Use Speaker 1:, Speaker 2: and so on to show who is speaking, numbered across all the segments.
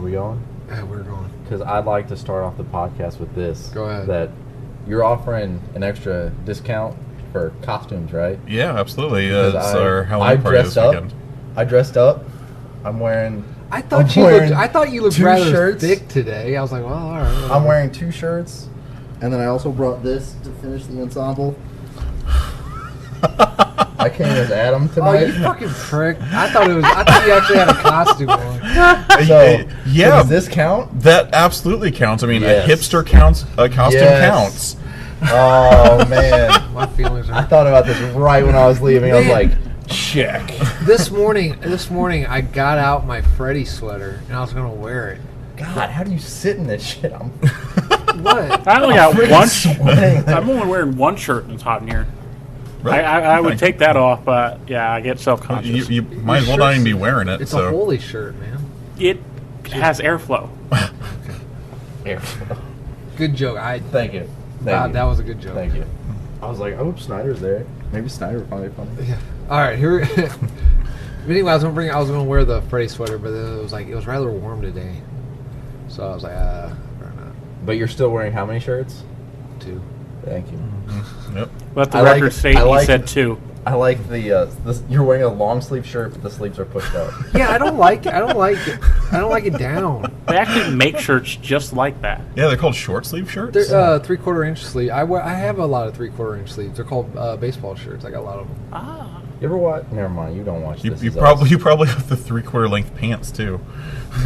Speaker 1: we going?
Speaker 2: Yeah, we're going.
Speaker 1: Because I'd like to start off the podcast with this.
Speaker 2: Go ahead.
Speaker 1: That you're offering an extra discount for costumes, right?
Speaker 3: Yeah, absolutely. It's our Halloween
Speaker 1: I
Speaker 3: party
Speaker 1: dressed
Speaker 3: this
Speaker 1: up.
Speaker 3: weekend.
Speaker 1: I dressed up. I'm wearing...
Speaker 2: I thought you looked
Speaker 1: two
Speaker 2: rather
Speaker 1: shirts.
Speaker 2: thick today. I was like, well, all right.
Speaker 1: I'm wearing 2 shirts. And then I also brought this to finish the ensemble. I came as Adam
Speaker 2: Oh,
Speaker 1: tonight.
Speaker 2: you fucking prick! I thought you actually had a costume on.
Speaker 1: So,
Speaker 3: yeah,
Speaker 1: does this count?
Speaker 3: That absolutely counts. I mean,
Speaker 1: Yes.
Speaker 3: a hipster counts. A costume counts.
Speaker 1: Oh man,
Speaker 2: My feelings
Speaker 1: I
Speaker 2: are.
Speaker 1: thought about this right when I was leaving. I was
Speaker 2: Man.
Speaker 1: like, check.
Speaker 2: This morning, I got out my Freddy sweater and I was gonna wear it.
Speaker 1: God, how do you sit in this shit? I'm
Speaker 2: What?
Speaker 4: I only got
Speaker 1: freaking
Speaker 4: one.
Speaker 1: sweating.
Speaker 4: I'm only wearing one shirt and it's hot in here.
Speaker 3: Really?
Speaker 4: I would
Speaker 3: Okay.
Speaker 4: take that off, but yeah, I get self-conscious.
Speaker 3: You might as well not even be wearing it.
Speaker 2: It's
Speaker 3: so.
Speaker 2: a holy shirt, man.
Speaker 4: It has airflow.
Speaker 2: Good joke.
Speaker 1: Thank you. Thank you.
Speaker 2: That was a good joke.
Speaker 1: Thank you. I was like, I hope Snyder's there. Maybe Snyder would find it funny.
Speaker 2: Yeah. All right, here. Anyway, I was gonna wear the Freddy sweater, but then it was rather warm today, so I was like, better not.
Speaker 1: But you're still wearing how many shirts?
Speaker 2: 2.
Speaker 1: Thank you.
Speaker 3: Yep.
Speaker 4: Let the
Speaker 1: I like
Speaker 4: record
Speaker 1: it.
Speaker 4: state
Speaker 1: I
Speaker 4: he
Speaker 1: like
Speaker 4: said
Speaker 1: it.
Speaker 4: 2.
Speaker 1: I like the you're wearing a long sleeve shirt, but the sleeves are pushed up.
Speaker 2: Yeah, I don't like it. I don't like it down.
Speaker 4: They actually make shirts just like that.
Speaker 3: Yeah, they're called short sleeve shirts.
Speaker 2: They're 3/4 inch sleeve. I have a lot of 3/4 inch sleeves. They're called baseball shirts. I got a lot of them.
Speaker 4: Ah.
Speaker 1: You ever watch? Never mind. You don't watch
Speaker 3: You
Speaker 1: This Is
Speaker 3: probably have the 3/4 length pants too.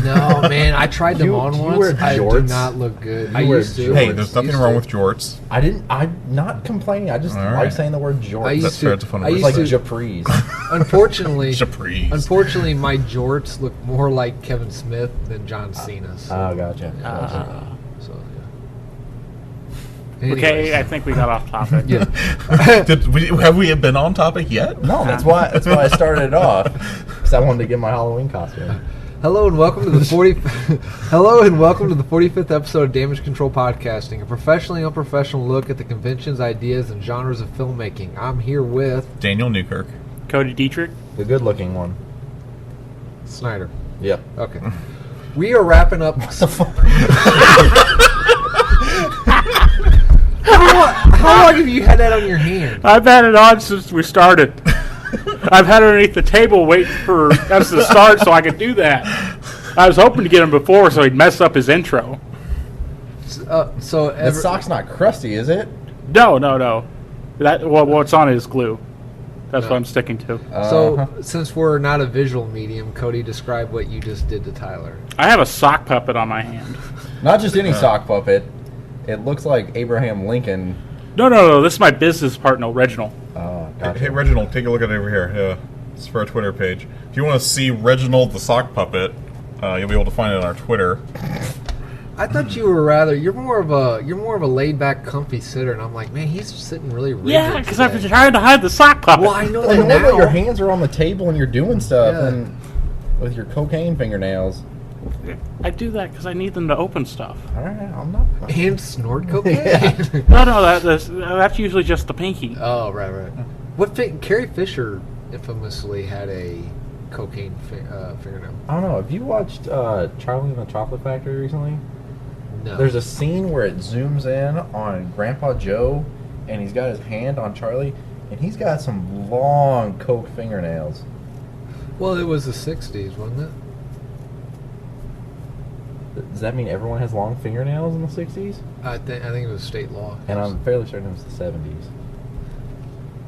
Speaker 2: No, man, I tried them
Speaker 1: You-
Speaker 2: on
Speaker 1: do you
Speaker 2: once.
Speaker 1: wear
Speaker 2: I do
Speaker 1: jorts?
Speaker 2: not look good.
Speaker 1: You
Speaker 2: I
Speaker 1: wear
Speaker 2: used to.
Speaker 1: jorts?
Speaker 3: Hey, there's nothing
Speaker 2: Used
Speaker 3: wrong
Speaker 2: to.
Speaker 3: with jorts.
Speaker 1: I'm not complaining. I just
Speaker 3: All
Speaker 1: like
Speaker 3: right.
Speaker 1: saying the word jorts.
Speaker 2: I used
Speaker 3: That's
Speaker 2: to.
Speaker 3: fair. It's a fun
Speaker 2: I
Speaker 3: word.
Speaker 1: It's
Speaker 2: used
Speaker 1: like
Speaker 2: to.
Speaker 1: Japrise.
Speaker 2: Unfortunately, my jorts look more like Kevin Smith than John Cena. So,
Speaker 1: Oh, gotcha.
Speaker 2: so yeah.
Speaker 4: Okay,
Speaker 2: Anyways.
Speaker 4: I think we got off topic.
Speaker 2: Yeah.
Speaker 3: Have we been on topic yet?
Speaker 1: No, that's why I started it off, because I wanted to get my Halloween costume.
Speaker 2: Hello and welcome to the 45th episode of Damage Control Podcasting, a professionally unprofessional look at the conventions, ideas, and genres of filmmaking. I'm here with
Speaker 3: Daniel Newkirk.
Speaker 4: Cody Dietrich.
Speaker 1: The good-looking one.
Speaker 2: Snyder.
Speaker 1: Yep.
Speaker 2: Okay. We are wrapping up. How long have you had that on your hand?
Speaker 4: I've had it on since we started. I've had it underneath the table waiting for us to start so I could do that. I was hoping to get him before so he'd mess up his intro.
Speaker 1: The sock's not crusty, is it?
Speaker 4: No. What's on it is glue. That's what I'm sticking to.
Speaker 2: So, since we're not a visual medium, Cody, describe what you just did to Tyler.
Speaker 4: I have a sock puppet on my hand.
Speaker 1: Not just any sock puppet. It looks like Abraham Lincoln.
Speaker 4: No. This is my business partner, Reginald.
Speaker 1: Gotcha.
Speaker 3: Hey, Reginald, take a look at it over here. Yeah, it's for our Twitter page. If you want to see Reginald the sock puppet, you'll be able to find it on our Twitter.
Speaker 2: I thought you were you're more of a laid back, comfy sitter, and I'm like, man, he's sitting really rigid.
Speaker 4: Yeah, because I've been
Speaker 2: today.
Speaker 4: trying to hide the sock puppet.
Speaker 2: Well, I know
Speaker 1: Well,
Speaker 2: that
Speaker 1: normally
Speaker 2: now.
Speaker 1: your hands are on the table and you're doing stuff,
Speaker 2: Yeah.
Speaker 1: and with your cocaine fingernails.
Speaker 4: I do that because I need them to open stuff.
Speaker 1: All right, I'm not.
Speaker 2: And snort cocaine.
Speaker 1: Yeah.
Speaker 4: No, that's usually just the pinky.
Speaker 2: Oh, right. Carrie Fisher infamously had a cocaine fingernail.
Speaker 1: I don't know. Have you watched Charlie and the Chocolate Factory recently?
Speaker 2: No.
Speaker 1: There's a scene where it zooms in on Grandpa Joe, and he's got his hand on Charlie, and he's got some long coke fingernails.
Speaker 2: Well, it was the '60s, wasn't it?
Speaker 1: Does that mean everyone has long fingernails in the 60s?
Speaker 2: I think it was state law.
Speaker 1: And I'm fairly certain it was the 70s.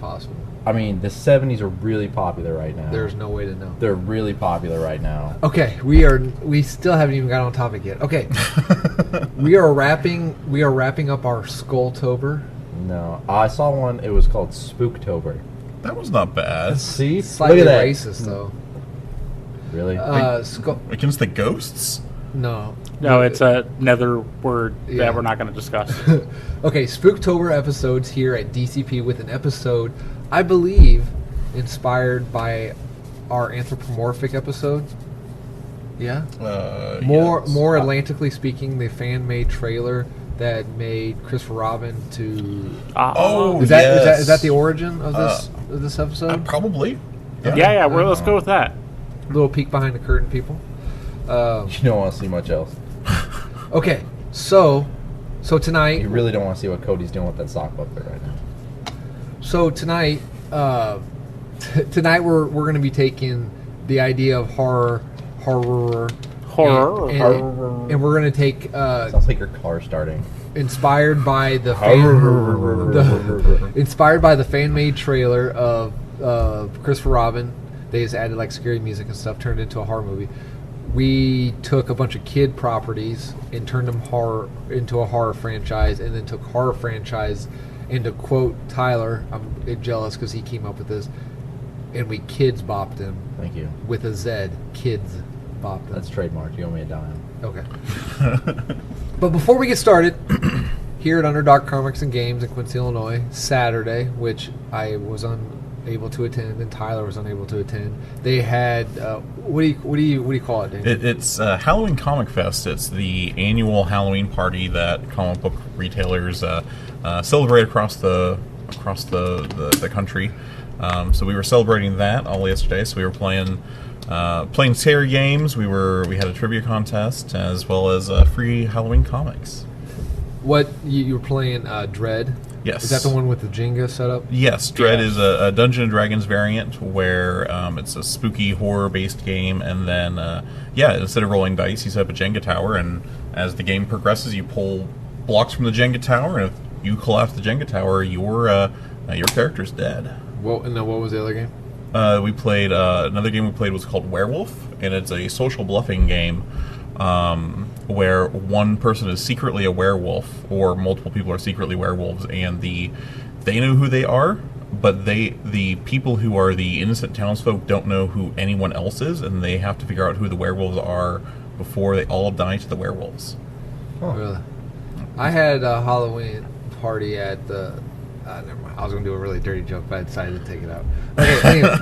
Speaker 2: Possible.
Speaker 1: I mean, the 70s are really popular right now.
Speaker 2: There's no way to know.
Speaker 1: They're really popular right now.
Speaker 2: Okay, we still haven't even got on topic yet. Okay, we are wrapping up our Skulltober.
Speaker 1: No, I saw one. It was called Spooktober.
Speaker 3: That was not bad.
Speaker 1: See,
Speaker 2: Slightly
Speaker 1: look at that.
Speaker 2: racist though.
Speaker 1: Really?
Speaker 3: Against the ghosts?
Speaker 2: No.
Speaker 4: No, it's another word
Speaker 2: Yeah.
Speaker 4: that we're not going to discuss.
Speaker 2: Okay, Spooktober episodes here at DCP with an episode, I believe, inspired by our anthropomorphic episode. Yeah? More Atlantically speaking, the fan-made trailer that made Christopher Robin to...
Speaker 3: Oh,
Speaker 2: Is that the origin of this episode?
Speaker 3: Probably.
Speaker 4: Yeah, let's go with that.
Speaker 2: Little peek behind the curtain, people.
Speaker 1: You don't want to see much else.
Speaker 2: Okay, so tonight...
Speaker 1: You really don't want to see what Cody's doing with that sock puppet right now.
Speaker 2: So tonight, tonight we're going to be taking the idea of horror, and we're going to take
Speaker 1: Sounds like your car starting.
Speaker 2: inspired by the fan made trailer of Christopher Robin. They just added like scary music and stuff, turned it into a horror movie. We took a bunch of kid properties and turned them into a horror franchise, and then took horror franchise. And to quote Tyler, I'm jealous because he came up with this, and we KidzBopped him.
Speaker 1: Thank you.
Speaker 2: With a Z, KidzBopped him.
Speaker 1: That's trademarked. You owe me a dime.
Speaker 2: Okay. But before we get started, here at UnderDark Comics and Games in Quincy, Illinois, Saturday, which I was unable to attend and Tyler was unable to attend, they had what do you call it, Daniel?
Speaker 3: It's Halloween Comic Fest. It's the annual Halloween party that comic book retailers celebrate across the country. So we were celebrating that all yesterday. So we were playing scary games. We had a trivia contest as well as free Halloween comics.
Speaker 2: What you were playing? Dread.
Speaker 3: Yes.
Speaker 2: Is that the one with the Jenga setup?
Speaker 3: Yes, Dread is a Dungeons and Dragons variant where it's a spooky horror-based game, and then instead of rolling dice, you set up a Jenga tower, and as the game progresses, you pull blocks from the Jenga tower, and if you collapse the Jenga tower, your character's dead.
Speaker 2: Well, and then what was the other game?
Speaker 3: We played another game we played was called Werewolf, and it's a social bluffing game where one person is secretly a werewolf, or multiple people are secretly werewolves, and they know who they are, but the people who are the innocent townsfolk don't know who anyone else is, and they have to figure out who the werewolves are before they all die to the werewolves.
Speaker 2: Oh, really? I had a Halloween party at the. Never mind. I was going to do a really dirty joke, but I decided to take it out. Okay, anyway,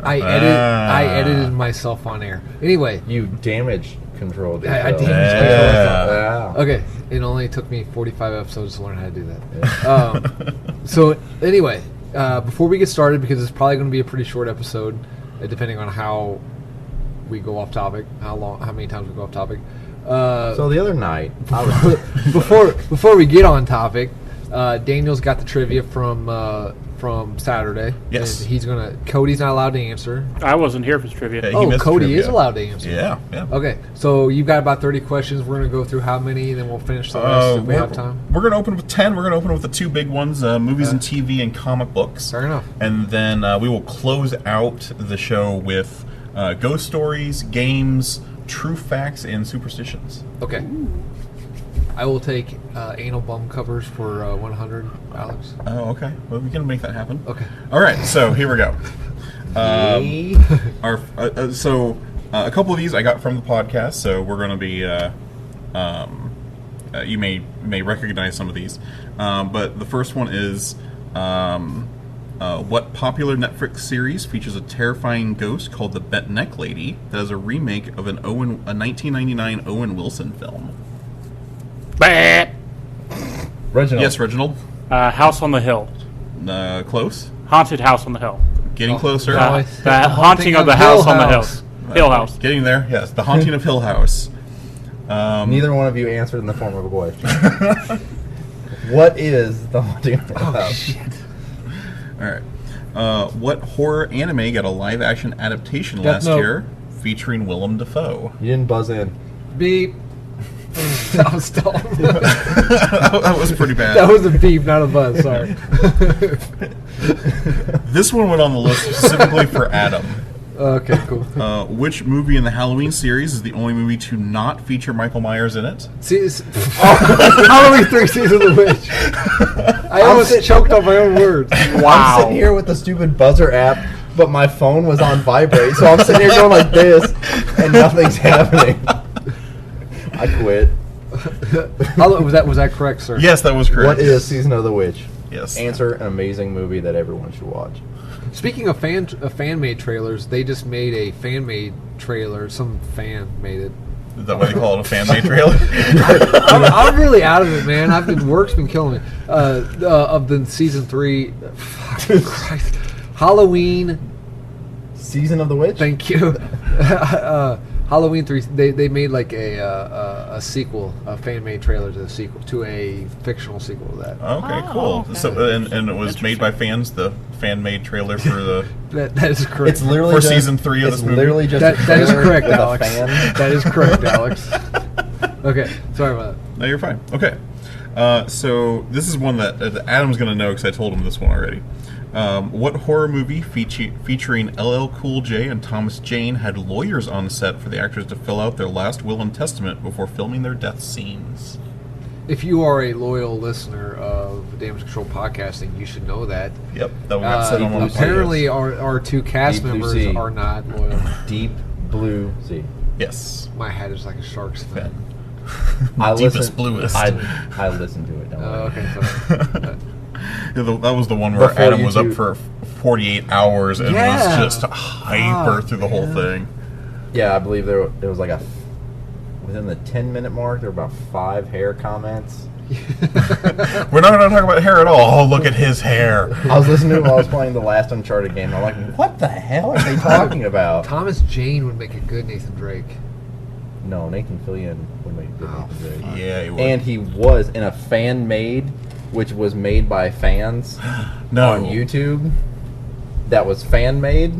Speaker 2: I edited myself on air. Anyway,
Speaker 1: You damage controlled
Speaker 2: I
Speaker 1: yourself.
Speaker 2: damaged
Speaker 3: Yeah.
Speaker 1: Wow.
Speaker 2: okay, it only took me 45 episodes to learn how to do that. So anyway, before we get started, because it's probably going to be a pretty short episode, depending on how we go off topic, how many times we go off topic.
Speaker 1: So the other night, I was
Speaker 2: before we get on topic, Daniel's got the trivia from Saturday.
Speaker 3: Yes.
Speaker 2: And Cody's not allowed to answer.
Speaker 4: I wasn't here for this trivia.
Speaker 3: Yeah, he
Speaker 2: Oh,
Speaker 3: missed
Speaker 2: Cody
Speaker 3: trivia.
Speaker 2: is allowed to answer.
Speaker 3: Yeah.
Speaker 2: Okay, so you've got about 30 questions. We're going to go through how many, and then we'll finish the rest if we have time.
Speaker 3: We're going to open with 10. We're going to open with the two big ones, movies and TV and comic books.
Speaker 2: Fair enough.
Speaker 3: And then we will close out the show with ghost stories, games, true facts, and superstitions.
Speaker 2: Okay. I will take anal bum covers for 100, Alex.
Speaker 3: Oh, okay. Well, we can make that happen.
Speaker 2: Okay.
Speaker 3: All right, so here we go. A couple of these I got from the podcast, so we're going to be... you may recognize some of these. But the first one is... what popular Netflix series features a terrifying ghost called the Bet Neck Lady that is a remake of a 1999 Owen Wilson film?
Speaker 4: Bah!
Speaker 1: Reginald.
Speaker 3: Yes, Reginald.
Speaker 4: House on the Hill.
Speaker 3: Close.
Speaker 4: Haunted House on the Hill.
Speaker 3: Getting closer.
Speaker 4: The Haunting of the House on the Hill. Hill House.
Speaker 3: Getting there. Yes, The Haunting of Hill House.
Speaker 1: Neither one of you answered in the form of a question. What is the Haunting of Hill House?
Speaker 2: Shit.
Speaker 3: All right. What horror anime got a live-action adaptation last year featuring Willem Dafoe?
Speaker 1: You didn't buzz in.
Speaker 2: Beep. That was dumb.
Speaker 3: That was pretty bad.
Speaker 2: That was a beep, not a buzz. Sorry.
Speaker 3: This one went on the list specifically for Adam.
Speaker 2: Okay, cool.
Speaker 3: Which movie in the Halloween series is the only movie to not feature Michael Myers in it?
Speaker 2: Halloween 3 Season of the Witch. I almost choked on my own words.
Speaker 1: I'm sitting here with the stupid buzzer app, but my phone was on vibrate, so I'm sitting here going like this, and nothing's happening. I quit.
Speaker 2: Was that correct, sir?
Speaker 3: Yes, that was correct.
Speaker 1: What is Season of the Witch?
Speaker 3: Yes.
Speaker 1: Answer: an amazing movie that everyone should watch.
Speaker 2: Speaking of fan-made trailers, they just made a fan-made trailer. Some fan made it.
Speaker 3: Is that why they call it a fan-made trailer?
Speaker 2: I'm really out of it, man. Work's been killing me. Of the season 3, Halloween.
Speaker 1: Season of the Witch.
Speaker 2: Thank you. Halloween 3. They made like a sequel, a fan made trailer to the sequel, to a fictional sequel to that.
Speaker 3: Okay,
Speaker 4: Oh,
Speaker 3: cool.
Speaker 4: okay.
Speaker 3: So and it was made by fans. The fan-made trailer for the
Speaker 2: That is correct.
Speaker 1: It's literally
Speaker 3: for
Speaker 1: just,
Speaker 3: season 3 of this
Speaker 1: it's
Speaker 3: movie.
Speaker 1: literally just
Speaker 2: that is
Speaker 1: a trailer
Speaker 2: correct,
Speaker 1: with a
Speaker 2: Alex.
Speaker 1: fan.
Speaker 2: That is correct, Alex. Okay, sorry about
Speaker 3: No, you're fine. Okay. So this is one that Adam's going to know because I told him this one already. What horror movie featuring LL Cool J and Thomas Jane had lawyers on set for the actors to fill out their last will and testament before filming their death scenes?
Speaker 2: that. If you are a loyal listener of Damage Control Podcasting, you should know that.
Speaker 3: Yep, that we got set on one of the
Speaker 2: Apparently, our two cast
Speaker 1: Deep Blue
Speaker 2: members
Speaker 1: Sea.
Speaker 2: are not loyal.
Speaker 1: Deep Blue Sea.
Speaker 3: Yes.
Speaker 2: My head is like a shark's fin.
Speaker 1: I
Speaker 3: Deepest,
Speaker 1: listened-
Speaker 3: bluest.
Speaker 1: I listened to it. Don't worry.
Speaker 2: Okay, sorry.
Speaker 3: Yeah, that was the one where
Speaker 1: Before
Speaker 3: Adam was up
Speaker 1: YouTube.
Speaker 3: for 48 hours and
Speaker 2: Yeah.
Speaker 3: was just hyper through the whole thing.
Speaker 1: Yeah, I believe there was like within the 10-minute mark, there were about 5 hair comments.
Speaker 3: We're not going to talk about hair at all. Oh, look at his hair.
Speaker 1: I was listening to it while I was playing the last Uncharted game. I'm like, what the hell are they talking about?
Speaker 2: Thomas Jane would make a good Nathan Drake.
Speaker 1: No, Nathan Fillion would make a good Nathan Drake.
Speaker 3: Yeah, he would.
Speaker 1: And he was in a fan made, which was made by fans
Speaker 3: No.
Speaker 1: on YouTube. That was fan made.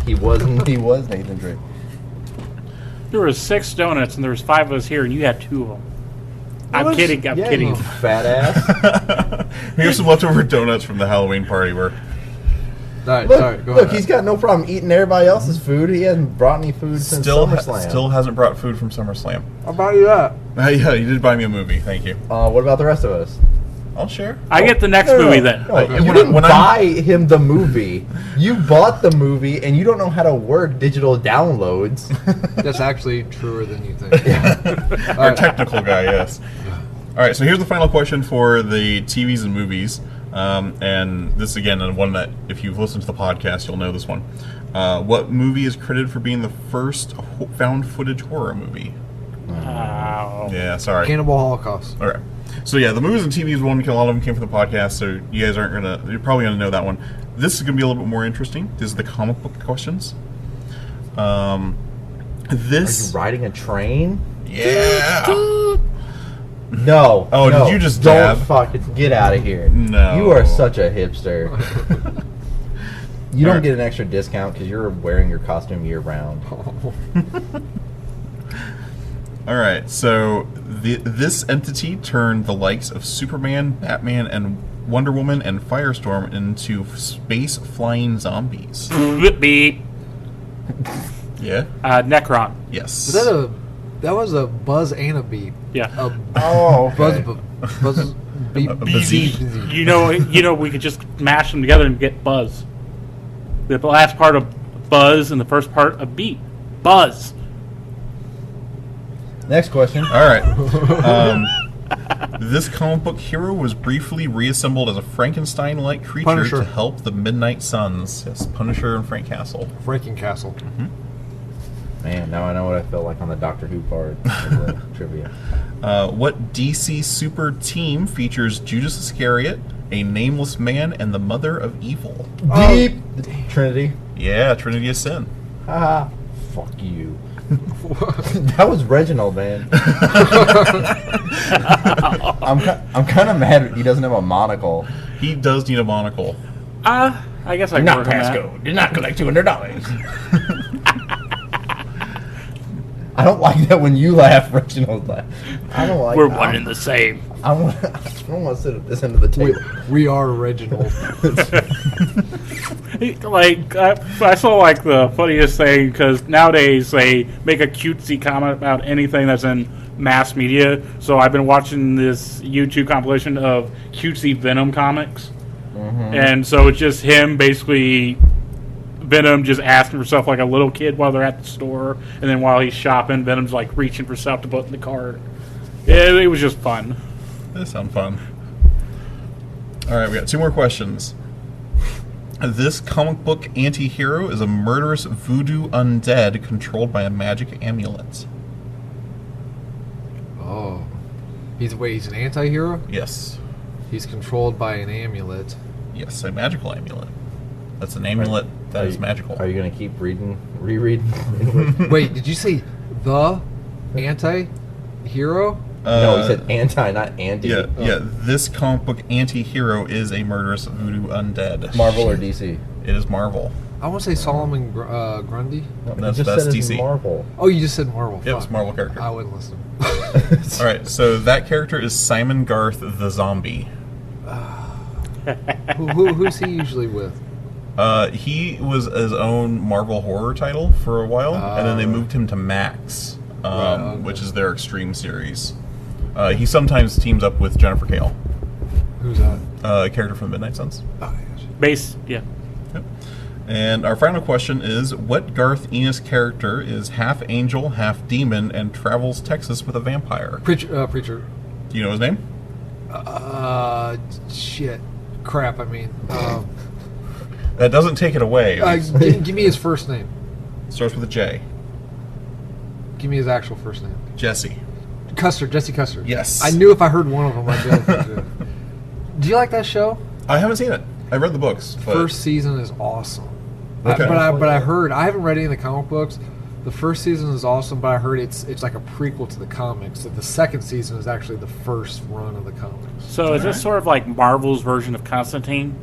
Speaker 1: He wasn't. He was Nathan Drake.
Speaker 4: There was 6 donuts, and there was 5 of us here, and you had 2 of them. I'm kidding. I'm
Speaker 1: Yeah,
Speaker 4: kidding.
Speaker 1: you fat ass.
Speaker 3: Here's some leftover donuts from the Halloween party where
Speaker 2: All right,
Speaker 1: Look,
Speaker 2: sorry, go
Speaker 1: look,
Speaker 2: ahead.
Speaker 1: he's got no problem eating everybody else's food. He hasn't brought any food since SummerSlam.
Speaker 3: still hasn't brought food from SummerSlam.
Speaker 2: I'll buy you that.
Speaker 3: Yeah, you did buy me a movie. Thank you.
Speaker 1: What about the rest of us?
Speaker 3: I'll share.
Speaker 4: I get the next
Speaker 1: No, no,
Speaker 4: movie
Speaker 1: no,
Speaker 4: then.
Speaker 1: no, you
Speaker 3: When
Speaker 1: didn't
Speaker 3: when
Speaker 1: buy him the movie. You bought the movie, and you don't know how to work digital downloads.
Speaker 2: That's actually truer than you think.
Speaker 3: Our technical guy, yes. All right, so here's the final question for the TVs and movies. And this, again, is one that, if you've listened to the podcast, you'll know this one. What movie is credited for being the first found footage horror movie?
Speaker 4: Wow.
Speaker 3: Yeah, sorry.
Speaker 2: Cannibal Holocaust.
Speaker 3: All right. So yeah, the movies and TVs one, a lot of them came from the podcast, so you guys you're probably gonna know that one. This is gonna be a little bit more interesting. This is the comic book questions.
Speaker 1: Are you riding a train?
Speaker 3: Yeah.
Speaker 1: No.
Speaker 3: Oh,
Speaker 1: no,
Speaker 3: did you just
Speaker 1: don't
Speaker 3: dab?
Speaker 1: fucking get out of here?
Speaker 3: No.
Speaker 1: You are such a hipster. You don't
Speaker 3: Alright.
Speaker 1: get an extra discount because you're wearing your costume year round.
Speaker 3: All right. So this entity turned the likes of Superman, Batman, and Wonder Woman and Firestorm into space flying zombies.
Speaker 4: Beep.
Speaker 3: Yeah.
Speaker 4: Necron.
Speaker 3: Yes.
Speaker 2: That was a buzz and a beep.
Speaker 4: Yeah.
Speaker 1: Oh,
Speaker 2: Buzz, buzz, beep,
Speaker 3: A
Speaker 2: beep,
Speaker 3: beep.
Speaker 2: beep.
Speaker 4: You know, we could just mash them together and get Buzz. The last part of Buzz and the first part of Beep. Buzz.
Speaker 1: Next question.
Speaker 3: All right. This comic book hero was briefly reassembled as a Frankenstein-like creature
Speaker 2: Punisher.
Speaker 3: to help the Midnight Suns. Yes, Punisher and Frank Castle.
Speaker 2: Frankencastle.
Speaker 1: Man, now I know what I felt like on the Doctor Who part of the trivia.
Speaker 3: What DC super team features Judas Iscariot, a nameless man, and the mother of evil?
Speaker 1: Deep Trinity.
Speaker 3: Yeah, Trinity of Sin.
Speaker 1: Haha. Fuck you. That was Reginald, man. I'm kind of mad he doesn't have a monocle.
Speaker 3: He does need a monocle.
Speaker 4: I guess I can work on that.
Speaker 1: Did not collect $200. I don't like that when you laugh, Reginald laugh. I don't like.
Speaker 4: We're one and the same.
Speaker 1: I don't want to sit at this end of the table.
Speaker 2: We are Reginald.
Speaker 4: Like I saw like the funniest thing because nowadays they make a cutesy comment about anything that's in mass media. So I've been watching this YouTube compilation of cutesy Venom comics, and so it's just him basically. Venom just asking for stuff like a little kid while they're at the store, and then while he's shopping, Venom's like reaching for stuff to put in the cart. It was just fun.
Speaker 3: That sounds fun. All right, we got 2 more questions. This comic book anti-hero is a murderous voodoo undead controlled by a magic amulet.
Speaker 2: Oh. He's an anti-hero?
Speaker 3: Yes.
Speaker 2: He's controlled by an amulet.
Speaker 3: Yes, a magical amulet. That's an amulet that is magical.
Speaker 1: Are you going to keep rereading?
Speaker 2: Wait, did you say the anti-hero?
Speaker 1: No, he said anti, not anti.
Speaker 3: Yeah. This comic book anti-hero is a murderous voodoo undead.
Speaker 1: Marvel or DC?
Speaker 3: It is Marvel.
Speaker 2: I want to say Solomon Grundy.
Speaker 1: No,
Speaker 3: That's
Speaker 1: it's
Speaker 3: DC.
Speaker 1: Marvel.
Speaker 2: Oh, you just said Marvel.
Speaker 3: Yeah, it's
Speaker 2: Fuck.
Speaker 3: a Marvel character.
Speaker 2: I wouldn't listen.
Speaker 3: All right, so that character is Simon Garth the Zombie.
Speaker 2: Who's he usually with?
Speaker 3: He was his own Marvel horror title for a while, and then they moved him to Max,
Speaker 2: okay.
Speaker 3: which is their Extreme series. He sometimes teams up with Jennifer Kale,
Speaker 2: Who's that?
Speaker 3: a character from Midnight Suns.
Speaker 2: Oh, gotcha.
Speaker 4: Base, yeah.
Speaker 3: Yep. And our final question is, what Garth Ennis character is half angel, half demon, and travels Texas with a vampire?
Speaker 2: Preacher.
Speaker 3: Do you know his name?
Speaker 2: Shit. Crap, I mean.
Speaker 3: That doesn't take it away.
Speaker 2: Give me his first name.
Speaker 3: Starts with a J.
Speaker 2: Give me his actual first name.
Speaker 3: Jesse.
Speaker 2: Jesse Custer.
Speaker 3: Yes.
Speaker 2: I knew if I heard one of them, I'd be like, do you like that show?
Speaker 3: I haven't seen it. I read the books. But
Speaker 2: First season is awesome.
Speaker 3: Okay.
Speaker 2: But I heard, I haven't read any of the comic books. The first season is awesome, but I heard it's like a prequel to the comics. So the second season is actually the first run of the comics.
Speaker 4: So is this sort of like Marvel's version of Constantine,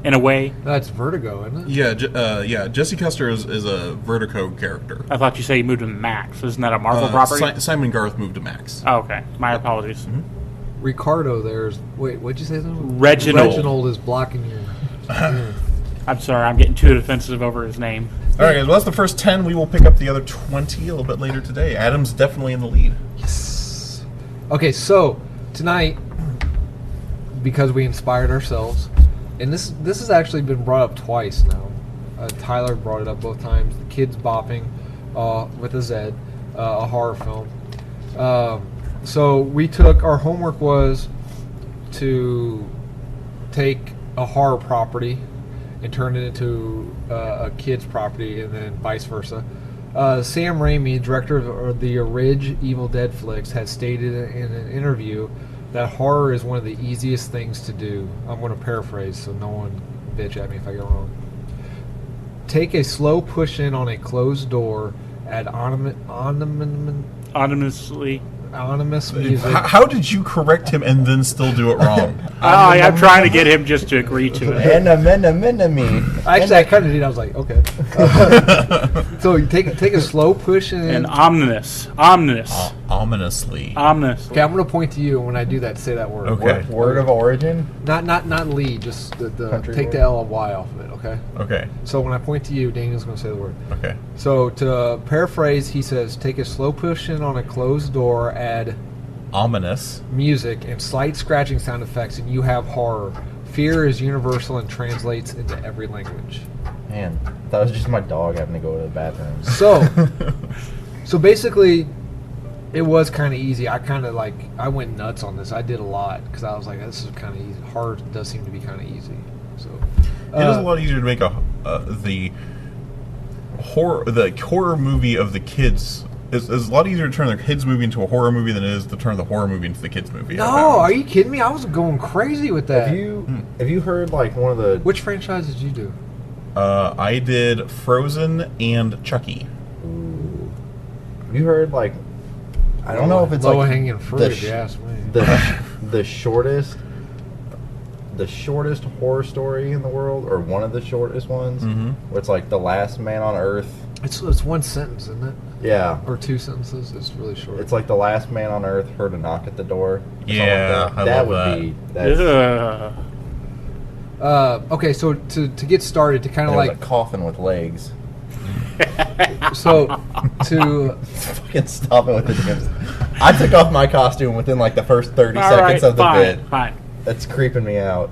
Speaker 4: in a way?
Speaker 2: That's Vertigo, isn't it?
Speaker 3: Yeah, Jesse Custer is a Vertigo character.
Speaker 4: I thought you said he moved to Max. Isn't that a Marvel property?
Speaker 3: Simon Garth moved to Max.
Speaker 4: Oh, okay. My apologies.
Speaker 3: Mm-hmm.
Speaker 2: Ricardo there's... Wait, what'd you say?
Speaker 4: Reginald.
Speaker 2: Reginald is blocking your...
Speaker 4: I'm sorry, I'm getting too defensive over his name.
Speaker 3: All right, guys. Well, that's the first 10. We will pick up the other 20 a little bit later today. Adam's definitely in the lead.
Speaker 2: Yes. Okay, so tonight, because we inspired ourselves, and this has actually been brought up twice now. Tyler brought it up both times. The KidzBopping with a Z, a horror film. So we took, our homework was to take a horror property and turn it into a kid's property, and then vice versa. Sam Raimi, director of the Ridge Evil Dead flicks, has stated in an interview that horror is one of the easiest things to do. I'm going to paraphrase, so no one bitch at me if I get wrong. Take a slow push in on a closed door, add anonymous music.
Speaker 3: How did you correct him and then still do it wrong?
Speaker 4: I'm trying to get him just to agree to it.
Speaker 2: Actually, I kind of did. I was like, okay. So you take a slow push in.
Speaker 4: And ominously.
Speaker 3: Ominously.
Speaker 2: Okay, I'm going to point to you, and when I do that, say that word.
Speaker 3: Okay.
Speaker 1: Word of origin?
Speaker 2: Not Lee, just the take
Speaker 1: word?
Speaker 2: the L-Y off of it, okay?
Speaker 3: Okay.
Speaker 2: So when I point to you, Daniel's going to say the word.
Speaker 3: Okay.
Speaker 2: So to paraphrase, he says, take a slow push in on a closed door, add
Speaker 3: Ominous.
Speaker 2: music and slight scratching sound effects, and you have horror. Fear is universal and translates into every language.
Speaker 1: Man, that was just my dog having to go to the bathroom.
Speaker 2: So basically, it was kind of easy. I went nuts on this. I did a lot because I was like, this is kind of easy. Horror does seem to be kind of easy. So
Speaker 3: It is a lot easier to make the horror movie of the kids. It's a lot easier to turn the kids movie into a horror movie than it is to turn the horror movie into the kids movie.
Speaker 2: No, are you kidding me? I was going crazy with that.
Speaker 1: Have you heard like one of the...
Speaker 2: Which franchise did you do?
Speaker 3: I did Frozen and Chucky.
Speaker 1: Ooh. Have you heard like... I don't know if it's
Speaker 2: low
Speaker 1: like
Speaker 2: hanging fruit, if you ask me.
Speaker 1: the shortest horror story in the world, or one of the shortest ones, where it's like the last man on Earth.
Speaker 2: It's one sentence, isn't it?
Speaker 1: Yeah.
Speaker 2: Or two sentences. It's really short.
Speaker 1: It's like the last man on Earth heard a knock at the door.
Speaker 3: Yeah,
Speaker 1: like that would
Speaker 3: that.
Speaker 1: be.
Speaker 2: Okay, so to get started, to kind of
Speaker 1: Like
Speaker 2: like
Speaker 1: a coffin with legs.
Speaker 2: so to
Speaker 1: Fucking stop it with the damn. I took off my costume within like the first 30 seconds of the bit.
Speaker 4: Fine.
Speaker 1: That's creeping me out.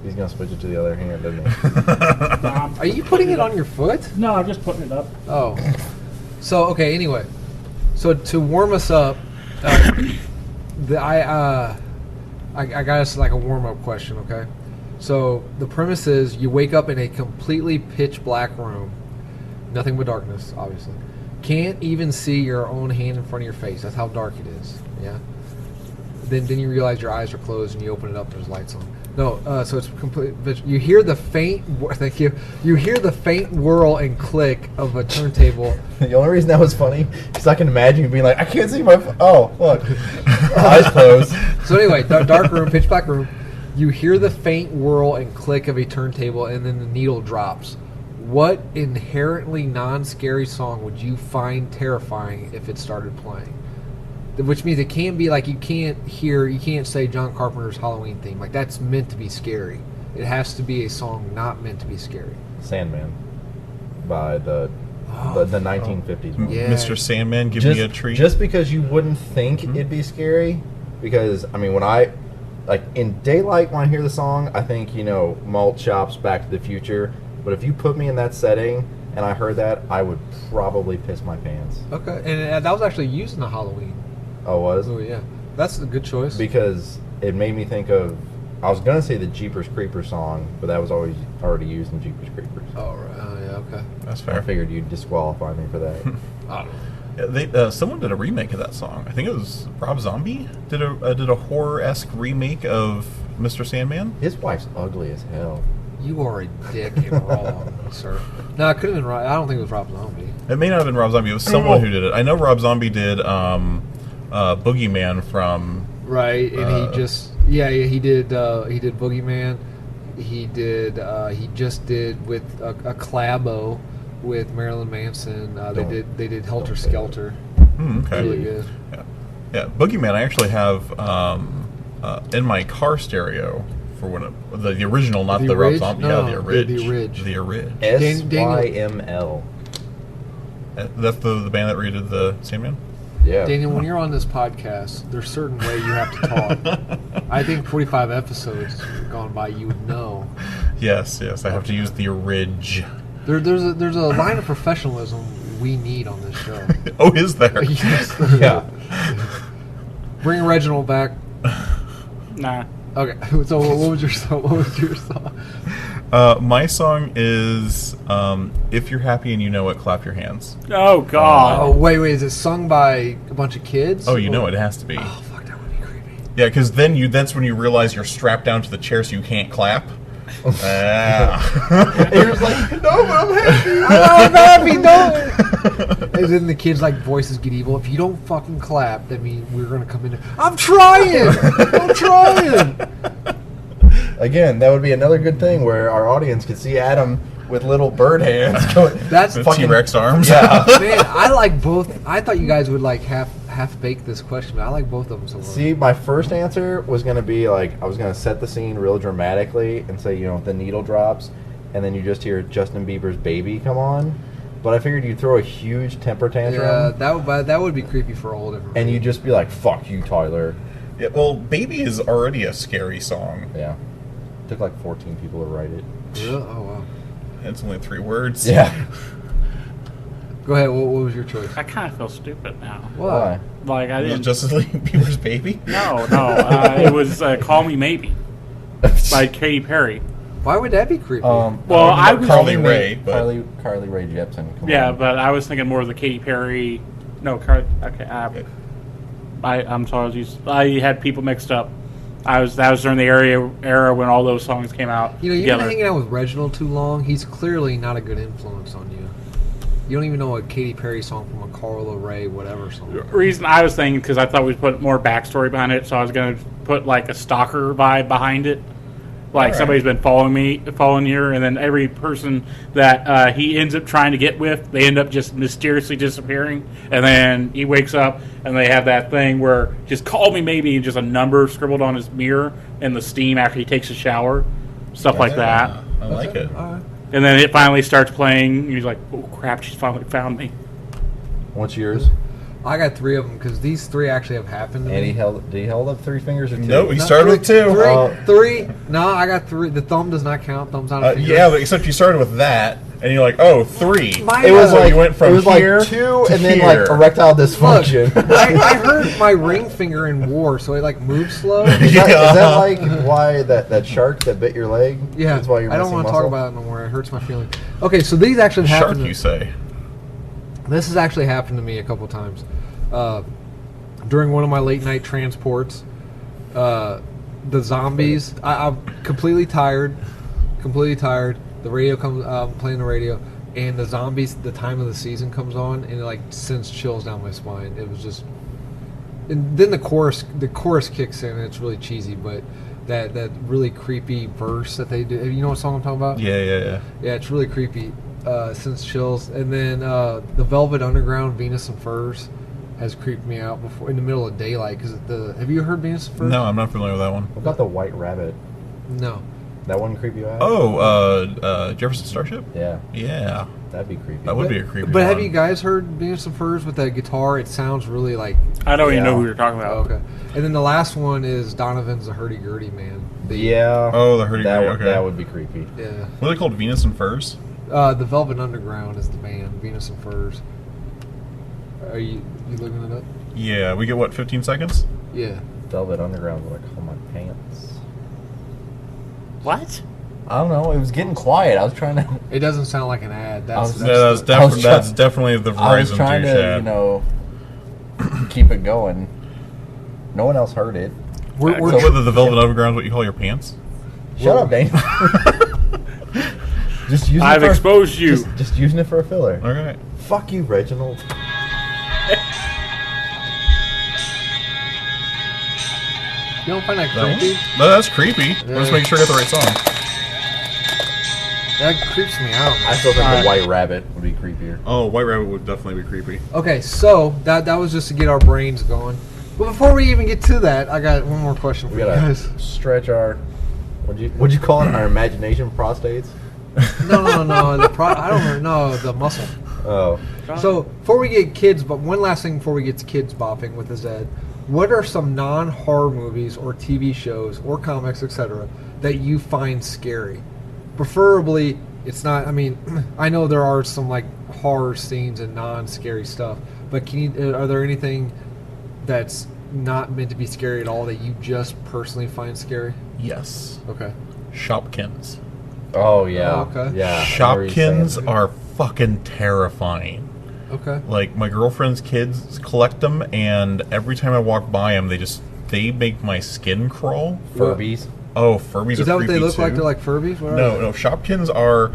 Speaker 1: He's gonna switch it to the other hand, doesn't he?
Speaker 2: are you putting it on your foot?
Speaker 4: No, I'm just putting it up.
Speaker 2: Oh, so okay. Anyway, so to warm us up, I got us like a warm up question. Okay, so the premise is you wake up in a completely pitch black room, nothing but darkness, obviously. Can't even see your own hand in front of your face. That's how dark it is. Yeah. Then you realize your eyes are closed and you open it up. There's lights on. No, so it's complete. You hear the faint. Thank you. You hear the faint whirl and click of a turntable.
Speaker 1: The only reason that was funny is I can imagine you being like, I can't see my. Oh, look, eyes closed.
Speaker 2: So anyway, dark room, pitch black room. You hear the faint whirl and click of a turntable, and then the needle drops. What inherently non-scary song would you find terrifying if it started playing? Which means it can't be like you can't say John Carpenter's Halloween theme. Like that's meant to be scary. It has to be a song not meant to be scary.
Speaker 1: Sandman by the 1950s.
Speaker 2: Yeah.
Speaker 3: Mr. Sandman, give me a treat.
Speaker 1: Just because you wouldn't think it'd be scary, because I mean, when I like in daylight when I hear the song, I think malt shops, Back to the Future. But if you put me in that setting and I heard that, I would probably piss my pants.
Speaker 2: Okay, and that was actually used in the Halloween.
Speaker 1: Oh, was?
Speaker 2: Oh yeah, that's a good choice.
Speaker 1: Because it made me think of. I was gonna say the Jeepers Creepers song, but that was always already used in Jeepers Creepers.
Speaker 2: Oh right. Oh yeah. Okay.
Speaker 3: That's
Speaker 1: I
Speaker 3: fair.
Speaker 1: figured you'd disqualify me for that.
Speaker 2: I don't know.
Speaker 3: Yeah, someone did a remake of that song. I think it was Rob Zombie did a horror-esque remake of Mr. Sandman.
Speaker 1: His wife's ugly as hell.
Speaker 2: You are a dick and wrong, sir. No, it could have been right. I don't think it was Rob Zombie.
Speaker 3: It may not have been Rob Zombie. It was someone who did it. I know Rob Zombie did Boogeyman from.
Speaker 2: Right, and he did Boogeyman. He just did with a collabo with Marilyn Manson. They did Helter Skelter.
Speaker 3: Okay.
Speaker 2: Really good.
Speaker 3: Yeah, Boogeyman. I actually have in my car stereo for when the original, not the Rob
Speaker 2: Ridge?
Speaker 3: Zombie.
Speaker 2: No,
Speaker 3: Yeah, the Ridge.
Speaker 2: the Ridge.
Speaker 3: The Ridge.
Speaker 1: SYML.
Speaker 3: That's the band that redid the Sandman.
Speaker 1: Yeah.
Speaker 2: Daniel, when you're on this podcast, there's a certain way you have to talk. I think 45 episodes gone by, you would know.
Speaker 3: Yes, I have to use the Ridge.
Speaker 2: There's a line of professionalism we need on this show.
Speaker 3: Oh, is there?
Speaker 2: Yes.
Speaker 1: Yeah.
Speaker 2: Bring Reginald back.
Speaker 4: Nah.
Speaker 2: Okay. So what was your song?
Speaker 3: My song is "If You're Happy and You Know It, Clap Your Hands."
Speaker 4: Oh God.
Speaker 2: Oh wait, is it sung by a bunch of kids?
Speaker 3: Oh, it has to be.
Speaker 2: Oh fuck, that would be creepy.
Speaker 3: Yeah, because that's when you realize you're strapped down to the chair so you can't clap.
Speaker 1: And he was like, no, but I'm happy.
Speaker 2: I'm happy, no. And then the kids' voices get evil. If you don't fucking clap, that means we're gonna come in. I'm trying. I'm trying.
Speaker 1: Again, that would be another good thing where our audience could see Adam with little bird hands going.
Speaker 2: That's
Speaker 3: The T-Rex arms.
Speaker 1: Yeah.
Speaker 2: Man, I like both. I thought you guys would half bake this question, but I like both of them so much.
Speaker 1: See, my first answer was going to be I was going to set the scene real dramatically and say, the needle drops, and then you just hear Justin Bieber's Baby come on. But I figured you'd throw a huge temper tantrum.
Speaker 2: Yeah, that would be creepy for a whole different.
Speaker 1: And you'd just be like, fuck you, Tyler.
Speaker 3: Yeah, well, "Baby" is already a scary song.
Speaker 1: Yeah. Took 14 people to write it.
Speaker 2: Really? Oh wow.
Speaker 3: It's only 3 words.
Speaker 1: Yeah.
Speaker 2: Go ahead. What was your choice?
Speaker 4: I kind of feel stupid now.
Speaker 2: Why?
Speaker 4: Like I
Speaker 3: It was
Speaker 4: didn't.
Speaker 3: Justice League Bieber's Baby.
Speaker 4: No. It was "Call Me Maybe" by Katy Perry.
Speaker 2: Why would that be creepy?
Speaker 4: Well, I was
Speaker 3: Carly Rae, but
Speaker 1: Carly Rae Jepsen. Come
Speaker 4: Yeah,
Speaker 1: on.
Speaker 4: but I was thinking more of the Katy Perry. No, Carly. Okay. I'm sorry. I had people mixed up. That was during the era when all those songs came out.
Speaker 2: You've been
Speaker 4: together.
Speaker 2: hanging out with Reginald too long. He's clearly not a good influence on you. You don't even know a Katy Perry song from a Carla Rae whatever song.
Speaker 4: Reason I was thinking because I thought we'd put more backstory behind it, so I was going to put a stalker vibe behind it. Somebody's been following her, and then every person that he ends up trying to get with, they end up just mysteriously disappearing. And then he wakes up, and they have that thing where just call me maybe, and just a number scribbled on his mirror and the steam after he takes a shower, stuff like that.
Speaker 3: I like it.
Speaker 2: All right.
Speaker 4: And then it finally starts playing, and he's like, oh crap, she's finally found me.
Speaker 1: What's yours?
Speaker 2: I got 3 of them because these 3 actually have happened to
Speaker 1: And
Speaker 2: me.
Speaker 1: did he hold up 3 fingers or 2?
Speaker 3: No, he
Speaker 2: No,
Speaker 3: started with 2.
Speaker 2: 3. No, I got 3. The thumb does not count. Thumb's not a finger.
Speaker 3: Yeah, but except you started with that, and you're like, oh, 3.
Speaker 2: My-
Speaker 1: It was
Speaker 3: So you went from
Speaker 1: it was
Speaker 3: here
Speaker 1: 2
Speaker 3: to
Speaker 1: and then
Speaker 3: here.
Speaker 1: erectile dysfunction.
Speaker 2: Look, I hurt my ring finger in war, so it moves slow.
Speaker 1: Is that why that shark that bit your leg?
Speaker 2: Yeah,
Speaker 1: That's why you're
Speaker 2: I don't
Speaker 1: missing
Speaker 2: want to
Speaker 1: muscle?
Speaker 2: talk about it no more. It hurts my feelings. Okay, so these actually
Speaker 3: Shark,
Speaker 2: happened.
Speaker 3: you say?
Speaker 2: This has actually happened to me a couple times. During one of my late night transports, the zombies. I'm completely tired. Completely tired. The radio comes, playing the radio, and the zombies. The time of the season comes on, and it like sends chills down my spine. It was just, and then the chorus kicks in, and it's really cheesy, but that really creepy verse that they do. You know what song I'm talking about?
Speaker 3: Yeah.
Speaker 2: Yeah, it's really creepy. Sends chills, and then the Velvet Underground, Venus and Furs, has creeped me out before in the middle of daylight. Have you heard Venus and Furs?
Speaker 3: No, I'm not familiar with that one.
Speaker 1: What about the White Rabbit?
Speaker 2: No.
Speaker 1: That one creep you out?
Speaker 3: Oh, Jefferson Starship?
Speaker 1: Yeah.
Speaker 3: Yeah.
Speaker 1: That'd be creepy.
Speaker 3: That would be a creepy
Speaker 2: But have
Speaker 3: one.
Speaker 2: you guys heard Venus and Furs with that guitar? It sounds really like...
Speaker 4: I don't even
Speaker 1: Yeah.
Speaker 4: know who you're talking
Speaker 2: Oh,
Speaker 4: about.
Speaker 2: okay. And then the last one is Donovan's The Hurdy-Gurdy Man.
Speaker 1: Yeah.
Speaker 3: Oh, the Hurdy
Speaker 1: that
Speaker 3: Gurdy,
Speaker 1: would,
Speaker 3: okay.
Speaker 1: That would be creepy.
Speaker 2: Yeah.
Speaker 3: What are they called? Venus and Furs?
Speaker 2: The Velvet Underground is the band. Venus and Furs. Are you looking it up?
Speaker 3: Yeah, we get, what, 15 seconds?
Speaker 2: Yeah.
Speaker 1: Velvet Underground would like hold my pants.
Speaker 4: What?
Speaker 1: I don't know. It was getting quiet. I was trying to.
Speaker 2: It doesn't sound like an ad.
Speaker 1: was-
Speaker 3: That's definitely the
Speaker 1: I was
Speaker 3: Verizon
Speaker 1: trying
Speaker 3: douche
Speaker 1: to,
Speaker 3: ad.
Speaker 1: keep it going. No one else heard it.
Speaker 2: We're
Speaker 3: So whether the Velvet Underground is what you call your pants?
Speaker 1: Shut up, Dane. Just using
Speaker 4: I've
Speaker 1: it for,
Speaker 4: exposed you.
Speaker 1: Just using it for a filler.
Speaker 3: Okay.
Speaker 1: Fuck you, Reginald.
Speaker 2: You don't find that
Speaker 3: That one?
Speaker 2: creepy?
Speaker 3: No, that's creepy. Let's make sure I get the right song.
Speaker 2: That creeps me out.
Speaker 1: I still think the White Rabbit would be creepier.
Speaker 3: Oh, White Rabbit would definitely be creepy.
Speaker 2: Okay, so that was just to get our brains going. But before we even get to that, I got one more question for
Speaker 1: We
Speaker 2: you
Speaker 1: gotta
Speaker 2: guys.
Speaker 1: stretch our. What'd you call it? Our imagination prostates.
Speaker 2: No. I don't know the muscle.
Speaker 1: Oh,
Speaker 2: So before we get kids, but one last thing before we get to kids bopping with the Zed, what are some non-horror movies or TV shows or comics, etc., that you find scary? Preferably, it's not. I mean, I know there are some like horror scenes and non-scary stuff, but are there anything that's not meant to be scary at all that you just personally find scary?
Speaker 3: Yes.
Speaker 2: Okay.
Speaker 3: Shopkins.
Speaker 1: oh yeah.
Speaker 2: Oh, okay.
Speaker 1: Yeah. I remember you saying
Speaker 3: Shopkins
Speaker 1: that.
Speaker 3: are fucking terrifying.
Speaker 2: Okay.
Speaker 3: Like, my girlfriend's kids collect them, and every time I walk by them, they make my skin crawl.
Speaker 1: Furbies.
Speaker 3: Oh, Furbies
Speaker 2: Is
Speaker 3: are
Speaker 2: that what
Speaker 3: creepy
Speaker 2: they look
Speaker 3: too.
Speaker 2: like? They're like Furbies? What are
Speaker 3: No,
Speaker 2: they?
Speaker 3: no. Shopkins are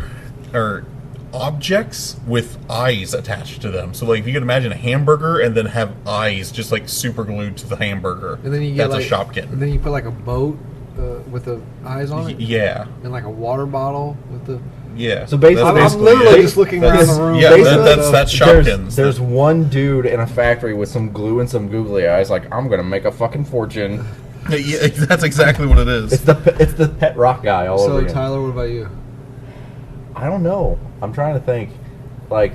Speaker 3: objects with eyes attached to them. So, like, if you could imagine a hamburger and then have eyes just like super glued to the hamburger,
Speaker 2: And then you get
Speaker 3: that's
Speaker 2: like
Speaker 3: a Shopkin.
Speaker 2: And then you put like a boat with the eyes on it.
Speaker 3: Yeah,
Speaker 2: And like a water bottle with the.
Speaker 3: yeah.
Speaker 1: So basically-
Speaker 3: That's
Speaker 2: I'm literally
Speaker 3: it.
Speaker 2: just looking
Speaker 1: That's-
Speaker 2: around the room.
Speaker 3: Yeah,
Speaker 1: Basically,
Speaker 3: that's Shopkins.
Speaker 1: There's one dude in a factory with some glue and some googly eyes. Like, I'm gonna make a fucking fortune.
Speaker 3: Yeah, that's exactly what it is.
Speaker 1: It's the pet rock guy all over
Speaker 2: So
Speaker 1: again.
Speaker 2: Tyler, what about you?
Speaker 1: I don't know. I'm trying to think. Like,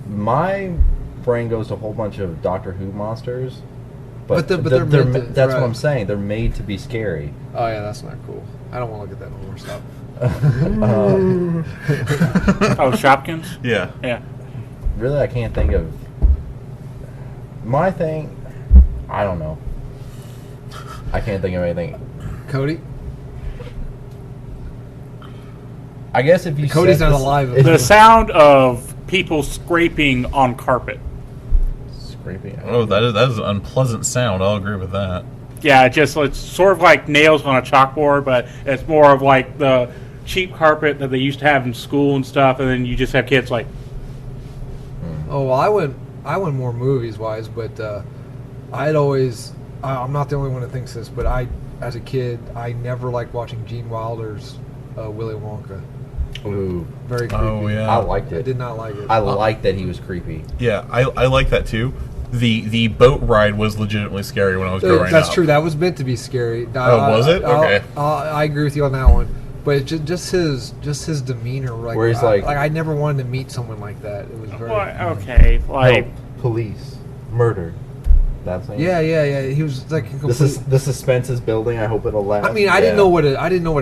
Speaker 1: my brain goes to a whole bunch of Doctor Who monsters, but
Speaker 2: But they're meant to-
Speaker 1: that's
Speaker 2: right.
Speaker 1: what I'm saying. They're made to be scary.
Speaker 2: Oh yeah, that's not cool. I don't want to look at that no more. Stop.
Speaker 4: Oh, Shopkins?
Speaker 3: Yeah.
Speaker 4: Yeah.
Speaker 1: Really, I can't think of my thing. I don't know. I can't think of anything.
Speaker 2: Cody.
Speaker 1: I guess if you
Speaker 2: Cody's
Speaker 1: said
Speaker 2: not
Speaker 1: this-
Speaker 2: alive.
Speaker 1: if
Speaker 4: The
Speaker 1: you-
Speaker 4: sound of people scraping on carpet.
Speaker 1: Scraping.
Speaker 3: Oh, that is an unpleasant sound. I'll agree with that.
Speaker 4: Yeah, it's sort of like nails on a chalkboard, but it's more of like the cheap carpet that they used to have in school and stuff, and then you just have kids like,
Speaker 2: Oh well, I went more movies wise, but I'd always. I'm not the only one that thinks this, but as a kid, I never liked watching Gene Wilder's Willy Wonka.
Speaker 1: Ooh,
Speaker 2: Very creepy.
Speaker 3: Oh, yeah.
Speaker 1: I liked
Speaker 2: I
Speaker 1: it.
Speaker 2: did not like it.
Speaker 1: I liked that he was creepy.
Speaker 3: Yeah, I like that too. The boat ride was legitimately scary when I was growing up.
Speaker 2: That's true. That was meant to be scary.
Speaker 3: Oh, was it? Okay.
Speaker 2: I agree with you on that one. But just his demeanor, like
Speaker 1: Where he's like-
Speaker 2: I never wanted to meet someone like that. It was very.
Speaker 4: well, okay, like,
Speaker 1: No, police, murder. That's it.
Speaker 2: Yeah. He was like a complete.
Speaker 1: The suspense is building. I hope it'll last.
Speaker 2: I mean, I didn't know what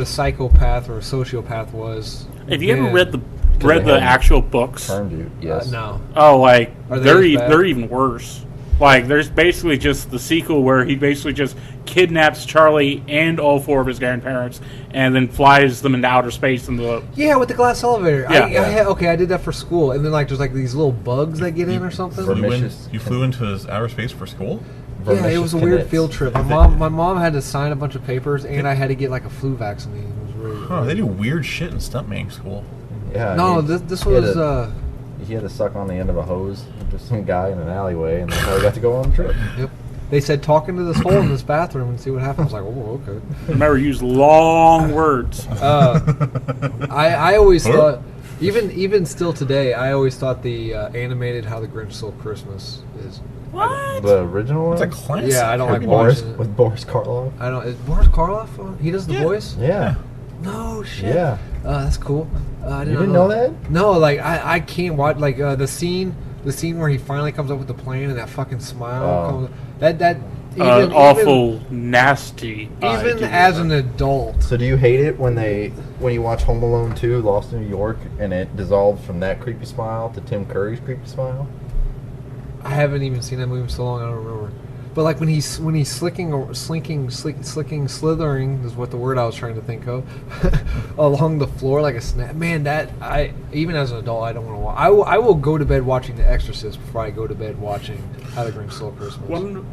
Speaker 2: a psychopath or a sociopath was.
Speaker 4: have you ever
Speaker 2: then.
Speaker 4: read the
Speaker 1: they had
Speaker 4: actual books?
Speaker 1: Termed you. Yes.
Speaker 2: No.
Speaker 4: Oh, like
Speaker 2: Are they as bad?
Speaker 4: they're even worse. Like, there's basically just the sequel where he basically just kidnaps Charlie and all four of his grandparents, and then flies them into outer space in the.
Speaker 2: Yeah, with the glass elevator.
Speaker 4: Yeah.
Speaker 2: I did that for school, and then like there's like these little bugs that get in or something.
Speaker 1: For-
Speaker 3: You
Speaker 1: Vicious.
Speaker 3: flew into outer space for school?
Speaker 2: Yeah, it was a weird field trip. My mom had to sign a bunch of papers, and I had to get like a flu vaccine. It was really.
Speaker 3: Huh, they do weird shit in stuntmaking school.
Speaker 1: Yeah.
Speaker 2: No, this was.
Speaker 1: He had to suck on the end of a hose with some guy in an alleyway, and that's how he got to go on the trip.
Speaker 2: Yep. They said talk into this hole in this bathroom and see what happens. I was like, oh, okay.
Speaker 4: Remember, use long words.
Speaker 2: I always thought, even still today, I always thought the animated How the Grinch Stole Christmas is.
Speaker 4: What?
Speaker 1: The original one?
Speaker 3: It's a classic.
Speaker 2: Yeah, I don't like
Speaker 1: Boris,
Speaker 2: watching it.
Speaker 1: with Boris Karloff.
Speaker 2: I don't. Is Boris Karloff on? He does the voice?
Speaker 1: Yeah.
Speaker 2: No shit.
Speaker 1: Yeah.
Speaker 2: That's cool. I
Speaker 1: You didn't know that?
Speaker 2: No, like I can't watch like the scene where he finally comes up with the plan and that fucking smile comes. That even
Speaker 4: awful, nasty.
Speaker 2: Even as an adult.
Speaker 1: So do you hate it when you watch Home Alone 2, Lost in New York, and it dissolves from that creepy smile to Tim Curry's creepy smile?
Speaker 2: I haven't even seen that movie in so long I don't remember. But like when he's slithering is what the word I was trying to think of along the floor like a snap. Man, that even as an adult I don't want to watch. I will go to bed watching The Exorcist before I go to bed watching How the Grinch Stole Christmas.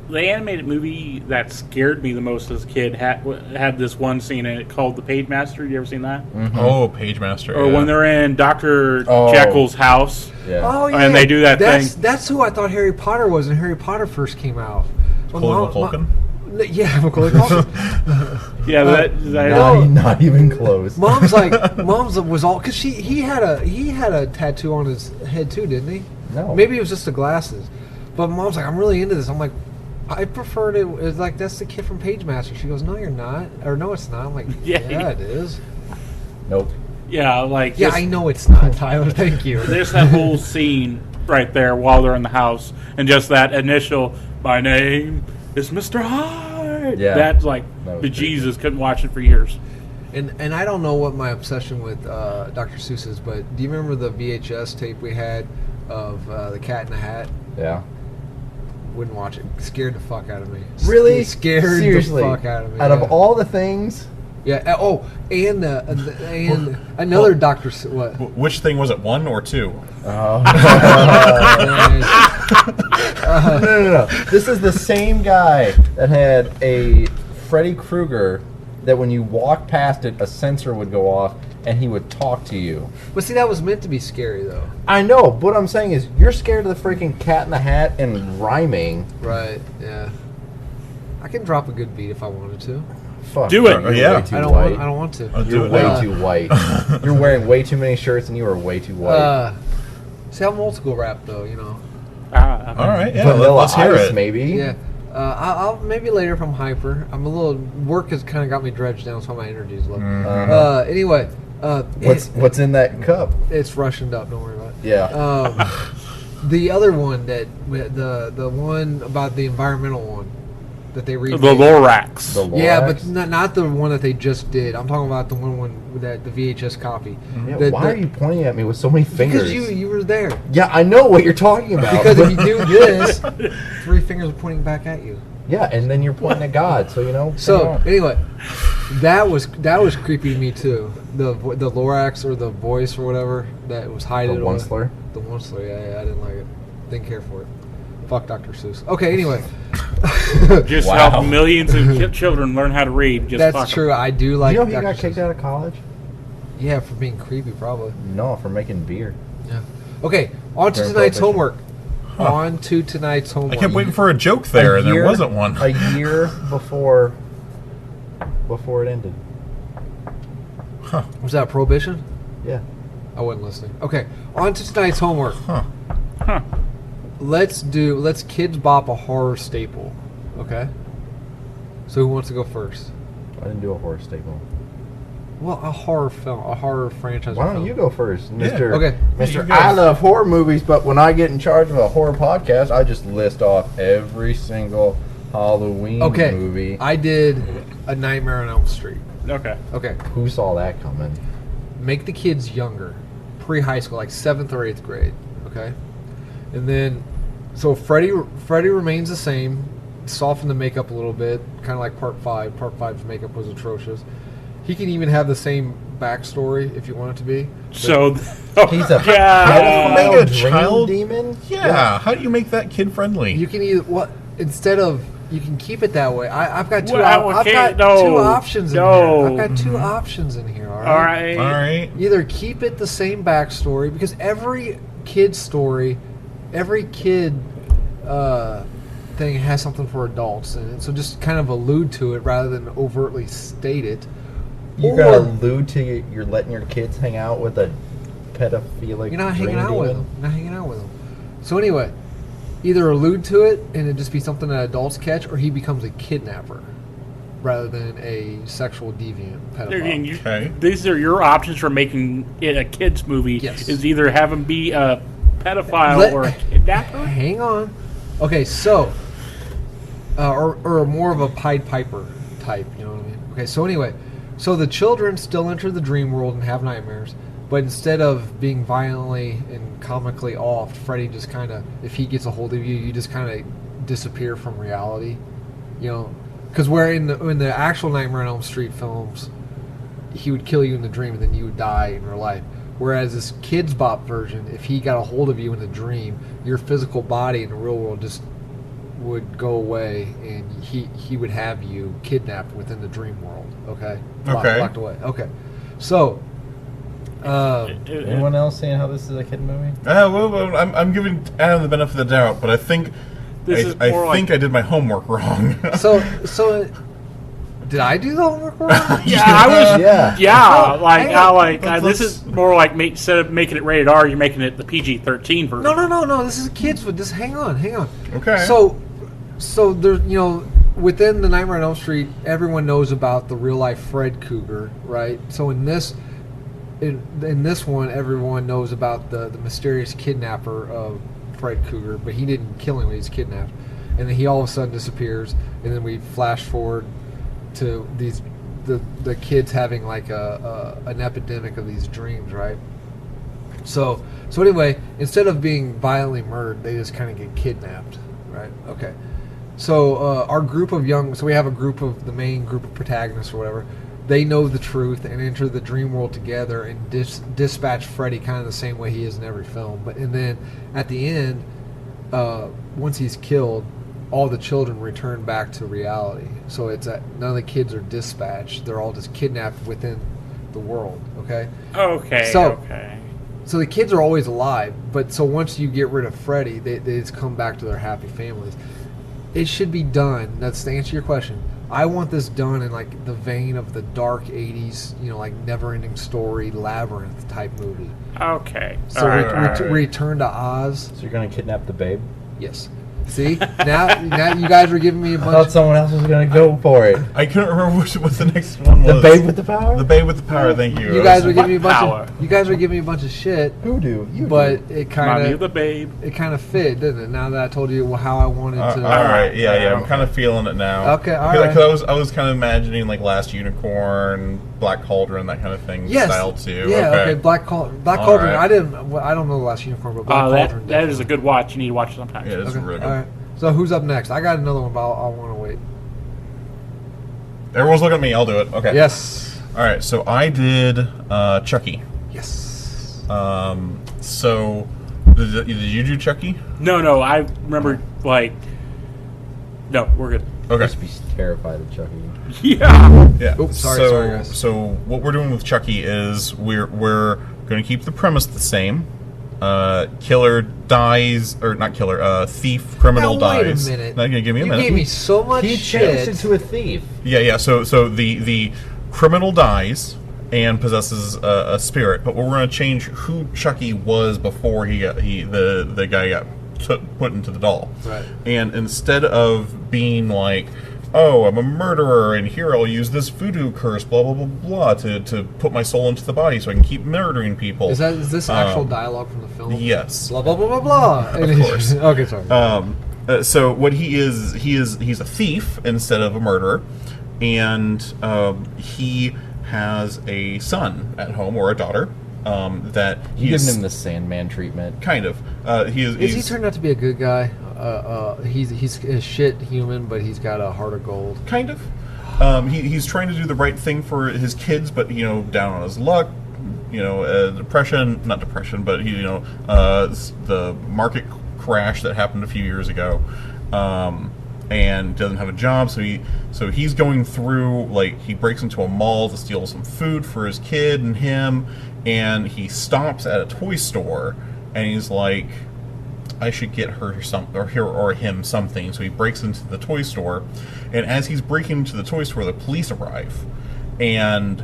Speaker 4: The animated movie that scared me the most as a kid had this one scene in it called The Pagemaster. You ever seen that?
Speaker 3: Mm-hmm. Oh, Pagemaster.
Speaker 4: Or when they're in Dr. Jekyll's house.
Speaker 1: Yeah.
Speaker 2: Oh yeah,
Speaker 4: and they do that thing.
Speaker 2: That's who I thought Harry Potter was when Harry Potter first came out.
Speaker 3: Macaulay Culkin?
Speaker 2: Yeah, Macaulay Culkin.
Speaker 4: Yeah,
Speaker 1: not even close.
Speaker 2: Mom's was all because he had a tattoo on his head too, didn't he?
Speaker 1: No.
Speaker 2: Maybe it was just the glasses. But Mom's like, I'm really into this. I'm like, I preferred it. It's like that's the kid from Pagemaster. She goes, no, you're not, or no, it's not. I'm like, yeah it is.
Speaker 1: Nope.
Speaker 4: Yeah, like
Speaker 2: yeah, I know it's not, Tyler. Thank you.
Speaker 4: There's that whole scene right there while they're in the house, and just that initial, my name is Mr. Hyde.
Speaker 1: Yeah,
Speaker 4: that's like bejesus. Couldn't watch it for years.
Speaker 2: And I don't know what my obsession with Dr. Seuss is, but do you remember the VHS tape we had of the Cat in the Hat?
Speaker 1: Yeah.
Speaker 2: Wouldn't watch it. Scared the fuck out of me.
Speaker 1: Really?
Speaker 2: Scared
Speaker 1: Seriously?
Speaker 2: the fuck out of me.
Speaker 1: Out of all the things.
Speaker 2: Yeah. And another Dr. What?
Speaker 3: Which thing was it? 1 or 2?
Speaker 1: No. This is the same guy that had a Freddy Krueger that when you walked past it, a sensor would go off and he would talk to you.
Speaker 2: But see, that was meant to be scary, though.
Speaker 1: I know, but what I'm saying is you're scared of the freaking Cat in the Hat and rhyming.
Speaker 2: Right, yeah. I can drop a good beat if I wanted to.
Speaker 1: Fuck.
Speaker 4: Do it.
Speaker 1: You're
Speaker 3: Yeah.
Speaker 1: way too white.
Speaker 2: I don't want to.
Speaker 1: You're way too white. You're wearing way too many shirts and you are way too white.
Speaker 2: See, I'm old school rap, though, you know.
Speaker 3: All right, yeah,
Speaker 1: Vanilla
Speaker 3: let's hear
Speaker 1: Ice,
Speaker 3: it.
Speaker 1: maybe.
Speaker 2: Yeah. I'll maybe later if I'm hyper. I'm a little... Work has kind of got me dredged down, so my energy is low. Anyway...
Speaker 1: what's in that cup?
Speaker 2: It's Russianed up. Don't worry about it.
Speaker 1: Yeah.
Speaker 2: The other one the one about the environmental one that they remade.
Speaker 4: The Lorax.
Speaker 2: Yeah, but not the one that they just did. I'm talking about the one that the VHS copy.
Speaker 1: Yeah, why are you pointing at me with so many fingers?
Speaker 2: Because you were there.
Speaker 1: Yeah, I know what you're talking about.
Speaker 2: Because if you do this, 3 fingers are pointing back at you.
Speaker 1: Yeah, and then you're pointing at God, so you know.
Speaker 2: So anyway, that was creepy to me too. The Lorax or the voice or whatever that was hiding.
Speaker 1: The one slur.
Speaker 2: The one slur. Yeah, I didn't like it. Didn't care for it. Fuck Dr. Seuss. Okay, anyway.
Speaker 4: Just
Speaker 3: Wow.
Speaker 4: help millions of children learn how to read. Just fuck
Speaker 2: That's
Speaker 4: 'em.
Speaker 2: true. I do like.
Speaker 1: You know he
Speaker 2: Dr.
Speaker 1: got kicked
Speaker 2: Seuss.
Speaker 1: out of college?
Speaker 2: Yeah, for being creepy, probably.
Speaker 1: No, for making beer.
Speaker 2: Yeah. Okay, on to
Speaker 1: During
Speaker 2: tonight's
Speaker 1: Prohibition.
Speaker 2: homework. On to tonight's homework.
Speaker 3: I kept waiting for a joke there, and there wasn't one.
Speaker 1: A year before it ended.
Speaker 2: Was that Prohibition?
Speaker 1: Yeah.
Speaker 2: I wasn't listening. Okay, on to tonight's homework.
Speaker 3: Huh.
Speaker 2: Let's KidzBop a horror staple. Okay. So who wants to go first?
Speaker 1: I didn't do a horror staple.
Speaker 2: Well, a horror film, a horror franchise.
Speaker 1: Why don't
Speaker 2: film.
Speaker 1: you go first, Mr.
Speaker 2: Okay.
Speaker 1: Mr.
Speaker 3: You
Speaker 1: I
Speaker 3: go.
Speaker 1: love horror movies, but when I get in charge of a horror podcast, I just list off every single Halloween movie.
Speaker 2: I did A Nightmare on Elm Street.
Speaker 4: Okay.
Speaker 2: Okay.
Speaker 1: Who saw that coming?
Speaker 2: Make the kids younger, pre-high school, like 7th or 8th grade. Okay. And then, so Freddy remains the same. Soften the makeup a little bit, kind of like Part 5. Part 5's makeup was atrocious. He can even have the same backstory if you want it to be.
Speaker 4: So,
Speaker 1: He's a
Speaker 3: How do you make a
Speaker 1: dream
Speaker 3: child
Speaker 1: demon?
Speaker 3: Yeah. How do you make that kid friendly?
Speaker 2: You can either instead of you can keep it that way. I've got two.
Speaker 4: Well,
Speaker 2: I've
Speaker 4: okay,
Speaker 2: got
Speaker 4: no,
Speaker 2: two options in
Speaker 4: no.
Speaker 2: here. I've got two options in here. All right.
Speaker 4: All right.
Speaker 3: All right.
Speaker 2: Either keep it the same backstory, because every kid story, every kid thing has something for adults in it. So just kind of allude to it rather than overtly state it.
Speaker 1: You gotta allude to you're letting your kids hang out with a pedophilic.
Speaker 2: You're not hanging
Speaker 1: dream
Speaker 2: out with
Speaker 1: demon?
Speaker 2: them. You're not hanging out with them. So anyway, either allude to it and it just be something that adults catch, or he becomes a kidnapper rather than a sexual deviant pedophile.
Speaker 3: Okay.
Speaker 4: These are your options for making it a kids movie.
Speaker 2: Yes.
Speaker 4: Is either have him be a pedophile or a kidnapper.
Speaker 2: Hang on. Okay, so or more of a Pied Piper type. You know what I mean? Okay, so anyway, so the children still enter the dream world and have nightmares. But instead of being violently and comically off, Freddy just kind of, if he gets a hold of you, you just kind of disappear from reality. You know, because where in the actual Nightmare on Elm Street films, he would kill you in the dream and then you would die in real life. Whereas this KidzBopp version, if he got a hold of you in the dream, your physical body in the real world just would go away and he would have you kidnapped within the dream world. Okay? Locked away. Okay. So...
Speaker 1: anyone else saying how this is a kid movie?
Speaker 3: Well, I'm giving Adam the benefit of the doubt, but I think I did my homework wrong.
Speaker 2: So did I do the homework wrong?
Speaker 4: Yeah, I was.
Speaker 2: Yeah.
Speaker 4: This is more like instead of making it rated R, you're making it the PG-13 version.
Speaker 2: No. This is a kids food. Just hang on.
Speaker 3: Okay.
Speaker 2: So there's within the Nightmare on Elm Street, everyone knows about the real life Fred Cougar, right? So in this one, everyone knows about the mysterious kidnapper of Fred Cougar, but he didn't kill him when he was kidnapped. And then he all of a sudden disappears, and then we flash forward to the kids having like an epidemic of these dreams, right? So anyway, instead of being violently murdered, they just kind of get kidnapped, right? Okay. So we have a group of the main group of protagonists or whatever. They know the truth and enter the dream world together and dispatch Freddy kind of the same way he is in every film. And then at the end, once he's killed, all the children return back to reality. So none of the kids are dispatched; they're all just kidnapped within the world. Okay.
Speaker 4: Okay.
Speaker 2: So the kids are always alive, but so once you get rid of Freddy, they just come back to their happy families. It should be done. That's to answer your question. I want this done in like the vein of the dark 80s, like Never-Ending Story, Labyrinth type movie.
Speaker 4: Okay.
Speaker 2: So Return to Oz.
Speaker 1: So you're gonna kidnap the babe?
Speaker 2: Yes. See, now you guys are giving me a bunch.
Speaker 1: I thought someone else was gonna go for it.
Speaker 3: I couldn't remember what the next one was.
Speaker 1: The babe with the power?
Speaker 3: The babe with the power. Thank you.
Speaker 2: You guys were giving me a bunch of. You guys were giving me a bunch of shit.
Speaker 1: Who do? You
Speaker 2: but
Speaker 1: do.
Speaker 2: it kind
Speaker 4: Mommy
Speaker 2: of
Speaker 4: the babe.
Speaker 2: It kind of fit, didn't it? Now that I told you how I wanted to.
Speaker 3: All right. Yeah. I'm kind of feeling it now.
Speaker 2: Okay. All right.
Speaker 3: Because I was kind of imagining like Last Unicorn, Black Cauldron, that kind of thing style too.
Speaker 2: Yeah. Okay. Black Cauldron. Black Cauldron.
Speaker 3: Right.
Speaker 2: I don't know the Last Unicorn, but Black Cauldron.
Speaker 4: That is a good watch. You need to watch it sometime.
Speaker 3: Yeah, it's really good.
Speaker 2: All right. So who's up next? I got another one, but I want to wait.
Speaker 3: Everyone's looking at me. I'll do it. Okay.
Speaker 2: Yes.
Speaker 3: All right. So I did Chucky.
Speaker 2: Yes.
Speaker 3: So did you do Chucky?
Speaker 4: No. I remember No, we're good.
Speaker 3: Okay.
Speaker 1: I used to be terrified of Chucky.
Speaker 4: Yeah.
Speaker 3: Yeah.
Speaker 2: Oops, sorry, guys.
Speaker 3: So what we're doing with Chucky is we're going to keep the premise the same. Killer dies, or not killer, thief, criminal dies.
Speaker 2: Wait a minute.
Speaker 3: Now you're gonna give me a minute.
Speaker 2: You gave me so much
Speaker 1: He
Speaker 2: shit.
Speaker 1: changed into a thief.
Speaker 3: Yeah. So the criminal dies and possesses a spirit, but we're going to change who Chucky was before the guy got put into the doll.
Speaker 2: Right.
Speaker 3: And instead of being like, oh, I'm a murderer, and here I'll use this voodoo curse, blah, blah, blah, blah, to put my soul into the body so I can keep murdering people.
Speaker 2: Is this actual dialogue from the film?
Speaker 3: Yes.
Speaker 2: Blah, blah, blah, blah, blah.
Speaker 3: Of course.
Speaker 2: Okay, sorry.
Speaker 3: So what he's a thief instead of a murderer, and he has a son at home, or a daughter, that
Speaker 1: You're giving him the Sandman treatment.
Speaker 3: kind of.
Speaker 2: Is he turned out to be a good guy? He's a shit human, but he's got a heart of gold.
Speaker 3: Kind of. He's trying to do the right thing for his kids, but down on his luck. Not depression, but the market crash that happened a few years ago. and doesn't have a job, so he's going through, like, he breaks into a mall to steal some food for his kid and him, and he stops at a toy store, and he's like, I should get her or him something. So he breaks into the toy store, and as he's breaking into the toy store, the police arrive, and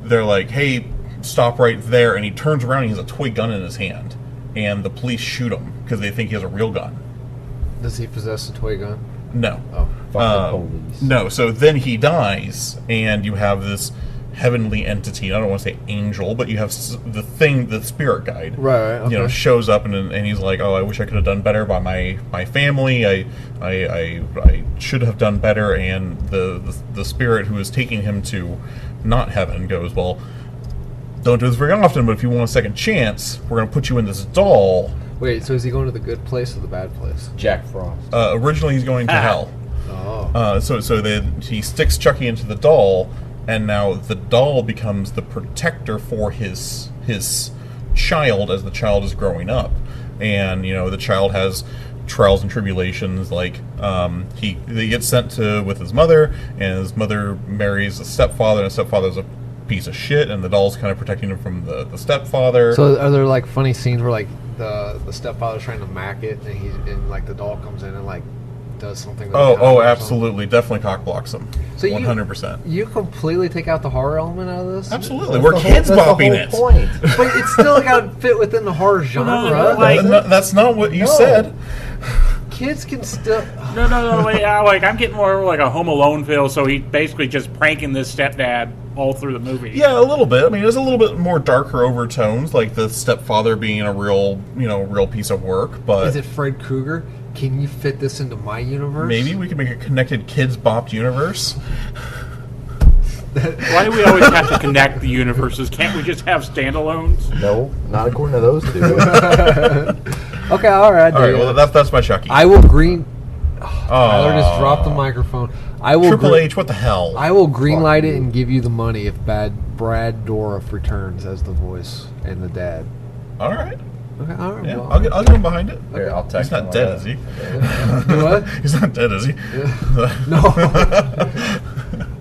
Speaker 3: they're like, hey, stop right there, and he turns around and he has a toy gun in his hand, and the police shoot him because they think he has a real gun.
Speaker 2: Does he possess a toy gun?
Speaker 3: No.
Speaker 2: Oh,
Speaker 1: Fuck the police.
Speaker 3: No, so then he dies, and you have this heavenly entity. I don't want to say angel, but you have the thing, the spirit guide.
Speaker 2: Right. Okay.
Speaker 3: You know, shows up and he's like, "Oh, I wish I could have done better by my family. I should have done better." And the spirit who is taking him to not heaven goes, "Well, don't do this very often, but if you want a second chance, we're going to put you in this doll."
Speaker 2: Wait, so is he going to the good place or the bad place?
Speaker 1: Jack Frost.
Speaker 3: Originally, he's going to hell.
Speaker 2: Oh.
Speaker 3: So then he sticks Chucky into the doll, and now the doll becomes the protector for his child as the child is growing up. And, you know, the child has trials and tribulations, like he gets sent to with his mother, and his mother marries a stepfather, and the stepfather's a piece of shit, and the doll's kind of protecting him from the stepfather.
Speaker 2: So are there like funny scenes where like the stepfather's trying to mack it, and like the doll comes in and like does something?
Speaker 3: Oh, absolutely, definitely cock blocks him.
Speaker 2: So
Speaker 3: 100%.
Speaker 2: You completely take out the horror element out of this?
Speaker 3: Absolutely, we're kids bopping it.
Speaker 1: Point.
Speaker 2: But it's still got to fit within the horror genre.
Speaker 3: That's not what you said.
Speaker 2: Kids can still.
Speaker 4: No. Wait, like I'm getting more like a Home Alone feel. So he basically just pranking this stepdad all through the movie.
Speaker 3: Yeah, a little bit. I mean, there's a little bit more darker overtones, like the stepfather being a real piece of work. But
Speaker 2: Is it Fred Krueger? Can you fit this into my universe?
Speaker 3: maybe we can make a connected KidzBopped universe.
Speaker 4: Why do we always have to connect the universes? Can't we just have standalones?
Speaker 1: No, not according to those two.
Speaker 2: Okay, all right.
Speaker 3: All right, well, that's my Chucky.
Speaker 2: I will green. Tyler just dropped the microphone. I will.
Speaker 3: Triple H, what the hell?
Speaker 2: I will greenlight it and give you the money if Brad Dourif returns as the voice and the dad.
Speaker 3: All right.
Speaker 2: Okay, all right.
Speaker 3: Yeah,
Speaker 2: well,
Speaker 3: I'll get him behind it.
Speaker 1: Here, I'll text
Speaker 3: He's
Speaker 1: him
Speaker 3: not
Speaker 1: like
Speaker 3: dead,
Speaker 1: that.
Speaker 3: is he?
Speaker 2: Do what?
Speaker 3: He's not dead, is he?
Speaker 2: No.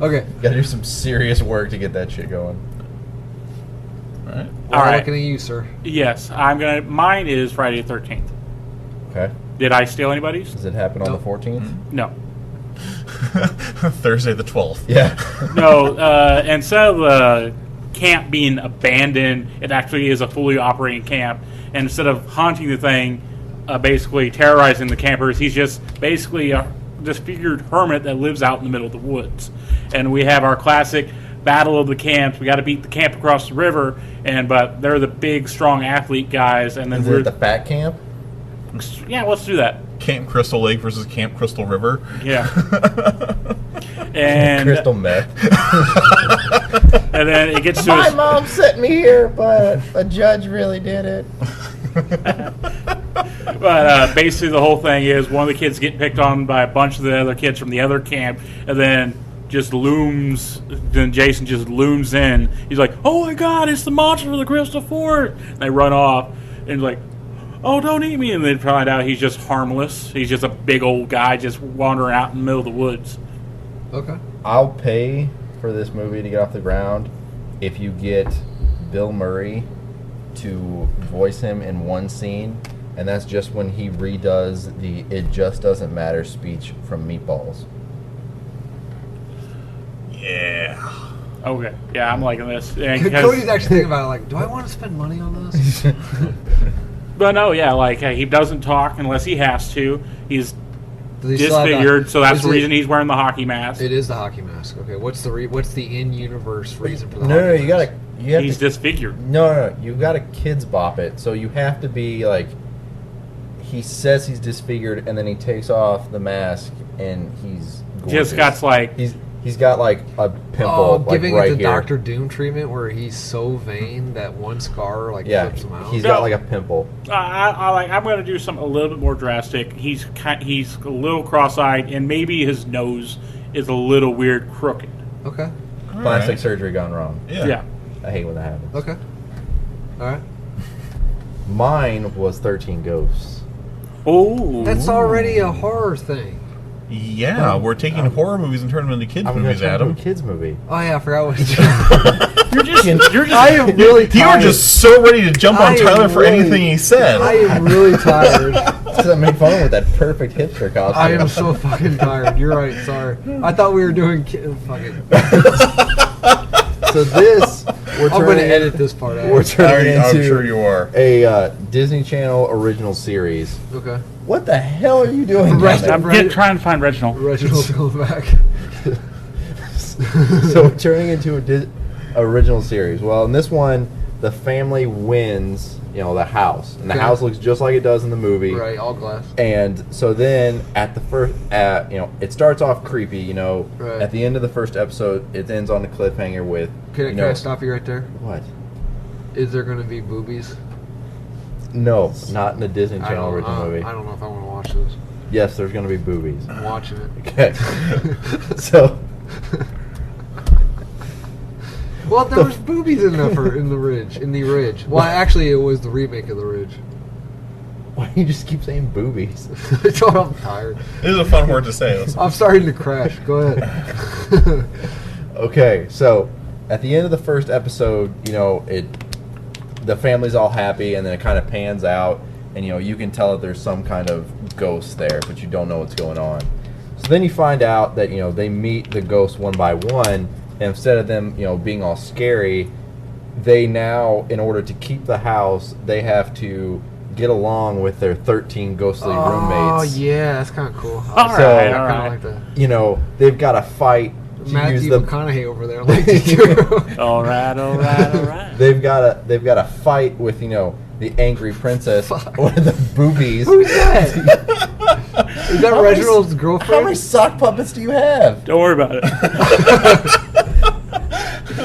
Speaker 2: Okay.
Speaker 1: Gotta do some serious work to get that shit going.
Speaker 3: All right.
Speaker 2: We're
Speaker 4: All right.
Speaker 2: looking at you, sir.
Speaker 4: Yes, I'm gonna. Mine is Friday the 13th.
Speaker 1: Okay.
Speaker 4: Did I steal anybody's?
Speaker 1: Does it happen on the 14th?
Speaker 4: No.
Speaker 3: Thursday the 12th.
Speaker 1: Yeah.
Speaker 4: No. Instead of the camp being abandoned, it actually is a fully operating camp. And instead of haunting the thing, basically terrorizing the campers, he's just basically a disfigured hermit that lives out in the middle of the woods. And we have our classic battle of the camps. We got to beat the camp across the river, but they're the big, strong athlete guys. And then
Speaker 1: Is
Speaker 4: we're
Speaker 1: it the fat camp?
Speaker 4: yeah, let's do that.
Speaker 3: Camp Crystal Lake versus Camp Crystal River.
Speaker 4: Yeah. And
Speaker 1: Crystal meth.
Speaker 4: and then it gets to
Speaker 1: My mom sent me here, but a judge really did it.
Speaker 4: But basically, the whole thing is one of the kids getting picked on by a bunch of the other kids from the other camp, and then Jason just looms in. He's like, "Oh my God, it's the monster of the Crystal Fort!" And they run off, and he's like, "Oh, don't eat me!" And then find out he's just harmless. He's just a big old guy just wandering out in the middle of the woods.
Speaker 2: Okay.
Speaker 1: I'll pay for this movie to get off the ground if you get Bill Murray to voice him in one scene, and that's just when he redoes the "It Just Doesn't Matter" speech from Meatballs.
Speaker 3: Yeah.
Speaker 4: Okay, yeah, I'm liking this. And
Speaker 2: Cody's actually thinking about it, like, do I want to spend money on this?
Speaker 4: but no, yeah, like he doesn't talk unless he has to. He's
Speaker 2: Does he still have
Speaker 4: disfigured, so that's
Speaker 2: is
Speaker 4: the
Speaker 2: it-
Speaker 4: reason he's wearing the hockey mask.
Speaker 2: It is the hockey mask. Okay, what's the in-universe reason for the
Speaker 1: No,
Speaker 2: hockey
Speaker 1: you
Speaker 2: mask?
Speaker 1: have
Speaker 4: He's
Speaker 1: to.
Speaker 4: disfigured.
Speaker 1: No, you gotta kids bop it. So you have to be like. He says he's disfigured, and then he takes off the mask, and he's gorgeous.
Speaker 4: Just got like
Speaker 1: He's got like a pimple,
Speaker 2: Oh,
Speaker 1: like
Speaker 2: giving
Speaker 1: right
Speaker 2: it the
Speaker 1: here.
Speaker 2: Doctor Doom treatment where he's so vain that one scar like
Speaker 1: Yeah,
Speaker 2: flips him out.
Speaker 1: he's
Speaker 4: No.
Speaker 1: got like a pimple.
Speaker 4: I'm going to do something a little bit more drastic. He's a little cross-eyed, and maybe his nose is a little weird, crooked.
Speaker 2: Okay.
Speaker 1: Plastic
Speaker 3: right.
Speaker 1: surgery gone wrong.
Speaker 3: Yeah.
Speaker 1: I hate when that happens.
Speaker 2: Okay. All right.
Speaker 1: Mine was 13 Ghosts.
Speaker 4: Oh,
Speaker 2: That's already a horror thing.
Speaker 3: Yeah, we're taking horror movies and turning them into kids
Speaker 1: I'm
Speaker 3: movies,
Speaker 1: gonna turn
Speaker 3: Adam.
Speaker 1: into a kids movie.
Speaker 2: Oh yeah, I forgot what
Speaker 3: I
Speaker 2: am really
Speaker 3: You were
Speaker 2: tired.
Speaker 3: just so ready to jump on
Speaker 2: I am
Speaker 3: Tyler for
Speaker 2: really-
Speaker 3: anything he said.
Speaker 2: I am really tired.
Speaker 1: Because I made fun with that perfect hipster costume.
Speaker 2: I am so fucking tired. You're right. Sorry. I thought we were doing. Fucking.
Speaker 1: So this, we're
Speaker 2: I'm gonna
Speaker 1: turning,
Speaker 2: edit this part out.
Speaker 1: we're turning
Speaker 3: I'm
Speaker 1: into
Speaker 3: sure you are.
Speaker 1: a Disney Channel original series.
Speaker 2: Okay.
Speaker 1: What the hell are you doing?
Speaker 2: Right,
Speaker 1: down there?
Speaker 4: I'm trying to find Reginald.
Speaker 2: Reginald's coming back.
Speaker 1: So we're turning into a original series. Well, in this one, the family wins, the house. And the
Speaker 2: Okay.
Speaker 1: house looks just like it does in the movie.
Speaker 2: Right, all glass.
Speaker 1: And so then at the first, it starts off creepy,
Speaker 2: Right.
Speaker 1: At the end of the first episode, it ends on a cliffhanger with,
Speaker 2: Can I stop you right there?
Speaker 1: What?
Speaker 2: Is there going to be boobies?
Speaker 1: No, not in the Disney
Speaker 2: I
Speaker 1: Channel
Speaker 2: don't,
Speaker 1: original movie.
Speaker 2: I don't know if I want to watch this.
Speaker 1: Yes, there's going to be boobies.
Speaker 2: I'm watching it.
Speaker 1: Okay. So,
Speaker 2: Well, there was boobies in the Ridge. Well, actually, it was the remake of the Ridge.
Speaker 1: why do you just keep saying boobies?
Speaker 2: I'm tired.
Speaker 3: It is a fun word to say.
Speaker 2: I'm starting to crash. Go ahead.
Speaker 1: Okay, so at the end of the first episode, the family's all happy, and then it kind of pans out, and you can tell that there's some kind of ghost there, but you don't know what's going on. So then you find out that they meet the ghosts one by one, and instead of them being all scary, they now, in order to keep the house, they have to get along with their 13 ghostly roommates.
Speaker 2: Oh yeah, that's kind of cool.
Speaker 4: All
Speaker 1: So-
Speaker 4: right,
Speaker 2: I
Speaker 4: all
Speaker 2: kind
Speaker 4: right.
Speaker 2: of like that.
Speaker 1: They've got to fight to use
Speaker 2: Matthew
Speaker 1: the
Speaker 2: McConaughey over there like to do.
Speaker 4: All right, all right, all right.
Speaker 1: they've got to fight with the angry princess
Speaker 2: Fuck.
Speaker 1: or the boobies.
Speaker 2: Who's that? Is that
Speaker 1: How many-
Speaker 2: Reginald's
Speaker 1: How
Speaker 2: girlfriend?
Speaker 1: many sock puppets do you have?
Speaker 4: Don't worry about it.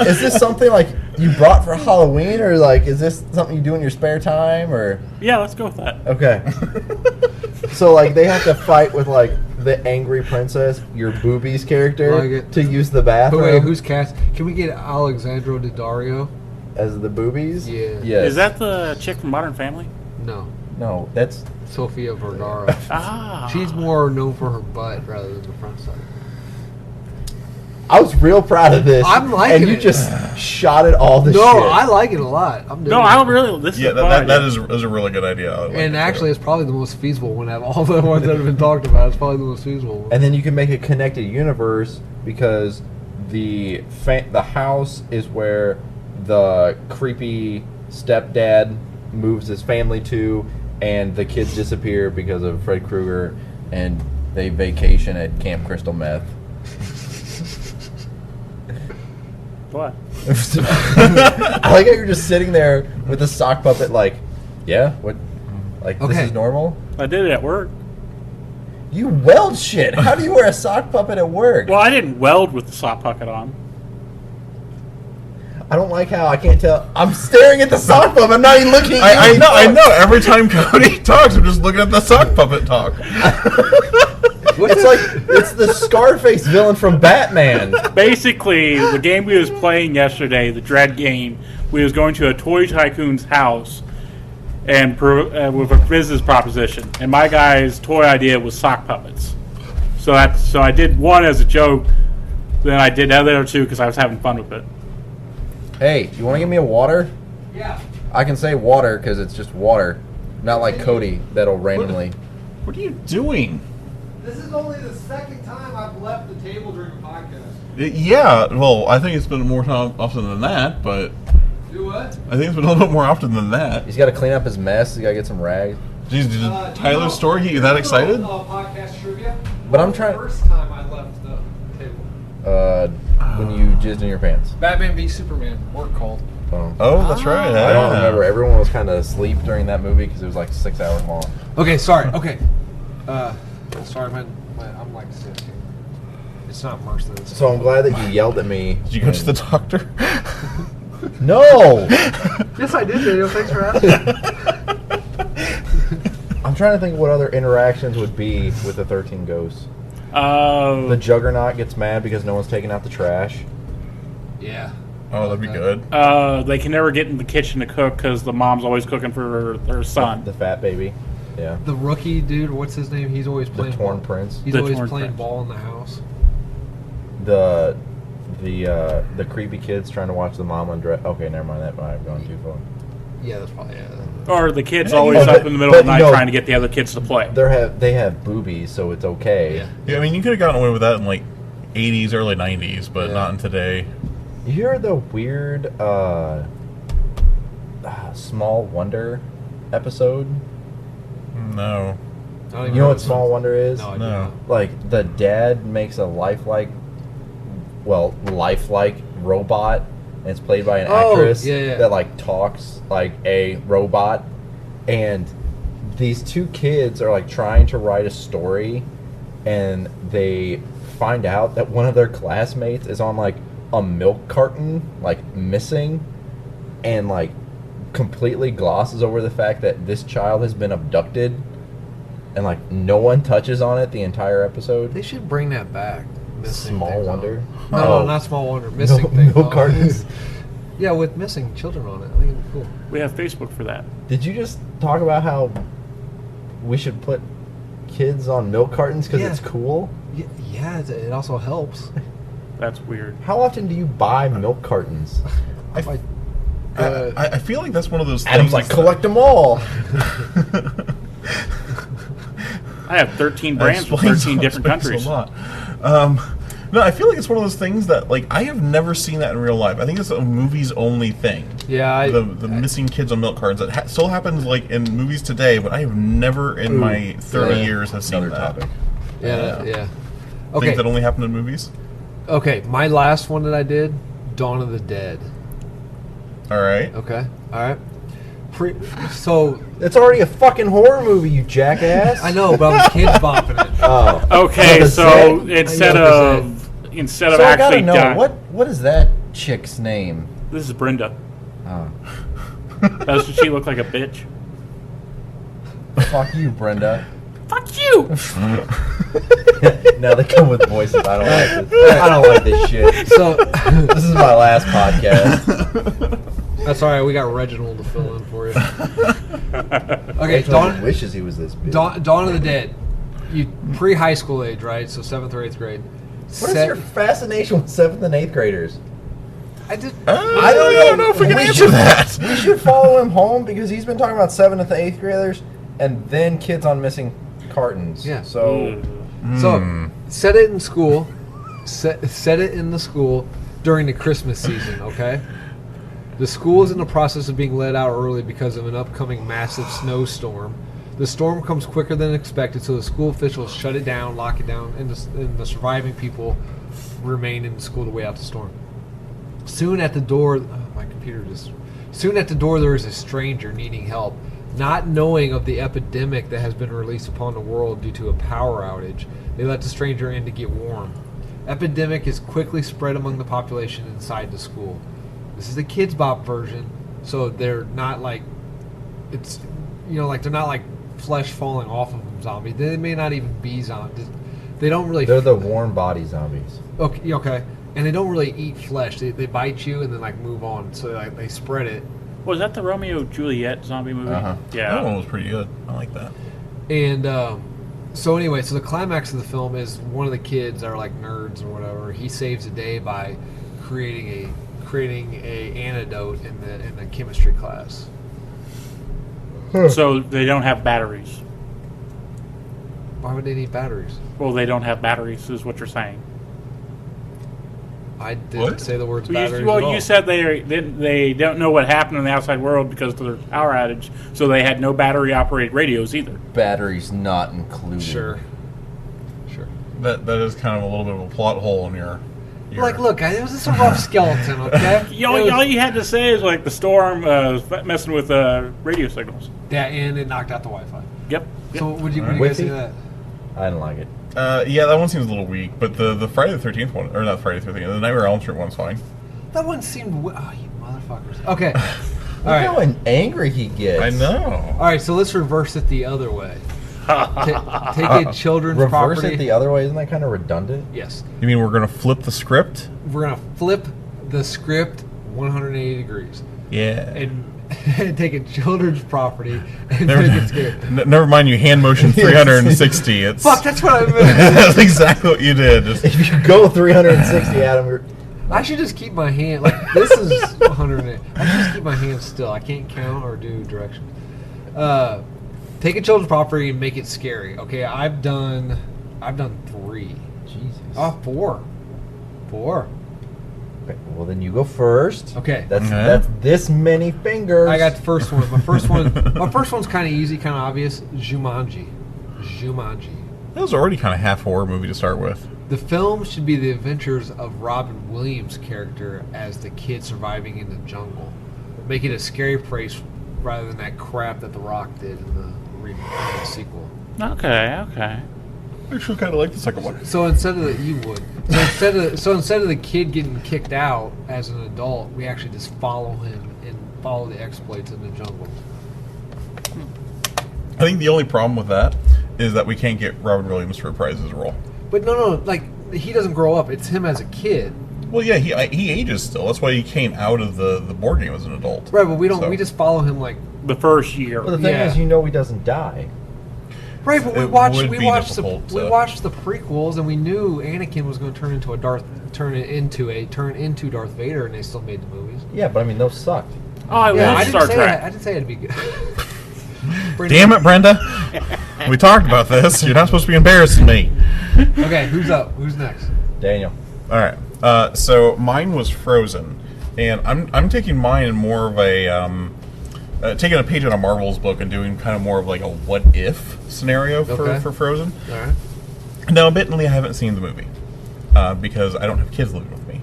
Speaker 1: Is this something like you brought for Halloween, or is this something you do in your spare time, or?
Speaker 4: Yeah, let's go with that.
Speaker 1: Okay. So they have to fight with the angry princess, your boobies character,
Speaker 2: Like it.
Speaker 1: to use the
Speaker 2: But
Speaker 1: bathroom
Speaker 2: wait, who's cast? Can we get Alexandro Daddario?
Speaker 1: as the boobies.
Speaker 2: Yeah.
Speaker 1: Yes.
Speaker 4: Is that the chick from Modern Family?
Speaker 2: No,
Speaker 1: No, that's
Speaker 2: Sofia Vergara.
Speaker 4: Ah.
Speaker 2: She's more known for her butt rather than the front side.
Speaker 1: I was real proud of this.
Speaker 2: I'm liking
Speaker 1: and you
Speaker 2: it.
Speaker 1: just shot it all the shit.
Speaker 2: No, I like it a lot. I'm
Speaker 4: No, I don't really. This is
Speaker 3: Yeah,
Speaker 4: a fun
Speaker 3: that
Speaker 4: idea.
Speaker 3: is a really good idea. I like
Speaker 2: And
Speaker 3: it.
Speaker 2: actually, it's probably the most feasible one out of all the ones that have been talked about. It's probably the most feasible one.
Speaker 1: And then you can make a connected universe because the house is where the creepy stepdad moves his family to, and the kids disappear because of Fred Krueger, and they vacation at Camp Crystal Meth.
Speaker 4: What?
Speaker 1: I like how you're just sitting there with a sock puppet, yeah, what? This
Speaker 2: Okay.
Speaker 1: is normal?
Speaker 4: I did it at work.
Speaker 1: You weld shit. How do you wear a sock puppet at work?
Speaker 4: Well, I didn't weld with the sock pocket on.
Speaker 1: I don't like how I can't tell. I'm staring at the sock puppet. I'm not even looking at
Speaker 3: I
Speaker 1: you.
Speaker 3: know. Every time Cody talks, I'm just looking at the sock puppet talk.
Speaker 1: It's the Scarface villain from Batman.
Speaker 4: Basically, the game we was playing yesterday, the Dread game, we was going to a toy tycoon's house and with a business proposition. And my guy's toy idea was sock puppets. So I did one as a joke, then I did the other two because I was having fun with it.
Speaker 1: Hey, you want to give me a water?
Speaker 2: Yeah.
Speaker 1: I can say water because it's just water. Not like Cody that'll randomly.
Speaker 3: What are you doing?
Speaker 2: This is only the second time I've left the table during a podcast.
Speaker 3: Yeah, well, I think it's been more often than that, but
Speaker 2: Do what?
Speaker 3: I think it's been a little bit more often than that.
Speaker 1: He's got to clean up his mess. He's got to get some rags.
Speaker 3: Jeez, did Tyler's story get you that excited?
Speaker 2: Podcast trivia.
Speaker 1: But I'm trying.
Speaker 2: First time I left the table.
Speaker 1: When you jizzed in your pants.
Speaker 2: Batman v Superman. Work called.
Speaker 3: Oh, that's right.
Speaker 1: I don't remember. Everyone was kind of asleep during that movie because it was 6 hours long.
Speaker 2: Okay, sorry. Okay. Sorry, man. I'm sick. It's not worse than this.
Speaker 1: So I'm glad that you yelled at me.
Speaker 3: Did you go to the doctor?
Speaker 1: No!
Speaker 2: Yes, I did, Daniel. Thanks for asking.
Speaker 1: I'm trying to think what other interactions would be with the 13 ghosts. The Juggernaut gets mad because no one's taking out the trash.
Speaker 2: Yeah.
Speaker 3: Oh, that'd be good.
Speaker 4: They can never get in the kitchen to cook because the mom's always cooking for her son.
Speaker 1: The fat baby. Yeah.
Speaker 2: The rookie dude, what's his name? He's always playing
Speaker 1: The Torn
Speaker 2: ball.
Speaker 1: Prince.
Speaker 2: He's
Speaker 4: The
Speaker 2: always
Speaker 4: Torn
Speaker 2: playing
Speaker 4: Prince.
Speaker 2: ball in the house.
Speaker 1: The creepy kids trying to watch the mom undress. Okay, never mind. That might have gone too far.
Speaker 2: Yeah, that's probably
Speaker 4: Or the kids
Speaker 1: Yeah,
Speaker 4: always
Speaker 1: you know,
Speaker 4: up in the middle of the
Speaker 1: but,
Speaker 4: night
Speaker 1: you know,
Speaker 4: trying to get the other kids to play.
Speaker 1: They have boobies, so it's okay.
Speaker 2: Yeah.
Speaker 3: Yeah, I mean, you could have gotten away with that in like 80s, early 90s, but
Speaker 2: Yeah.
Speaker 3: not in today.
Speaker 1: You hear the weird Small Wonder episode?
Speaker 3: No.
Speaker 2: I don't even
Speaker 1: You know what
Speaker 2: it's-
Speaker 1: Small Wonder is?
Speaker 2: No, I
Speaker 3: No.
Speaker 2: don't.
Speaker 1: Like the dad makes a lifelike robot, and it's played by an
Speaker 2: Oh,
Speaker 1: actress
Speaker 2: yeah.
Speaker 1: that like talks like a robot, and these two kids are like trying to write a story, and they find out that one of their classmates is on like a milk carton, like missing, and like completely glosses over the fact that this child has been abducted, and like no one touches on it the entire episode.
Speaker 2: They should bring that back. Missing
Speaker 1: Small
Speaker 2: things
Speaker 1: Wonder?
Speaker 2: on it. No,
Speaker 1: Oh.
Speaker 2: not Small Wonder. Missing things.
Speaker 1: Milk
Speaker 2: on it.
Speaker 1: cartons.
Speaker 2: Yeah, with missing children on it. I think it'd be cool.
Speaker 4: We have Facebook for that.
Speaker 1: Did you just talk about how we should put kids on milk cartons because
Speaker 2: Yeah.
Speaker 1: it's cool?
Speaker 2: Yeah, it also helps.
Speaker 4: That's weird.
Speaker 1: How often do you buy milk cartons?
Speaker 2: Like,
Speaker 3: I feel like that's one of those
Speaker 1: Adam's
Speaker 3: things.
Speaker 1: like, collect them all.
Speaker 4: I have 13
Speaker 3: That
Speaker 4: brands from
Speaker 3: explains-
Speaker 4: 13 different
Speaker 3: explains
Speaker 4: countries.
Speaker 3: a lot. No, I feel like it's one of those things that, like, I have never seen that in real life. I think it's a movies only thing.
Speaker 2: yeah,
Speaker 3: The missing kids on milk cartons. It still happens, like, in movies today, but I have never in my 30
Speaker 2: yeah.
Speaker 3: years have seen
Speaker 1: Another
Speaker 3: that.
Speaker 1: topic.
Speaker 2: yeah.
Speaker 3: Things
Speaker 2: Okay,
Speaker 3: that only happen in movies.
Speaker 2: okay. My last one that I did, Dawn of the Dead.
Speaker 3: All right.
Speaker 2: Okay, all right. So
Speaker 1: It's already a fucking horror movie, you jackass.
Speaker 2: I know, but I'm kids bopping it.
Speaker 1: Oh.
Speaker 4: Okay,
Speaker 1: The
Speaker 4: so
Speaker 1: Zed?
Speaker 4: instead
Speaker 2: I know the
Speaker 4: of
Speaker 1: So I gotta
Speaker 4: actually
Speaker 1: know,
Speaker 4: dying,
Speaker 1: what is that chick's name?
Speaker 4: this is Brenda.
Speaker 1: Oh.
Speaker 4: Doesn't she look like a bitch?
Speaker 1: Fuck you, Brenda.
Speaker 4: Fuck you!
Speaker 1: Now they come with voices. I don't like this. I don't like this shit.
Speaker 2: So
Speaker 1: This is my last podcast.
Speaker 2: that's all right. We got Reginald to fill in for you. Okay,
Speaker 1: Reginald
Speaker 2: Dawn
Speaker 1: wishes he was this big.
Speaker 2: Dawn of the Dead. You pre-high school age, right? So 7th or 8th grade.
Speaker 1: What is your fascination with 7th and 8th graders?
Speaker 2: I just
Speaker 1: I don't
Speaker 3: know if we can
Speaker 1: We
Speaker 3: answer
Speaker 1: should-
Speaker 3: that.
Speaker 1: We should follow him home because he's been talking about 7th and 8th graders and then kids on missing cartons.
Speaker 2: Yeah.
Speaker 1: So
Speaker 2: So set it in school. Set it in the school during the Christmas season, okay? The school is in the process of being let out early because of an upcoming massive snowstorm. The storm comes quicker than expected, so the school officials shut it down, lock it down, and the surviving people remain in the school to wait out the storm. Soon at the door, Soon at the door, there is a stranger needing help. Not knowing of the epidemic that has been released upon the world due to a power outage, they let the stranger in to get warm. Epidemic is quickly spread among the population inside the school. This is the KidzBop version, so they're not like they're not like flesh falling off of them zombies. They may not even be zombies. They don't really.
Speaker 1: they're the warm body zombies.
Speaker 2: Okay, and they don't really eat flesh. They bite you and then like move on. So like they spread it.
Speaker 4: Was that the Romeo Juliet zombie movie?
Speaker 1: Uh-huh.
Speaker 4: Yeah.
Speaker 3: That one was pretty good. I like that.
Speaker 2: And so anyway, so the climax of the film is one of the kids that are like nerds or whatever. He saves the day by creating a antidote in the chemistry class.
Speaker 4: So they don't have batteries.
Speaker 2: Why would they need batteries?
Speaker 4: Well, they don't have batteries, is what you're saying.
Speaker 2: I didn't
Speaker 3: What?
Speaker 2: say the words
Speaker 4: Well,
Speaker 2: batteries. at all.
Speaker 4: you said they don't know what happened in the outside world because of their power outage, so they had no battery-operated radios either.
Speaker 1: Batteries not included.
Speaker 2: Sure.
Speaker 3: That is kind of a little bit of a plot hole in your
Speaker 2: Like, look, guys, it was just a rough skeleton, okay?
Speaker 4: All you had to say is like the storm messing with radio signals.
Speaker 2: Yeah, and it knocked out the Wi-Fi.
Speaker 4: Yep.
Speaker 2: So what do you
Speaker 1: Wait,
Speaker 2: guys think of that?
Speaker 1: I didn't like it.
Speaker 3: Yeah, that one seems a little weak, but the Friday the 13th one, or not Friday the 13th, the Nightmare on Elm Street one's fine.
Speaker 2: That one seemed... Oh, you motherfuckers. Okay.
Speaker 1: Look
Speaker 2: All right.
Speaker 1: how angry he gets.
Speaker 3: I know.
Speaker 2: All right, so let's reverse it the other way. Take a children's
Speaker 1: Reverse
Speaker 2: property.
Speaker 1: it the other way. Isn't that kind of redundant?
Speaker 2: Yes.
Speaker 3: You mean we're going to flip the script?
Speaker 2: We're going to flip the script 180 degrees.
Speaker 3: Yeah.
Speaker 2: taking children's property and make it scary.
Speaker 3: Never mind, you hand motion 360. It's
Speaker 2: Fuck, that's what I meant.
Speaker 3: that's exactly what you did.
Speaker 1: If you go 360, Adam, you're...
Speaker 2: I should just keep my hand, like, this is 108. I should just keep my hand still. I can't count or do directions. Take a children's property and make it scary. Okay, I've done 3.
Speaker 1: Jesus.
Speaker 2: Oh, 4.
Speaker 1: Okay, well, then you go first.
Speaker 2: Okay.
Speaker 1: That's this many fingers.
Speaker 2: I got the first one. My first one's kind of easy, kind of obvious. Jumanji.
Speaker 3: That was already kind of half horror movie to start with.
Speaker 2: The film should be the adventures of Robin Williams' character as the kid surviving in the jungle. Make it a scary place rather than that crap that The Rock did in the sequel.
Speaker 4: Okay.
Speaker 3: I actually kind of like the second one.
Speaker 2: So instead of the kid getting kicked out as an adult, we actually just follow him and follow the exploits in the jungle.
Speaker 3: I think the only problem with that is that we can't get Robin Williams to reprise his role.
Speaker 2: But no, like, he doesn't grow up. It's him as a kid.
Speaker 3: Well, yeah, he ages still. That's why he came out of the board game as an adult.
Speaker 2: Right, but we don't. So. We just follow him like
Speaker 4: the first year.
Speaker 1: Well, the thing is, he doesn't die.
Speaker 2: Right, but we watched the prequels, and we knew Anakin was going to turn into Darth Vader, and they still made the movies.
Speaker 1: Yeah, but I mean, those sucked.
Speaker 4: Oh, I love Star Trek.
Speaker 2: I didn't say it'd be good.
Speaker 3: Damn it, Brenda! We talked about this. You're not supposed to be embarrassing me.
Speaker 2: Okay, who's up? Who's next?
Speaker 1: Daniel.
Speaker 3: All right. So mine was Frozen, and I'm taking mine in more of a taking a page out of Marvel's book and doing kind of more of like a what if scenario for Frozen.
Speaker 2: All right.
Speaker 3: Now, admittedly, I haven't seen the movie because I don't have kids living with me.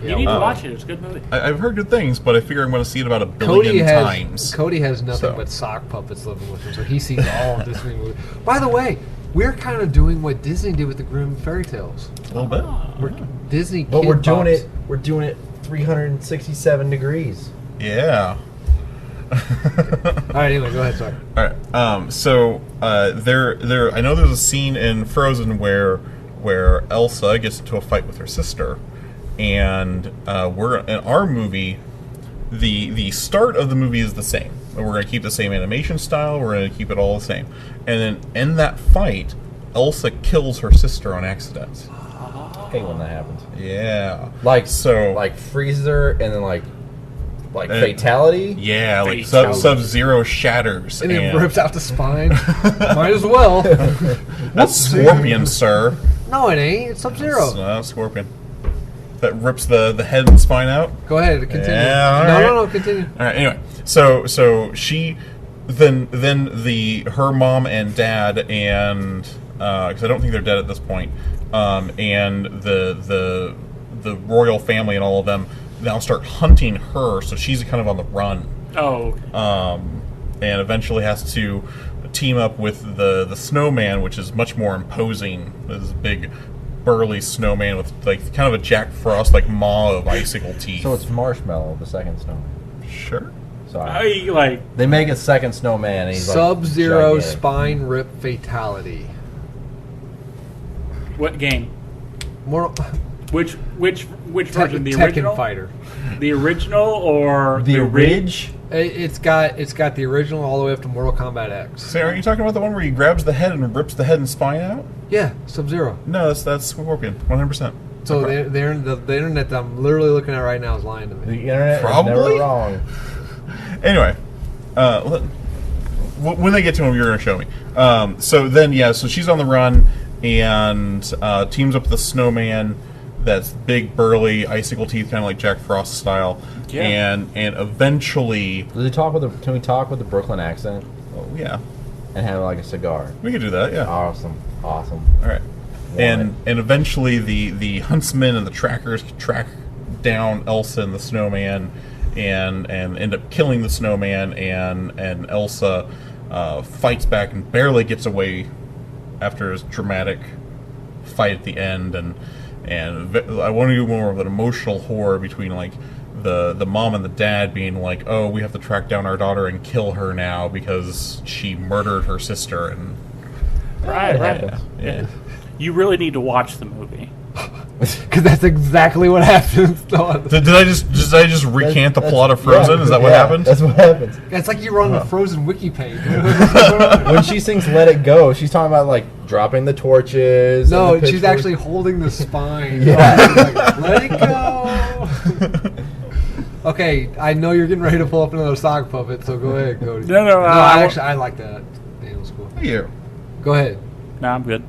Speaker 4: You need to watch it. It's a good movie.
Speaker 3: I've heard good things, but I figure I'm going to see it about 1 billion times.
Speaker 2: Cody has nothing but sock puppets living with him, so he sees all of Disney movies. By the way, we're kind of doing what Disney did with the Grimm fairy tales.
Speaker 3: A little bit.
Speaker 2: But
Speaker 1: we're doing it 367 degrees.
Speaker 3: Yeah.
Speaker 2: All right. Anyway, go ahead. Sorry.
Speaker 3: All right. So there. I know there's a scene in Frozen where Elsa gets into a fight with her sister, and we're in our movie. The start of the movie is the same. We're going to keep the same animation style. We're going to keep it all the same. And then in that fight, Elsa kills her sister on accident.
Speaker 1: I hate when that happens.
Speaker 3: Yeah.
Speaker 1: Like freezes her and then like fatality.
Speaker 3: Yeah, like Sub-Zero shatters
Speaker 2: and then rips out the spine. Might as well.
Speaker 3: That's Scorpion, sir.
Speaker 2: No, it ain't. It's Sub-Zero.
Speaker 3: It's Scorpion. That rips the head and spine out.
Speaker 2: Go ahead, continue.
Speaker 3: Yeah,
Speaker 2: no, continue.
Speaker 3: All right. Anyway, so she, then her mom and dad and because I don't think they're dead at this point, and the royal family and all of them now start hunting her, so she's kind of on the run.
Speaker 4: Oh.
Speaker 3: And eventually has to team up with the snowman, which is much more imposing. This big burly snowman with like kind of a Jack Frost like maw of icicle teeth.
Speaker 1: So it's Marshmallow, the second snowman.
Speaker 3: Sure.
Speaker 1: So
Speaker 4: they
Speaker 1: make a second snowman. And he's
Speaker 2: Sub-Zero
Speaker 1: like
Speaker 2: spine rip fatality.
Speaker 4: What game? Which version? The
Speaker 2: Tekken
Speaker 4: original
Speaker 2: Fighter.
Speaker 4: The original or
Speaker 1: the Ridge?
Speaker 2: It's got the original all the way up to Mortal Kombat X.
Speaker 3: So are you talking about the one where he grabs the head and rips the head and spine out?
Speaker 2: Yeah, Sub-Zero.
Speaker 3: No, that's Scorpion, 100%.
Speaker 2: So the internet that I'm literally looking at right now is lying to me.
Speaker 1: The internet
Speaker 3: Probably?
Speaker 1: is never wrong.
Speaker 3: Anyway, when they get to him, you're going to show me. So she's on the run and teams up with the snowman. That's big, burly, icicle teeth, kind of like Jack Frost style. Yeah. And eventually...
Speaker 1: Can we talk with the Brooklyn accent?
Speaker 3: Oh, yeah.
Speaker 1: And have like a cigar.
Speaker 3: We could do that, yeah.
Speaker 1: Awesome. All
Speaker 3: right. And eventually the huntsmen and the trackers track down Elsa and the snowman and end up killing the snowman, and Elsa fights back and barely gets away after his dramatic fight at the end, and I want to do more of an emotional horror between like the mom and the dad being like, oh, we have to track down our daughter and kill her now because she murdered her sister, and
Speaker 4: right.
Speaker 3: Yeah.
Speaker 4: You really need to watch the movie.
Speaker 2: Because that's exactly what happens.
Speaker 3: Did I just recant the plot of Frozen? Is that what happened?
Speaker 1: That's what happens.
Speaker 2: It's like you're on the Frozen wiki page.
Speaker 1: When she sings "Let It Go," she's talking about like dropping the torches.
Speaker 2: No,
Speaker 1: and the
Speaker 2: she's
Speaker 1: pitchforks.
Speaker 2: actually holding the spine.
Speaker 1: Yeah.
Speaker 2: Like, let it go. Okay, I know you're getting ready to pull up another sock puppet, so go ahead, Cody.
Speaker 4: No,
Speaker 2: I like that. Daniel's cool.
Speaker 3: You.
Speaker 2: Go ahead.
Speaker 4: No, I'm good.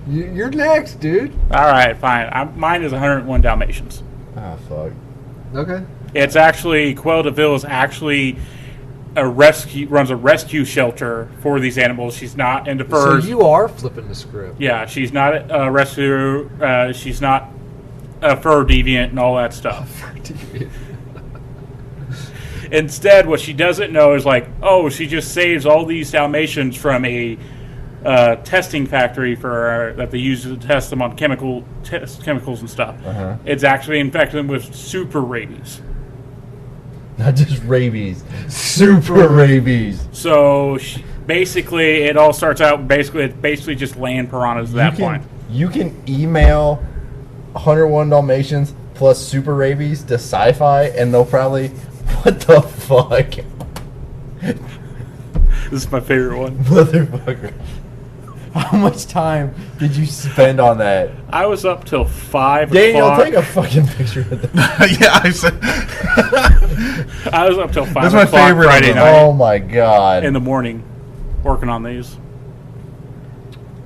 Speaker 2: You're next, dude.
Speaker 4: All right, fine. Mine is 101 Dalmatians.
Speaker 1: Ah, fuck.
Speaker 2: Okay.
Speaker 4: It's actually Cruella de Vil is actually runs a rescue shelter for these animals. She's not into furs.
Speaker 2: So you are flipping the script.
Speaker 4: Yeah, she's not a rescuer. She's not a fur deviant and all that stuff. Instead, what she doesn't know is like, oh, she just saves all these Dalmatians from a testing factory that they use to test them on chemicals and stuff.
Speaker 1: Uh-huh.
Speaker 4: It's actually infecting them with super rabies.
Speaker 1: Not just rabies, super rabies.
Speaker 4: So basically, it all starts out basically just land piranhas at that point.
Speaker 1: You can email 101 Dalmatians plus super rabies to sci-fi, and they'll probably, what the fuck?
Speaker 4: This is my favorite one.
Speaker 1: Motherfucker. How much time did you spend on that?
Speaker 4: I was up till 5
Speaker 1: Daniel,
Speaker 4: o'clock.
Speaker 1: take a fucking picture of that.
Speaker 3: Yeah, I said.
Speaker 4: I was up till 5
Speaker 3: That's my
Speaker 4: o'clock
Speaker 3: favorite of
Speaker 4: Friday
Speaker 3: them.
Speaker 4: night
Speaker 1: Oh my god.
Speaker 4: in the morning working on these.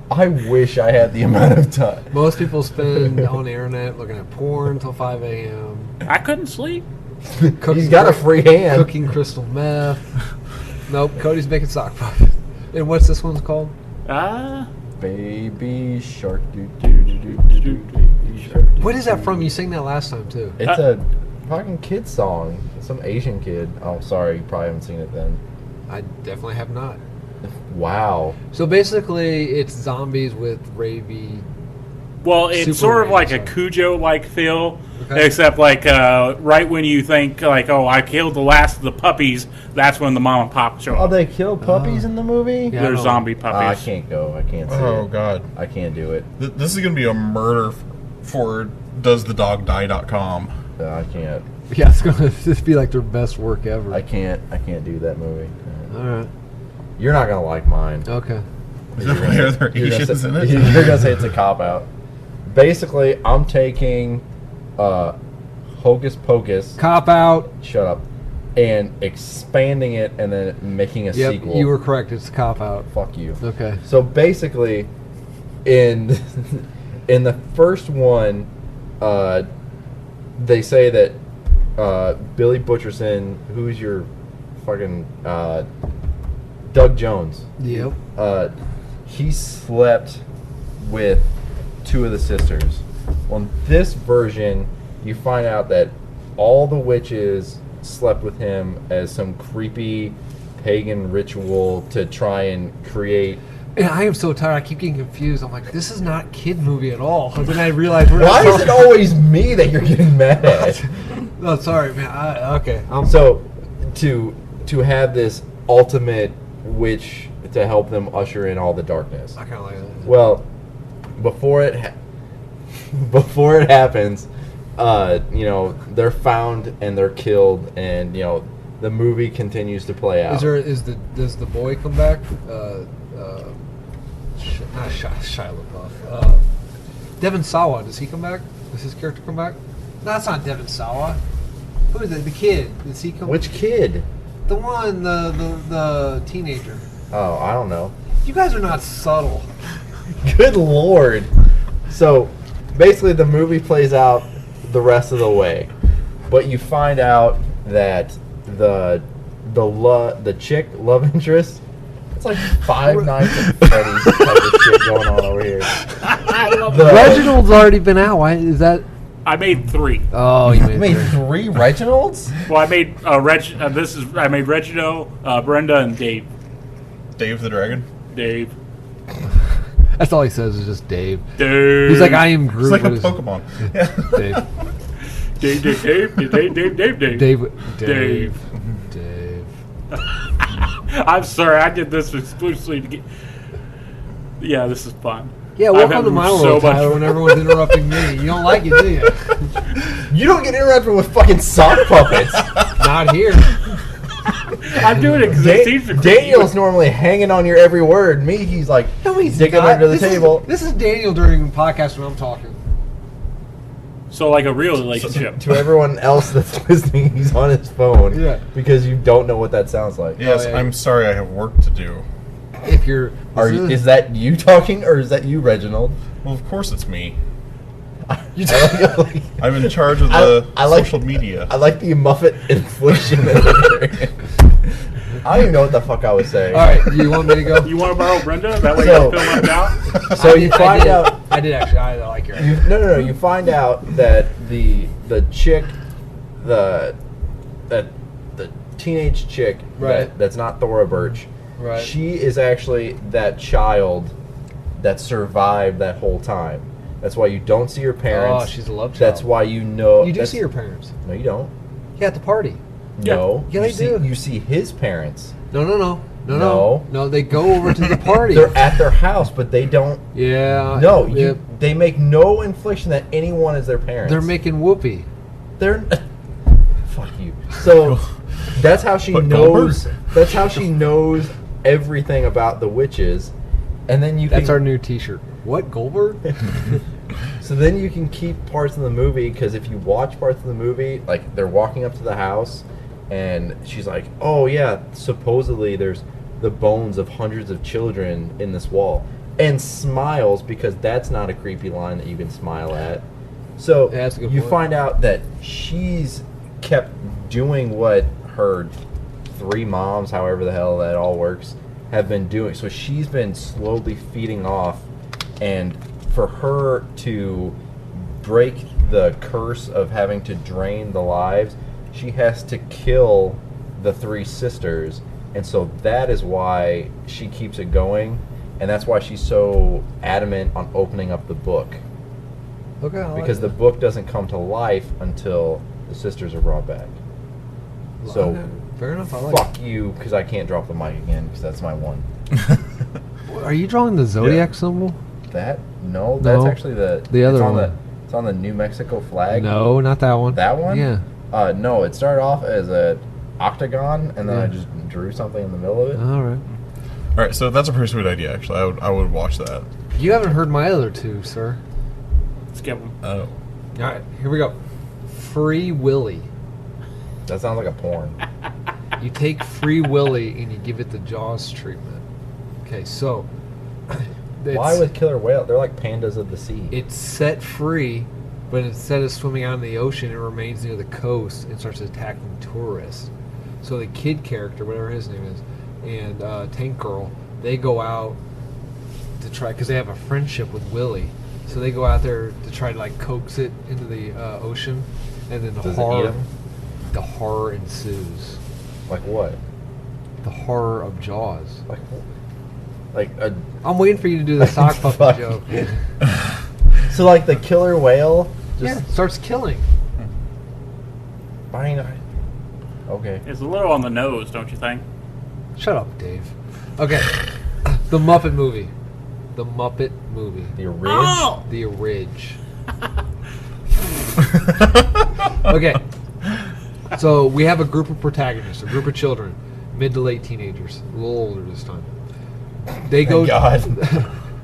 Speaker 1: I wish I had the amount of time.
Speaker 2: Most people spend on the internet looking at porn till 5 a.m.
Speaker 4: I couldn't sleep.
Speaker 1: He's got a free hand.
Speaker 2: Cooking crystal meth. Nope, Cody's making sock puppets. And what's this one's called?
Speaker 1: Baby shark. Baby shark.
Speaker 2: What is that from? You sang that last time too.
Speaker 1: It's a fucking kid song. Some Asian kid. Oh, sorry. You probably haven't seen it then.
Speaker 2: I definitely have not.
Speaker 1: Wow.
Speaker 2: So basically, it's zombies with rabies.
Speaker 4: Well, it's
Speaker 2: Super
Speaker 4: sort of like a
Speaker 2: rabies,
Speaker 4: Cujo-like feel,
Speaker 2: Okay.
Speaker 4: except like right when you think like, oh, I killed the last of the puppies, that's when the mom and pop show
Speaker 1: Oh,
Speaker 4: up.
Speaker 1: they kill puppies in the movie?
Speaker 2: Yeah. I
Speaker 4: They're
Speaker 2: know.
Speaker 4: zombie
Speaker 1: I
Speaker 4: puppies.
Speaker 1: can't go. I can't see
Speaker 3: Oh
Speaker 1: it.
Speaker 3: God,
Speaker 1: I can't do it.
Speaker 3: this is gonna be a murder for doesthedogdie.com.
Speaker 1: I can't.
Speaker 2: Yeah, it's gonna just be like their best work ever.
Speaker 1: I can't do that movie.
Speaker 2: All right.
Speaker 1: You're not gonna like mine.
Speaker 2: Okay.
Speaker 3: Are there Asians in it?
Speaker 1: You're gonna say it's a cop out. Basically, I'm taking Hocus Pocus.
Speaker 2: Cop out.
Speaker 1: Shut up. And expanding it and then making a
Speaker 2: Yep,
Speaker 1: sequel.
Speaker 2: you were correct. It's cop out.
Speaker 1: Fuck you.
Speaker 2: Okay.
Speaker 1: So basically, in in the first one, they say that Billy Butcherson, who's your fucking Doug Jones,
Speaker 2: Yep.
Speaker 1: he slept with two of the sisters. On this version, you find out that all the witches slept with him as some creepy pagan ritual to try and create.
Speaker 2: And I am so tired. I keep getting confused. I'm like, this is not a kid movie at all. And then I realize we're
Speaker 1: Why is it always me that you're getting mad at?
Speaker 2: Oh, sorry, man. Okay.
Speaker 1: So, to have this ultimate witch to help them usher in all the darkness.
Speaker 2: I kind of like that.
Speaker 1: Well, before it happens, they're found and they're killed, and the movie continues to play out.
Speaker 2: Does the boy come back? Not Shia LaBeouf. Devin Sawa. Does he come back? Does his character come back? No, that's not Devin Sawa. Who is it? The kid. Does he come?
Speaker 1: Which kid?
Speaker 2: The one, the teenager.
Speaker 1: Oh, I don't know.
Speaker 2: You guys are not subtle.
Speaker 1: Good lord. So, basically, the movie plays out the rest of the way, but you find out that the chick love interest. It's like Five Nights at Freddy's type of shit going on over here.
Speaker 2: Reginald's already been out. Why is that?
Speaker 4: I made 3.
Speaker 2: Oh, you
Speaker 1: You made 3 Reginalds?
Speaker 4: Well, I made I made Reginald, Brenda, and Dave.
Speaker 3: Dave the Dragon.
Speaker 4: Dave.
Speaker 2: That's all he says is just Dave.
Speaker 4: Dave.
Speaker 2: He's like, I am Groot.
Speaker 3: It's like a
Speaker 2: but
Speaker 3: Pokemon.
Speaker 2: Dave.
Speaker 4: Dave. I'm sorry, I did this exclusively to get. Yeah, this is fun.
Speaker 2: Yeah, welcome to my world, Tyler, when everyone's interrupting me. You don't like it, do you?
Speaker 1: You don't get interrupted with fucking sock puppets.
Speaker 2: Not here.
Speaker 4: I'm doing it because it seems to
Speaker 1: Daniel's normally hanging on your every word. Me, he's like digging under the table.
Speaker 2: This is Daniel during the podcast when I'm talking.
Speaker 4: So like a real relationship.
Speaker 1: To everyone else that's listening, he's on his phone.
Speaker 2: Yeah.
Speaker 1: Because you don't know what that sounds like.
Speaker 3: Yes, I'm sorry, I have work to do.
Speaker 2: If you're...
Speaker 1: Is that you talking, or is that you, Reginald?
Speaker 3: Well, of course it's me.
Speaker 1: I
Speaker 3: I'm in charge of the social media.
Speaker 1: I like the Muppet inflation. I don't even know what the fuck I was saying.
Speaker 2: All right, you want me to go?
Speaker 4: You want to borrow Brenda? That way
Speaker 1: So-
Speaker 4: you can fill them out?
Speaker 1: So you find out...
Speaker 2: I did actually. I like your idea.
Speaker 1: No. You find out that the chick, the teenage chick,
Speaker 2: Right.
Speaker 1: that's not Thora Birch.
Speaker 2: Right.
Speaker 1: She is actually that child that survived that whole time. That's why you don't see her parents.
Speaker 2: Oh, she's a love child.
Speaker 1: That's why you know.
Speaker 2: You do see her parents.
Speaker 1: No, you don't.
Speaker 2: Yeah, at the party.
Speaker 1: No.
Speaker 2: Yeah,
Speaker 1: you
Speaker 2: they
Speaker 1: see,
Speaker 2: do.
Speaker 1: You see his parents.
Speaker 2: No, they go over to the party.
Speaker 1: They're at their house, but they don't.
Speaker 2: Yeah.
Speaker 1: No,
Speaker 2: yeah.
Speaker 1: they make no infliction that anyone is their parents.
Speaker 2: They're making whoopee.
Speaker 1: They're fuck you. So that's how she
Speaker 3: But
Speaker 1: knows. That's how she knows everything about the witches, and then you.
Speaker 2: That's
Speaker 1: can,
Speaker 2: our new T-shirt. What, Goldberg?
Speaker 1: So then you can keep parts of the movie, because if you watch parts of the movie, like they're walking up to the house, and she's like, "Oh yeah, supposedly there's the bones of hundreds of children in this wall," and smiles, because that's not a creepy line that you can smile at. So
Speaker 2: Yeah, that's a good
Speaker 1: you
Speaker 2: point.
Speaker 1: find out that she's kept doing what her 3 moms, however the hell that all works, have been doing. So she's been slowly feeding off, and for her to break the curse of having to drain the lives, she has to kill the 3 sisters, and so that is why she keeps it going, and that's why she's so adamant on opening up the book,
Speaker 2: Okay. I like
Speaker 1: because the
Speaker 2: that.
Speaker 1: book doesn't come to life until the sisters are brought back. So
Speaker 2: Okay, fair enough. I like
Speaker 1: fuck you, because I can't drop the mic again, because that's my one.
Speaker 2: it. Are you drawing the zodiac symbol?
Speaker 1: That? No, that's
Speaker 2: No.
Speaker 1: actually the
Speaker 2: other
Speaker 1: it's on
Speaker 2: one.
Speaker 1: It's on the New Mexico flag.
Speaker 2: No, not that one.
Speaker 1: That one?
Speaker 2: Yeah.
Speaker 1: No, it started off as a octagon, and then
Speaker 2: Yeah.
Speaker 1: I just drew something in the middle of it.
Speaker 2: All right.
Speaker 3: All right, so that's a pretty sweet idea. Actually, I would watch that.
Speaker 2: You haven't heard my other 2, sir.
Speaker 4: Skip them.
Speaker 3: Oh,
Speaker 2: All right, here we go. Free Willy.
Speaker 1: That sounds like a porn.
Speaker 2: You take Free Willy and you give it the Jaws treatment. Okay, so
Speaker 1: Why with killer whale? They're like pandas of the sea.
Speaker 2: it's set free, but instead of swimming out in the ocean, it remains near the coast and starts attacking tourists. So the kid character, whatever his name is, and Tank Girl, they go out to try, because they have a friendship with Willie. So they go out there to try to like coax it into the ocean, and then
Speaker 1: Does it eat 'em?
Speaker 2: the horror ensues.
Speaker 1: Like what?
Speaker 2: The horror of Jaws.
Speaker 1: Like a.
Speaker 2: I'm waiting for you to do the sock puppet
Speaker 1: Fuck.
Speaker 2: joke.
Speaker 1: So like the killer whale.
Speaker 2: Yeah, starts killing.
Speaker 1: I mean, okay.
Speaker 4: It's a little on the nose, don't you think?
Speaker 2: Shut up, Dave. Okay, the Muppet movie. The Muppet movie.
Speaker 1: The ridge.
Speaker 4: Oh!
Speaker 2: The Ridge. Okay. So we have a group of protagonists, a group of children, mid to late teenagers, a little older this time. They go.
Speaker 1: God.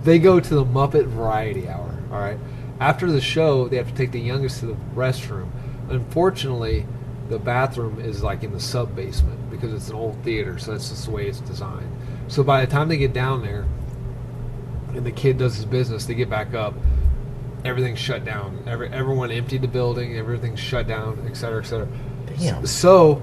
Speaker 2: They go to the Muppet Variety Hour. All right. After the show, they have to take the youngest to the restroom. Unfortunately, the bathroom is like in the sub basement because it's an old theater, so that's just the way it's designed. So by the time they get down there, and the kid does his business, they get back up. Everything's shut down. Everyone emptied the building. Everything's shut down, et cetera, et cetera.
Speaker 1: Damn.
Speaker 2: So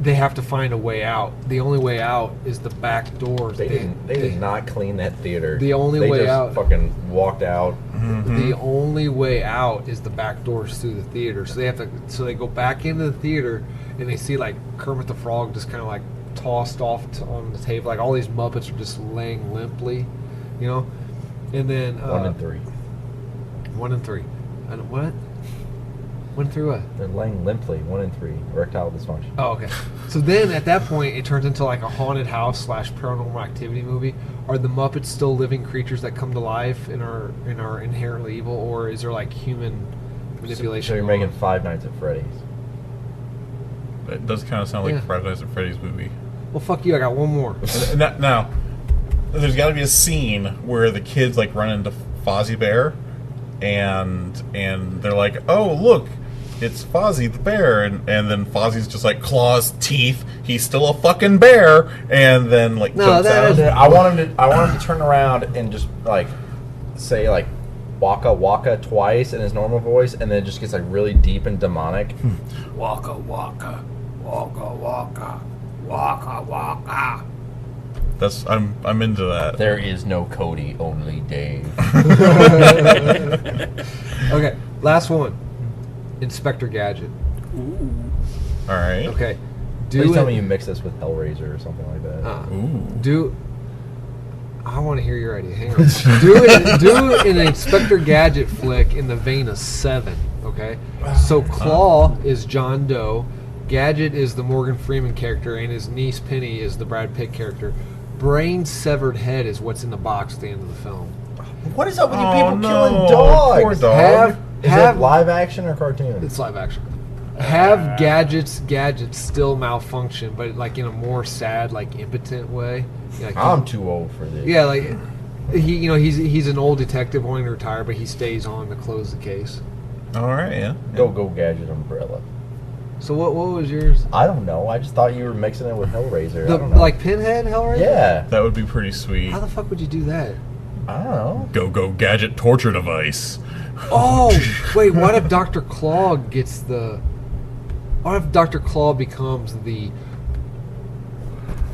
Speaker 2: they have to find a way out. The only way out is the back door.
Speaker 1: They did not clean that theater.
Speaker 2: The only
Speaker 1: they
Speaker 2: way
Speaker 1: just
Speaker 2: out-
Speaker 1: fucking walked out.
Speaker 2: The only way out is the back doors through the theater. So they have to. So they go back into the theater, and they see like Kermit the Frog just kind of like tossed off on the table. Like all these Muppets are just laying limply, you know. And then
Speaker 1: 1 and 3.
Speaker 2: 1 and 3. And what? 1 through what?
Speaker 1: They're laying limply. 1 and 3. Erectile dysfunction.
Speaker 2: Oh, okay. So then at that point, it turns into like a haunted house / paranormal activity movie are the Muppets still living creatures that come to life and are inherently evil, or is there like human manipulation?
Speaker 1: So you're making Five Nights at Freddy's.
Speaker 3: It does kind of sound like a Friday Nights at Freddy's movie.
Speaker 2: Well, fuck you. I got one more.
Speaker 3: Now, there's got to be a scene where the kids like run into Fozzie Bear, and they're like, "Oh, look, it's Fozzie the bear," and then Fozzie's just like claws, teeth. He's still a fucking bear, and then like jumps out.
Speaker 1: I want him to turn around and just like say like "waka waka" twice in his normal voice, and then it just gets like really deep and demonic.
Speaker 4: Waka waka, waka waka, waka waka.
Speaker 3: I'm into that.
Speaker 1: There is no Cody, only Dave.
Speaker 2: Okay, last one. Inspector Gadget.
Speaker 4: Ooh.
Speaker 3: All right.
Speaker 2: Okay.
Speaker 1: Please tell me you mix this with Hellraiser or something like that.
Speaker 2: I want to hear your idea. Hang on. do an Inspector Gadget flick in the vein of Seven. Okay. So Claw is John Doe, Gadget is the Morgan Freeman character, and his niece Penny is the Brad Pitt character. Brain severed head is what's in the box at the end of the film.
Speaker 1: What is up with you people killing dogs?
Speaker 3: Poor dog.
Speaker 1: Is it live action or cartoon?
Speaker 2: It's live action. Have gadgets still malfunction, but like in a more sad, like impotent way. Like
Speaker 1: I'm too old for this.
Speaker 2: Yeah, like he's an old detective wanting to retire, but he stays on to close the case.
Speaker 3: All right, yeah.
Speaker 1: Go Gadget Umbrella.
Speaker 2: So what was yours?
Speaker 1: I don't know. I just thought you were mixing it with Hellraiser. I don't know.
Speaker 2: Like Pinhead Hellraiser?
Speaker 1: Yeah.
Speaker 3: That would be pretty sweet.
Speaker 2: How the fuck would you do that?
Speaker 1: I don't know.
Speaker 3: Go Gadget torture device.
Speaker 2: Oh, wait, what if Dr. Claw gets the... What if Dr. Claw becomes the...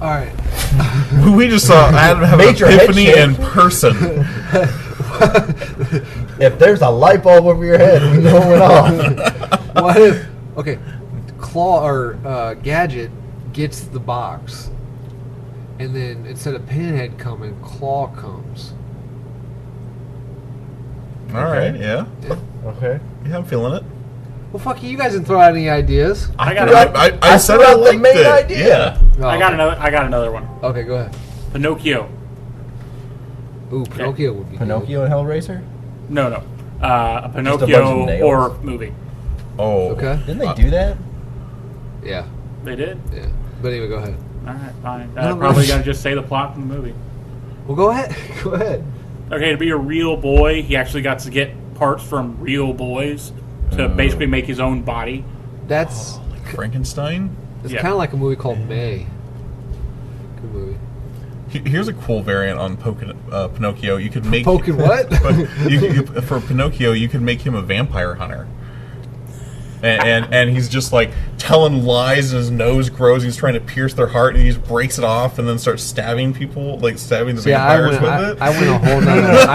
Speaker 2: Alright.
Speaker 3: We just saw Adam have an epiphany in person.
Speaker 1: If there's a light bulb over your head, we know it off.
Speaker 2: What if... Okay, Claw or Gadget gets the box, and then instead of Pinhead coming, Claw comes.
Speaker 3: All right, yeah.
Speaker 1: Okay.
Speaker 3: Yeah, I'm feeling it.
Speaker 2: Well, fuck you guys didn't throw out any ideas.
Speaker 3: I
Speaker 1: said
Speaker 3: I
Speaker 1: the
Speaker 3: liked
Speaker 1: main
Speaker 3: it.
Speaker 1: idea.
Speaker 3: Yeah.
Speaker 2: Oh,
Speaker 4: I got another one.
Speaker 2: Okay, go ahead.
Speaker 4: Pinocchio.
Speaker 2: Ooh, Pinocchio would be
Speaker 1: Pinocchio and Hellraiser?
Speaker 4: No. A
Speaker 1: bunch of
Speaker 4: Pinocchio
Speaker 1: nails.
Speaker 4: horror movie.
Speaker 3: Oh.
Speaker 2: Okay.
Speaker 1: Didn't they do that?
Speaker 2: good. Yeah,
Speaker 4: They did?
Speaker 2: yeah. But anyway, go ahead.
Speaker 4: Alright, fine.
Speaker 2: No,
Speaker 4: Probably
Speaker 2: no.
Speaker 4: gonna just say the plot from the movie.
Speaker 2: Well, go ahead. Go ahead.
Speaker 4: Okay, to be a real boy, he actually got to get parts from real boys to basically make his own body.
Speaker 2: That's
Speaker 3: Like Frankenstein?
Speaker 2: it's
Speaker 4: Yeah.
Speaker 2: kind of like a movie called May. Good movie.
Speaker 3: Here's a cool variant on Pinocchio. You could make
Speaker 2: Poking what?
Speaker 3: for Pinocchio, you could make him a vampire hunter. And he's just like telling lies, and his nose grows. He's trying to pierce their heart, and he just breaks it off, and then starts stabbing people, like stabbing the vampires with it.
Speaker 2: I went a whole nother.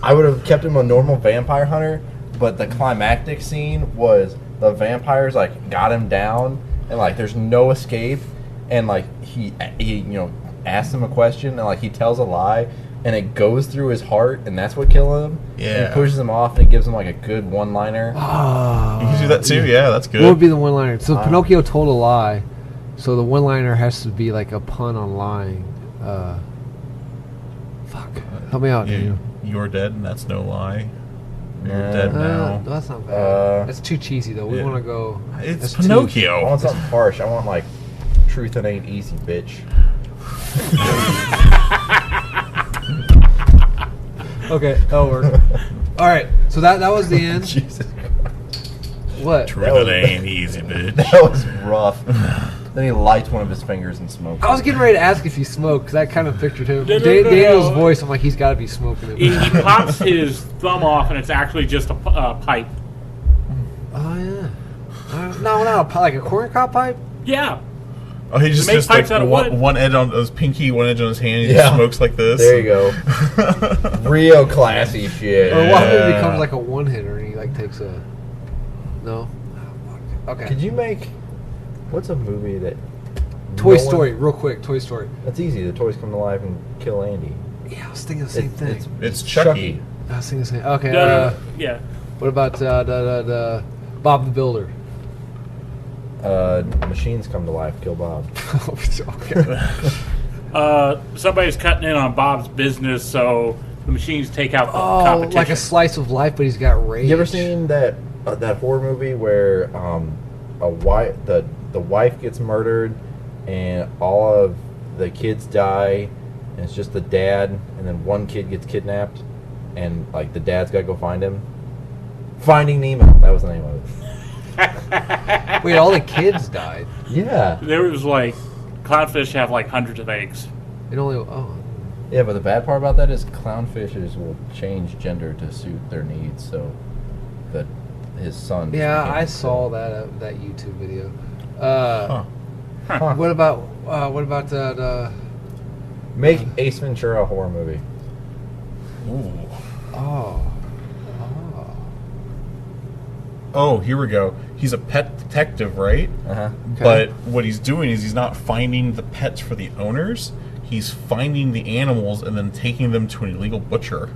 Speaker 1: I would have kept him a normal vampire hunter, but the climactic scene was the vampires like got him down, and like there's no escape, and like he asks him a question, and like he tells a lie, and it goes through his heart, and that's what kills him.
Speaker 3: Yeah.
Speaker 1: And it pushes him off, and it gives him like a good one-liner.
Speaker 3: You can do that too. Yeah, that's good.
Speaker 2: What would be the one-liner? So Pinocchio told a lie, so the one-liner has to be like a pun on lying. Fuck. Help me out, Daniel.
Speaker 3: You're dead, and that's no lie. You're
Speaker 1: Nah.
Speaker 3: dead now.
Speaker 2: That's not bad.
Speaker 1: Uh,
Speaker 2: That's too cheesy, though. We
Speaker 3: yeah.
Speaker 2: want to go...
Speaker 3: It's
Speaker 2: that's
Speaker 1: I
Speaker 3: Pinocchio.
Speaker 1: want something harsh. I want like truth it ain't easy, bitch.
Speaker 2: Okay, that'll work. All right, so that was the end.
Speaker 1: Jesus Christ.
Speaker 2: What?
Speaker 3: Truth
Speaker 1: That was-
Speaker 3: it ain't easy, bitch.
Speaker 1: That was rough. Then he lights one of his fingers and smokes.
Speaker 2: I was getting ready to ask if he smoked, because I kind of pictured him.
Speaker 4: No.
Speaker 2: Daniel's voice, I'm like, he's got to be smoking it.
Speaker 4: He pops his thumb off, and it's actually just a pipe.
Speaker 2: Oh, yeah. No, not a pipe, like a corncob pipe?
Speaker 4: Yeah.
Speaker 3: Oh, he just
Speaker 4: Make
Speaker 3: like
Speaker 4: pipes out of wood.
Speaker 3: one edge on his pinky, one edge on his hand. He
Speaker 1: Yeah.
Speaker 3: just smokes like this.
Speaker 1: There you go. Real classy shit.
Speaker 2: Or what if it
Speaker 3: Yeah.
Speaker 2: becomes like a one-hitter and he like takes a... No? Oh, fuck. Okay.
Speaker 1: Could you make... What's a movie that...
Speaker 2: Toy
Speaker 1: no one-
Speaker 2: Story, real quick, Toy Story.
Speaker 1: That's easy. The toys come to life and kill Andy.
Speaker 2: Yeah, I was thinking the same thing.
Speaker 3: It's Chucky.
Speaker 2: I was thinking the same. Okay,
Speaker 4: Yeah.
Speaker 2: what about Bob the Builder?
Speaker 1: Machines come to life. Kill Bob.
Speaker 2: Okay.
Speaker 4: Somebody's cutting in on Bob's business, so the machines take out the competition.
Speaker 2: Like a slice of life, but he's got rage.
Speaker 1: You ever seen that horror movie where the wife gets murdered and all of the kids die, and it's just the dad, and then one kid gets kidnapped, and like the dad's got to go find him? Finding Nemo. That was the name of it.
Speaker 2: Wait, all the kids died.
Speaker 1: Yeah.
Speaker 4: There was like clownfish have like hundreds of eggs.
Speaker 2: It only
Speaker 1: Yeah, but the bad part about that is clownfishes will change gender to suit their needs, so that his son.
Speaker 2: Yeah, I saw that YouTube video.
Speaker 1: Huh.
Speaker 2: What about the
Speaker 1: Make Ace Ventura a horror movie.
Speaker 3: Ooh. Oh, here we go. He's a pet detective, right?
Speaker 1: Uh-huh.
Speaker 2: Okay.
Speaker 3: But what he's doing is he's not finding the pets for the owners. He's finding the animals and then taking them to an illegal butcher.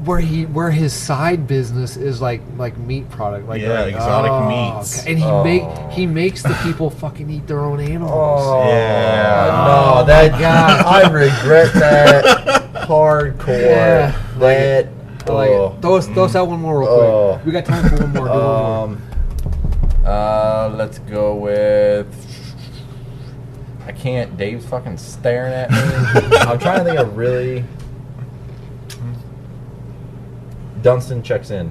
Speaker 2: where his side business is like meat product, like
Speaker 3: exotic meats.
Speaker 2: Okay. And he makes the people fucking eat their own animals.
Speaker 1: Oh,
Speaker 3: yeah.
Speaker 1: No, that God, I regret that hardcore.
Speaker 2: Yeah.
Speaker 1: That.
Speaker 2: I like it. Throw us out one more real quick. We got time for one more. Do one more.
Speaker 1: Let's go with. I can't. Dave's fucking staring at me. I'm trying to think of really. Dunstan checks in.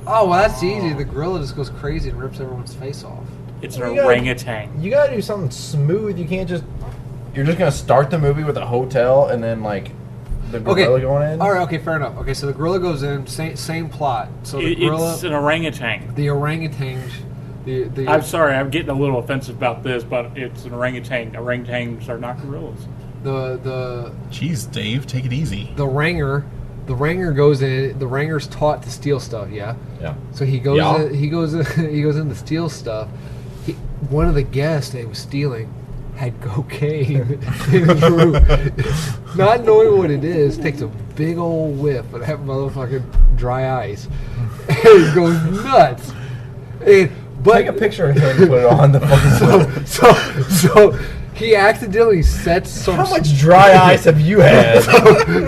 Speaker 2: Oh, well, that's easy. The gorilla just goes crazy and rips everyone's face off.
Speaker 4: It's an
Speaker 1: You gotta-
Speaker 4: orangutan.
Speaker 1: You gotta do something smooth. You can't just. You're just gonna start the movie with a hotel and then like the gorilla going in.
Speaker 2: All right. Okay. Fair enough. Okay. So the gorilla goes in. Same plot. So the gorilla,
Speaker 4: It's an orangutan.
Speaker 2: the orangutan.
Speaker 4: I'm sorry, I'm getting a little offensive about this, but it's an orangutan. Orangutans are not gorillas.
Speaker 2: The
Speaker 3: Jeez, Dave, take it easy.
Speaker 2: Ranger. The Ranger goes in. The Ranger's taught to steal stuff. Yeah.
Speaker 1: Yeah.
Speaker 2: So he goes.
Speaker 1: Yeah.
Speaker 2: In, he goes in to steal stuff. One of the guests that he was stealing had cocaine in his room. Not knowing what it is, takes a big old whiff of that motherfucking dry ice, and he goes nuts. But
Speaker 1: Take a picture of him and put it on the fucking.
Speaker 2: so he accidentally sets some.
Speaker 1: How much dry ice have you had?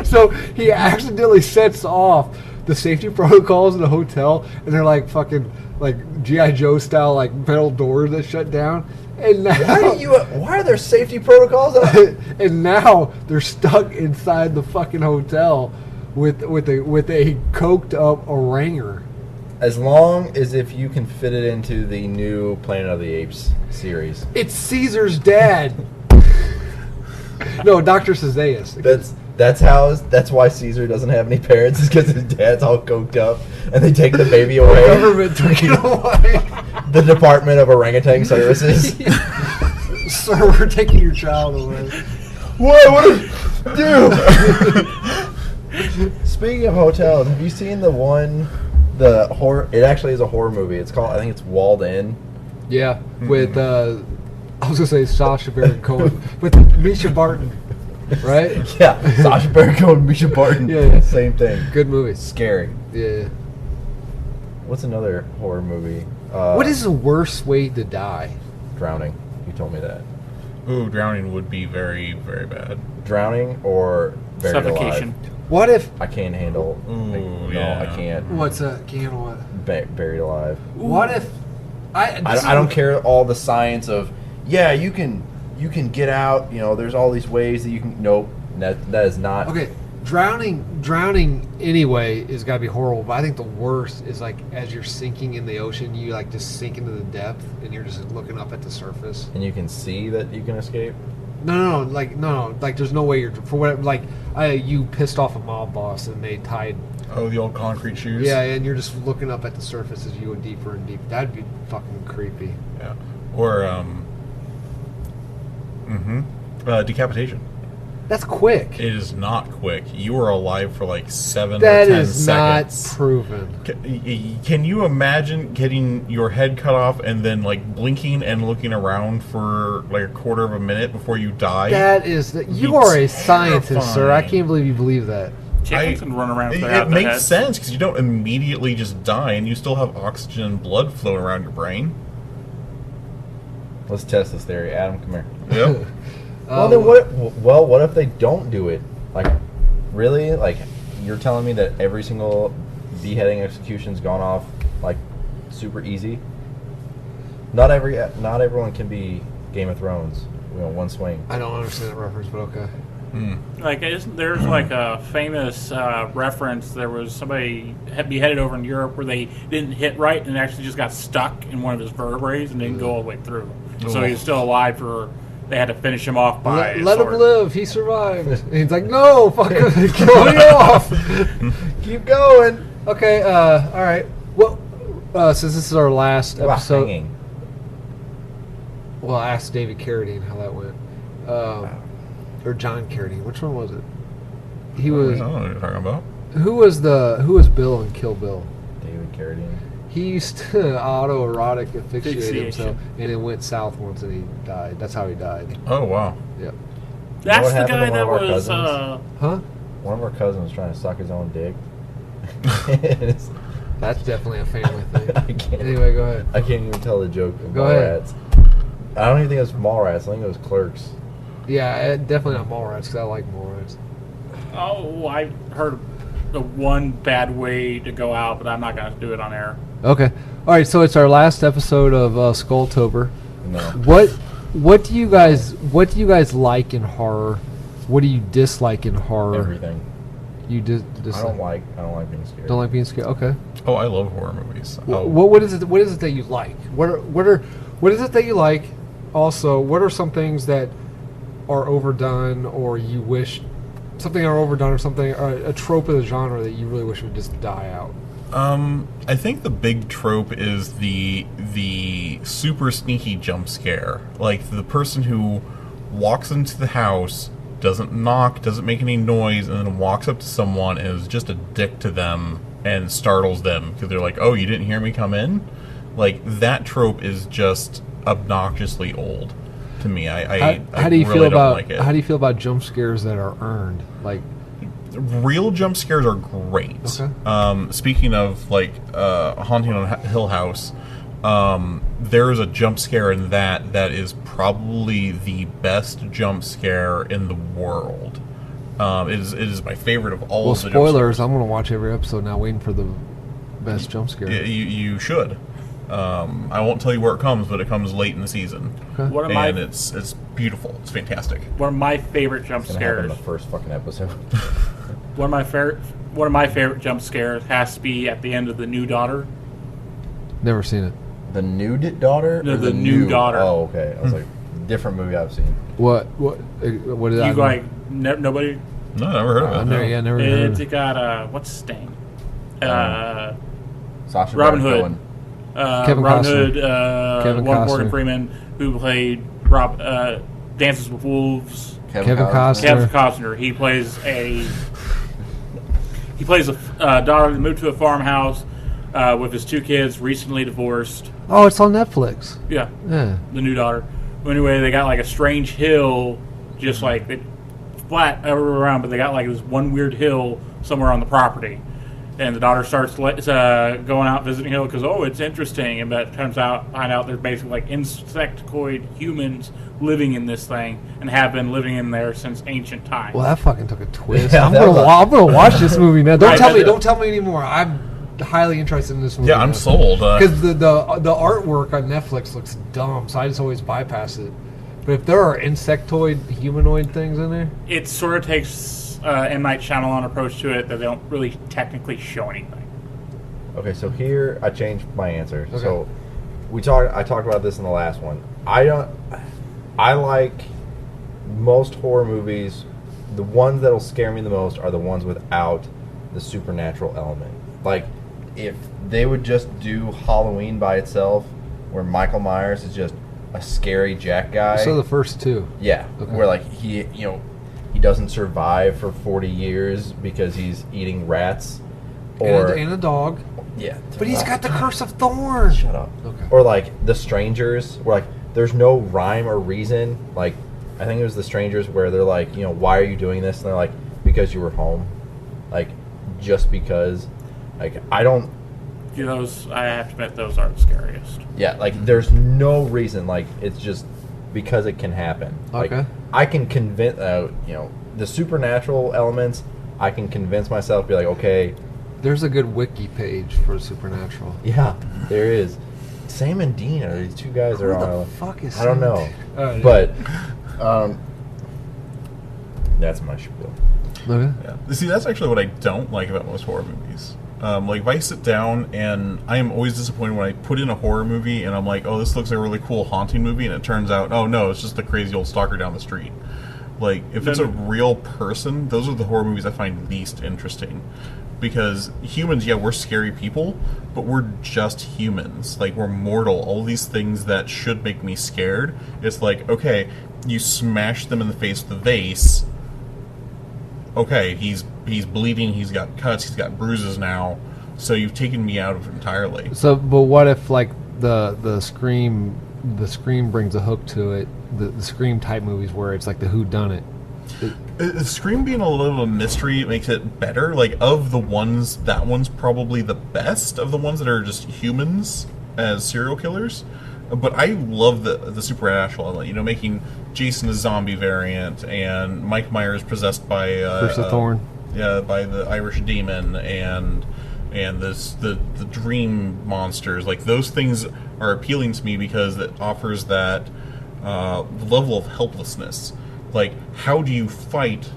Speaker 2: So he accidentally sets off the safety protocols in the hotel, and they're like fucking like G.I. Joe style, like metal doors that shut down. And now,
Speaker 1: Why are there safety protocols?
Speaker 2: and now they're stuck inside the fucking hotel with a coked up oranger.
Speaker 1: As long as if you can fit it into the new Planet of the Apes series.
Speaker 2: It's Caesar's dad. No, Dr. Seuss.
Speaker 1: That's why Caesar doesn't have any parents, is because his dad's all coked up and they take the baby away.
Speaker 2: The government took it away.
Speaker 1: The Department of Orangutan Services.
Speaker 2: Sir, we're taking your child away.
Speaker 1: What dude? Speaking of hotels, have you seen the horror? It actually is a horror movie. It's called, I think it's Walled In.
Speaker 2: Yeah, with I was gonna say Sacha Baron Cohen, with Misha Barton, right?
Speaker 1: Yeah, Sacha Baron Cohen and Misha Barton.
Speaker 2: Yeah.
Speaker 1: Same thing.
Speaker 2: Good movie.
Speaker 1: Scary.
Speaker 2: Yeah.
Speaker 1: What's another horror movie?
Speaker 2: What is the worst way to die?
Speaker 1: Drowning? You told me that.
Speaker 3: Ooh, drowning would be very, very bad.
Speaker 1: Drowning or buried
Speaker 4: Suffocation.
Speaker 1: alive?
Speaker 2: What if?
Speaker 1: I can't handle.
Speaker 3: Ooh,
Speaker 1: no,
Speaker 3: yeah.
Speaker 1: I can't.
Speaker 2: What's a can what?
Speaker 1: Buried alive.
Speaker 2: What if?
Speaker 1: I don't care all the science of. Yeah, you can get out. You know, there's all these ways that you can. Nope, that is not.
Speaker 2: Okay, drowning anyway is gotta be horrible. But I think the worst is like as you're sinking in the ocean, you like just sink into the depth, and you're just looking up at the surface.
Speaker 1: And you can see that you can escape.
Speaker 2: No, like there's no way you're for whatever. Like you pissed off a mob boss, and they tied.
Speaker 3: Oh, the old concrete shoes?
Speaker 2: Yeah, and you're just looking up at the surface as you go deeper and deeper. That'd be fucking creepy.
Speaker 3: Yeah. Or, decapitation.
Speaker 2: That's quick.
Speaker 3: It is not quick. You are alive for like 7
Speaker 2: That
Speaker 3: or 10
Speaker 2: is
Speaker 3: seconds.
Speaker 2: not proven.
Speaker 3: Can you imagine getting your head cut off and then like blinking and looking around for like a quarter of a minute before you die?
Speaker 2: That is you are a scientist, sir. I can't believe you believe that.
Speaker 4: Chickens can run around.
Speaker 3: It makes sense because you don't immediately just die, and you still have oxygen and blood flowing around your brain.
Speaker 1: Let's test this theory. Adam, come here.
Speaker 3: Yep.
Speaker 1: Well, then what if they don't do it? Like, really? Like, you're telling me that every single beheading execution's gone off, like, super easy? Not everyone can be Game of Thrones, one swing.
Speaker 2: I don't understand that reference, but okay.
Speaker 4: Like, there's like a famous reference. There was somebody beheaded over in Europe where they didn't hit right and actually just got stuck in one of his vertebrae and didn't go all the way through. So he was still alive they had to finish him off by
Speaker 2: let him live. He survived. And he's like, no, fuck him. Kill me off.
Speaker 1: Keep going.
Speaker 2: Okay, all right. Well, since this is our last episode.
Speaker 1: Hanging?
Speaker 2: Well, ask David Carradine how that went. Or John Carradine. Which one was it? He was.
Speaker 3: I don't know what you're talking about.
Speaker 2: Who was Bill in Kill Bill?
Speaker 1: David Carradine.
Speaker 2: He used to autoerotic asphyxiate himself, and it went south once, and he died. That's how he died.
Speaker 3: Oh wow.
Speaker 2: Yep.
Speaker 4: That's
Speaker 1: You know what
Speaker 4: the guy
Speaker 1: happened to
Speaker 4: that
Speaker 1: one of our
Speaker 4: was.
Speaker 2: Huh?
Speaker 1: One of our cousins was trying to suck his own dick.
Speaker 2: That's definitely a family thing.
Speaker 1: I can't.
Speaker 2: Anyway, go ahead.
Speaker 1: I can't even tell the joke of
Speaker 2: Go ahead.
Speaker 1: Mallrats. I don't even think it was Mallrats. I think it was Clerks.
Speaker 2: Yeah, definitely not Mallrats, because I like Mallrats.
Speaker 4: Oh, I heard the one bad way to go out, but I'm not going to do it on air.
Speaker 2: Okay. All right, so it's our last episode of Skulltober.
Speaker 1: No.
Speaker 2: What do you guys like in horror? What do you dislike in horror?
Speaker 1: Everything.
Speaker 2: You dislike.
Speaker 1: I don't like being scared.
Speaker 2: Don't like being scared. Okay.
Speaker 3: Oh, I love horror movies.
Speaker 2: What is it that you like? What is it that you like? Also, what are some things that are overdone, or you wish something are overdone, or something, or a trope of the genre that you really wish would just die out?
Speaker 3: I think the big trope is the super sneaky jump scare. Like the person who walks into the house, doesn't knock, doesn't make any noise, and then walks up to someone and is just a dick to them and startles them because they're like, "Oh, you didn't hear me come in?" Like that trope is just obnoxiously old to me.
Speaker 2: How do you
Speaker 3: really
Speaker 2: feel
Speaker 3: don't
Speaker 2: about
Speaker 3: like it.
Speaker 2: how do you feel about jump scares that are earned? Like,
Speaker 3: real jump scares are great.
Speaker 2: Okay.
Speaker 3: Speaking of like Haunting on Hill House, there is a jump scare in that is probably the best jump scare in the world. It is my favorite of all.
Speaker 2: Well,
Speaker 3: of the
Speaker 2: spoilers. I'm going to watch every episode now, waiting for the best jump scare.
Speaker 3: You should. I won't tell you where it comes, but it comes late in the season.
Speaker 2: Okay.
Speaker 3: It's beautiful. It's fantastic.
Speaker 4: One of my favorite jump
Speaker 1: It's gonna happen in
Speaker 4: scares.
Speaker 1: the first fucking episode.
Speaker 4: One of my favorite jump scares has to be at the end of The New Daughter.
Speaker 2: Never seen it.
Speaker 1: The Nude Daughter?
Speaker 4: No,
Speaker 1: Or
Speaker 4: The New Daughter.
Speaker 1: Oh, okay. I was like, different movie I've seen.
Speaker 2: What did I?
Speaker 4: You like nobody?
Speaker 3: No, I never heard of it.
Speaker 2: Never heard of
Speaker 4: It
Speaker 2: it.
Speaker 4: got what's his name?
Speaker 1: Sacha
Speaker 4: Robin
Speaker 1: Baron
Speaker 4: Hood.
Speaker 1: Cohen.
Speaker 2: Kevin
Speaker 4: Robin
Speaker 2: Costner.
Speaker 4: Hood.
Speaker 2: Kevin
Speaker 4: Morgan
Speaker 2: Costner.
Speaker 4: Freeman, who played Dances with Wolves.
Speaker 2: Kevin Costner.
Speaker 4: Kevin Costner. He plays a daughter that moved to a farmhouse with his two kids, recently divorced.
Speaker 2: Oh, it's on Netflix.
Speaker 4: Yeah,
Speaker 2: Yeah.
Speaker 4: The New Daughter. Anyway, they got like a strange hill, just like flat everywhere around, but they got like this one weird hill somewhere on the property. And the daughter starts going out visiting the hill because, oh, it's interesting. And that find out there's basically like insectoid humans living in this thing and have been living in there since ancient times.
Speaker 2: Well, that fucking took a twist.
Speaker 1: Yeah,
Speaker 2: I'm
Speaker 1: that
Speaker 2: gonna
Speaker 1: was
Speaker 2: watch this movie now. Don't
Speaker 4: Right,
Speaker 2: tell me.
Speaker 4: but-
Speaker 2: Don't tell me anymore. I'm highly interested in this movie.
Speaker 3: Yeah, I'm sold.
Speaker 2: Because the artwork on Netflix looks dumb, so I just always bypass it. But if there are insectoid, humanoid things in there,
Speaker 4: It sort of takes M. Night Shyamalan approach to it that they don't really technically show anything.
Speaker 1: Okay, so here I changed my answer.
Speaker 2: Okay.
Speaker 1: So I talked about this in the last one. I like most horror movies. The ones that'll scare me the most are the ones without the supernatural element. Like if they would just do Halloween by itself, where Michael Myers is just a scary Jack guy.
Speaker 2: so the first two.
Speaker 1: Yeah,
Speaker 2: Okay.
Speaker 1: where like he doesn't survive for 40 years because he's eating rats, or
Speaker 2: And a dog.
Speaker 1: yeah.
Speaker 2: But he's got the curse of Thorn.
Speaker 1: Shut up.
Speaker 2: Okay.
Speaker 1: Or like The Strangers, where like there's no rhyme or reason. Like I think it was The Strangers where they're like, why are you doing this? And they're like, because you were home. like just because, like I don't.
Speaker 4: Those, I have to admit, those are the scariest.
Speaker 1: Yeah, like there's no reason. Like it's just because it can happen.
Speaker 2: Okay.
Speaker 1: Like I can convince, the supernatural elements. I can convince myself, be like, okay.
Speaker 2: There's a good wiki page for Supernatural.
Speaker 1: Yeah, there is. Sam and Dean are these two guys
Speaker 2: Who
Speaker 1: are
Speaker 2: the
Speaker 1: on.
Speaker 2: fuck is
Speaker 1: I don't
Speaker 2: Sam
Speaker 1: know,
Speaker 2: and Dean?
Speaker 1: but that's my spiel.
Speaker 2: Okay.
Speaker 3: Yeah. See, that's actually what I don't like about most horror movies. Like, if I sit down and I am always disappointed when I put in a horror movie and I'm like, oh, this looks like a really cool haunting movie, and it turns out, oh no, it's just a crazy old stalker down the street. Like, if it's a real person, those are the horror movies I find least interesting. Because humans, yeah, we're scary people, but we're just humans. Like, we're mortal. All these things that should make me scared, it's like, okay, you smash them in the face with a vase. Okay, he's bleeding, he's got cuts, he's got bruises now, so you've taken me out of it entirely.
Speaker 2: So, but what if like the Scream brings a hook to it? The Scream type movies where it's like the whodunit.
Speaker 3: Scream being a little mystery makes it better. Like, of the ones, that one's probably the best of the ones that are just humans as serial killers. But I love the supernatural element, making Jason a zombie variant, and Mike Myers possessed by
Speaker 2: Curse of Thorn.
Speaker 3: Yeah, by the Irish demon, and the dream monsters. Like, those things are appealing to me because it offers that level of helplessness. Like, how do you fight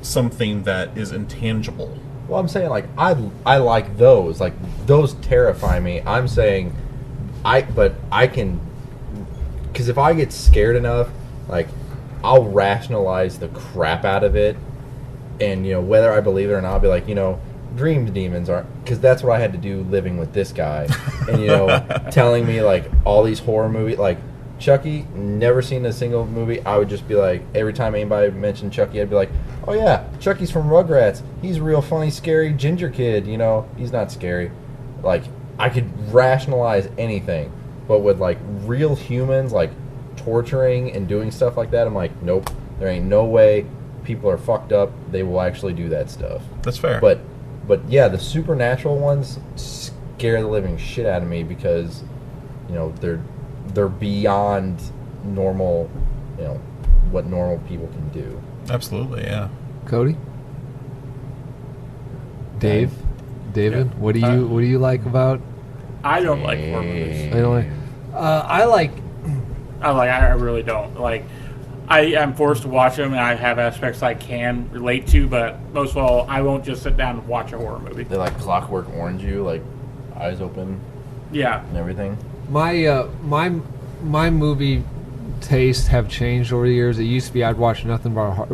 Speaker 3: something that is intangible?
Speaker 1: Well, I'm saying, like, I like those. Like, those terrify me. I'm saying, but I can, because if I get scared enough, like, I'll rationalize the crap out of it, and, whether I believe it or not, I'll be like, dream demons aren't, because that's what I had to do living with this guy, and, telling me, like, all these horror movies, like, Chucky, never seen a single movie. I would just be like, every time anybody mentioned Chucky, I'd be like, oh yeah, Chucky's from Rugrats. He's a real funny, scary ginger kid, he's not scary. Like, I could rationalize anything, but with, like, real humans, like, torturing and doing stuff like that, I'm like, nope, there ain't no way. People are fucked up. They will actually do that stuff.
Speaker 3: That's fair.
Speaker 1: But yeah, the supernatural ones scare the living shit out of me because, they're beyond normal, what normal people can do.
Speaker 3: Absolutely, yeah.
Speaker 2: Cody? David,
Speaker 4: Yeah.
Speaker 2: what do you like about?
Speaker 4: I don't like horror movies.
Speaker 2: I don't like.
Speaker 4: I really don't. Like, I am forced to watch them, and I have aspects I can relate to, but most of all, I won't just sit down and watch a horror movie.
Speaker 1: They like Clockwork Orange you, like eyes open
Speaker 4: Yeah.
Speaker 1: and everything.
Speaker 2: My movie tastes have changed over the years. It used to be I'd watch nothing but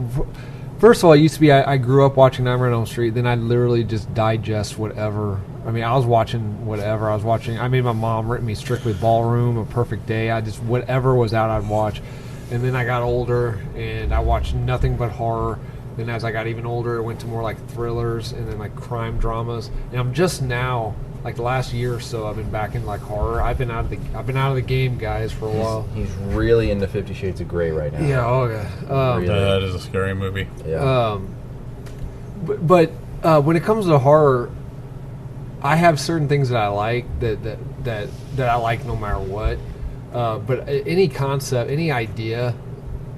Speaker 2: first of all, it used to be I grew up watching Nightmare on Elm Street. Then I'd literally just digest whatever. I mean, I was watching whatever. I made my mom rent me Strictly Ballroom, A Perfect Day. I just whatever was out, I'd watch. And then I got older and I watched nothing but horror. Then as I got even older, it went to more like thrillers and then like crime dramas. And I'm just now, like the last year or so, I've been back in like horror. I've been out of the game, guys, for a while.
Speaker 1: He's really into 50 Shades of Grey right now.
Speaker 2: Yeah, oh yeah.
Speaker 1: Really.
Speaker 3: That is a scary movie.
Speaker 1: Yeah.
Speaker 2: But when it comes to horror, I have certain things that I like that I like no matter what. But any concept, any idea,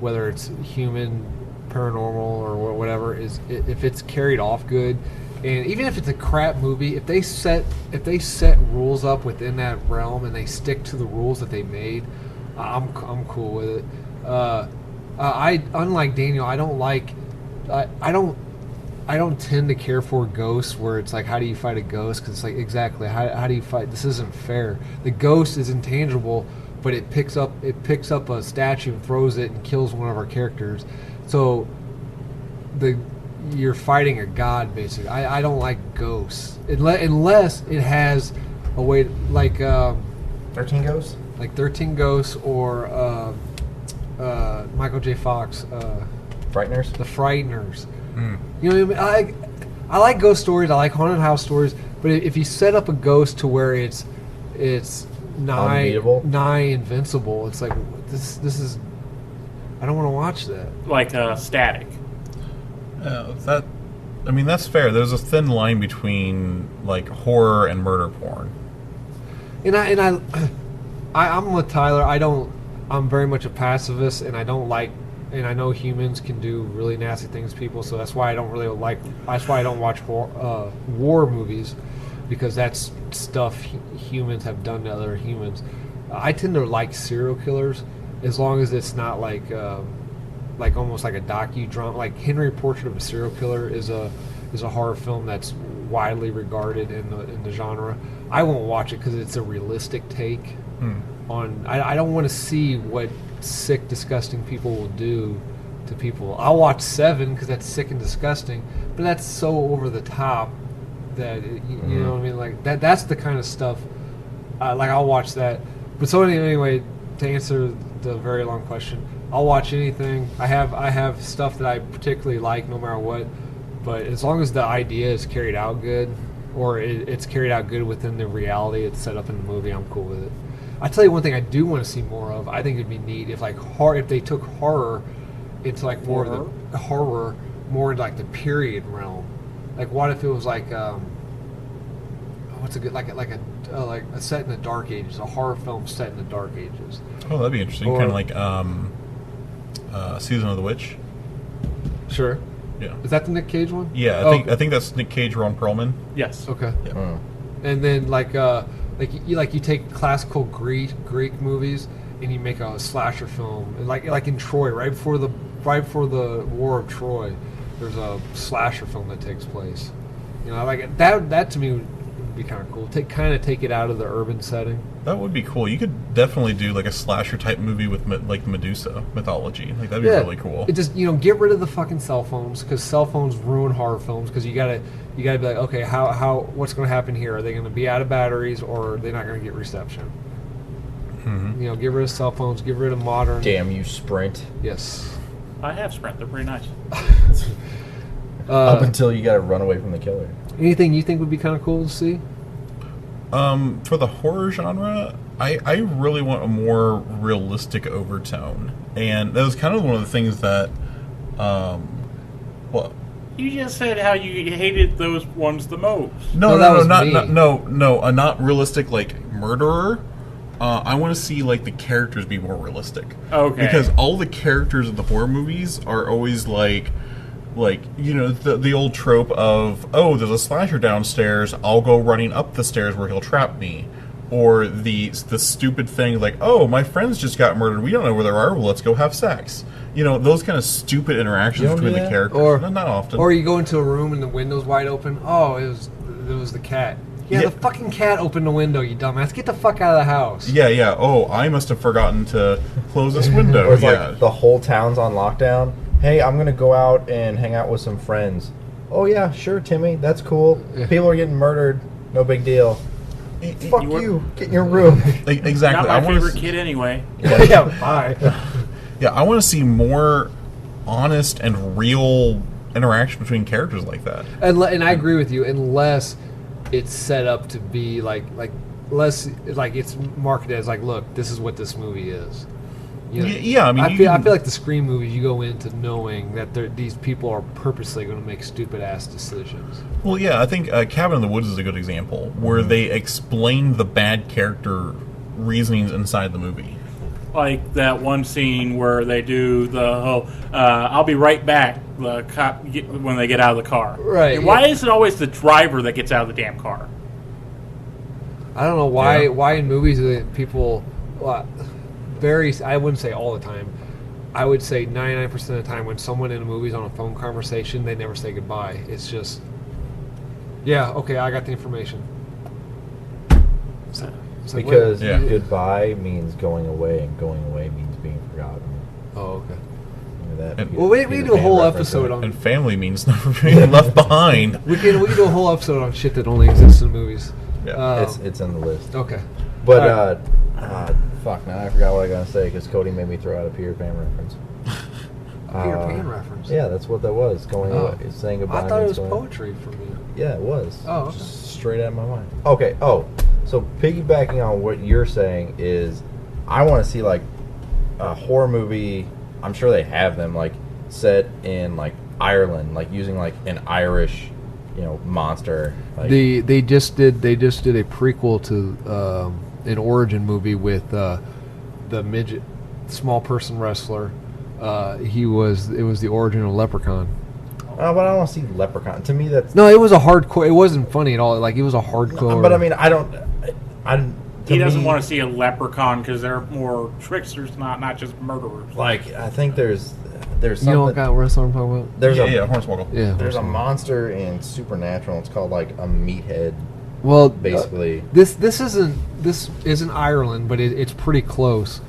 Speaker 2: whether it's human, paranormal, or whatever, if it's carried off good, and even if it's a crap movie, if they set rules up within that realm and they stick to the rules that they made, I'm cool with it. I unlike Daniel, I don't tend to care for ghosts where it's like, how do you fight a ghost? Because it's like, exactly, how do you fight? This isn't fair. The ghost is intangible, but it picks up a statue and throws it and kills one of our characters. So you're fighting a god, basically. I don't like ghosts unless it has a way like
Speaker 1: 13 Ghosts?
Speaker 2: Like 13 Ghosts or Michael J. Fox,
Speaker 1: Frighteners?
Speaker 2: The Frighteners. You know what I mean? I like ghost stories. I like haunted house stories. But if you set up a ghost to where it's
Speaker 1: Unbeatable?
Speaker 2: nigh invincible, it's like this is. I don't want to watch that.
Speaker 4: Like Static.
Speaker 3: That I mean, that's fair. There's a thin line between like horror and murder porn.
Speaker 2: I'm with Tyler. I'm very much a pacifist, and I don't like. And I know humans can do really nasty things to people, so that's why I don't really like. That's why I don't watch war movies, because that's stuff humans have done to other humans. I tend to like serial killers as long as it's not like almost like a docudrama. Like Henry Portrait of a Serial Killer is a horror film that's widely regarded in the genre. I won't watch it because it's a realistic take on. I don't want to see what sick, disgusting people will do to people. I'll watch Seven because that's sick and disgusting, but that's so over the top that you know what I mean. Like that's the kind of stuff. Like I'll watch that. But so anyway, to answer the very long question, I'll watch anything. I have stuff that I particularly like, no matter what. But as long as the idea is carried out good, or it's carried out good within the reality it's set up in the movie, I'm cool with it. I tell you one thing I do want to see more of. I think it'd be neat if if they took horror into like more of the horror, more like the period realm. Like what if it was like what's a good like a set in the Dark Ages, a horror film set in the Dark Ages.
Speaker 3: Oh, that'd be interesting. Kind of like Season of the Witch.
Speaker 2: Sure.
Speaker 3: Yeah.
Speaker 2: Is that the Nick Cage one?
Speaker 3: Yeah, I think that's Nick Cage, Ron Perlman.
Speaker 4: Yes.
Speaker 2: Okay.
Speaker 3: Yeah.
Speaker 2: And then you take classical Greek movies and you make a slasher film, and like in Troy, right before the War of Troy, there's a slasher film that takes place. You know, like that to me would be kind of cool. Take it out of the urban setting.
Speaker 3: That would be cool. You could definitely do like a slasher type movie with like Medusa mythology. Like that'd be really cool.
Speaker 2: It just get rid of the fucking cell phones, because cell phones ruin horror films. Because you gotta be like, okay, what's going to happen here? Are they going to be out of batteries, or are they not going to get reception?
Speaker 3: Mm-hmm.
Speaker 2: Get rid of cell phones. Get rid of modern.
Speaker 1: Damn you, Sprint.
Speaker 2: Yes.
Speaker 4: I have Sprint. They're pretty nice.
Speaker 1: Up until you got to run away from the killer.
Speaker 2: Anything you think would be kind of cool to see?
Speaker 3: For the horror genre, I really want a more realistic overtone, and that was kind of one of the things that, well.
Speaker 4: You just said how you hated those ones the most.
Speaker 3: No, a not realistic like murderer. I want to see like the characters be more realistic.
Speaker 4: Okay.
Speaker 3: Because all the characters in the horror movies are always like the old trope of, oh, there's a slasher downstairs, I'll go running up the stairs where he'll trap me, or the stupid thing like, oh, my friends just got murdered, we don't know where they are, well, let's go have sex. Those kind of stupid interactions between the characters.
Speaker 2: Or
Speaker 3: not often.
Speaker 2: Or you go into a room and the window's wide open. Oh, it was the cat. Yeah, the fucking cat opened the window, you dumbass. Get the fuck out of the house.
Speaker 3: Yeah. Oh, I must have forgotten to close this window.
Speaker 1: Or it's like the whole town's on lockdown. Hey, I'm going to go out and hang out with some friends. Oh, yeah, sure, Timmy. That's cool.
Speaker 2: Yeah.
Speaker 1: People are getting murdered. No big deal. Fuck you. Get in your room.
Speaker 3: Exactly.
Speaker 4: Not my favorite kid anyway.
Speaker 2: Yeah, bye.
Speaker 3: Yeah, I want to see more honest and real interaction between characters like that.
Speaker 2: And I agree with you, unless it's set up to be less like it's marketed as like, look, this is what this movie is.
Speaker 3: Yeah, I mean,
Speaker 2: I feel like the Scream movies, you go into knowing that these people are purposely going to make stupid ass decisions.
Speaker 3: Well, yeah, I think Cabin in the Woods is a good example where they explain the bad character reasonings inside the movie.
Speaker 4: Like that one scene where they do the I'll be right back, the cop when they get out of the car.
Speaker 2: Right.
Speaker 4: And why is it always the driver that gets out of the damn car?
Speaker 2: I don't know why in movies that people I wouldn't say all the time. I would say 99% of the time when someone in a movie is on a phone conversation, they never say goodbye. It's just, yeah, okay, I got the information.
Speaker 1: Because goodbye means going away, and going away means being forgotten.
Speaker 2: Oh, okay.
Speaker 1: We
Speaker 2: do a whole episode on...
Speaker 3: And family means never being left behind.
Speaker 2: We can do a whole episode on shit that only exists in movies.
Speaker 3: Yeah,
Speaker 1: it's in the list.
Speaker 2: Okay.
Speaker 1: But, fuck, now I forgot what I was going to say, because Cody made me throw out a Peter Pan reference.
Speaker 2: Peter Pan reference?
Speaker 1: Yeah, that's what that was. Going away, saying goodbye.
Speaker 2: I thought it was poetry from you.
Speaker 1: Yeah, it was.
Speaker 2: Oh, okay.
Speaker 1: Just straight out of my mind. Okay, so piggybacking on what you're saying is, I want to see, like, a horror movie, I'm sure they have them, like, set in, like, Ireland, like using like an Irish, monster. Like,
Speaker 2: They just did a prequel to an origin movie with the midget small person wrestler. It was the origin of Leprechaun.
Speaker 1: but I don't want to see Leprechaun. To me, that's
Speaker 2: No, it was a hardcore. It wasn't funny at all. Like it was a hardcore.
Speaker 1: But I mean,
Speaker 4: He doesn't want to see a leprechaun because they're more tricksters, not just murderers.
Speaker 1: Like, I think there's
Speaker 2: You
Speaker 1: something.
Speaker 2: know what kind of wrestler I'm talking about?
Speaker 1: There's
Speaker 3: Hornswoggle.
Speaker 2: Yeah.
Speaker 1: there's a monster in Supernatural. It's called like a meathead,
Speaker 2: Well,
Speaker 1: basically.
Speaker 2: this isn't Ireland, but it's pretty close.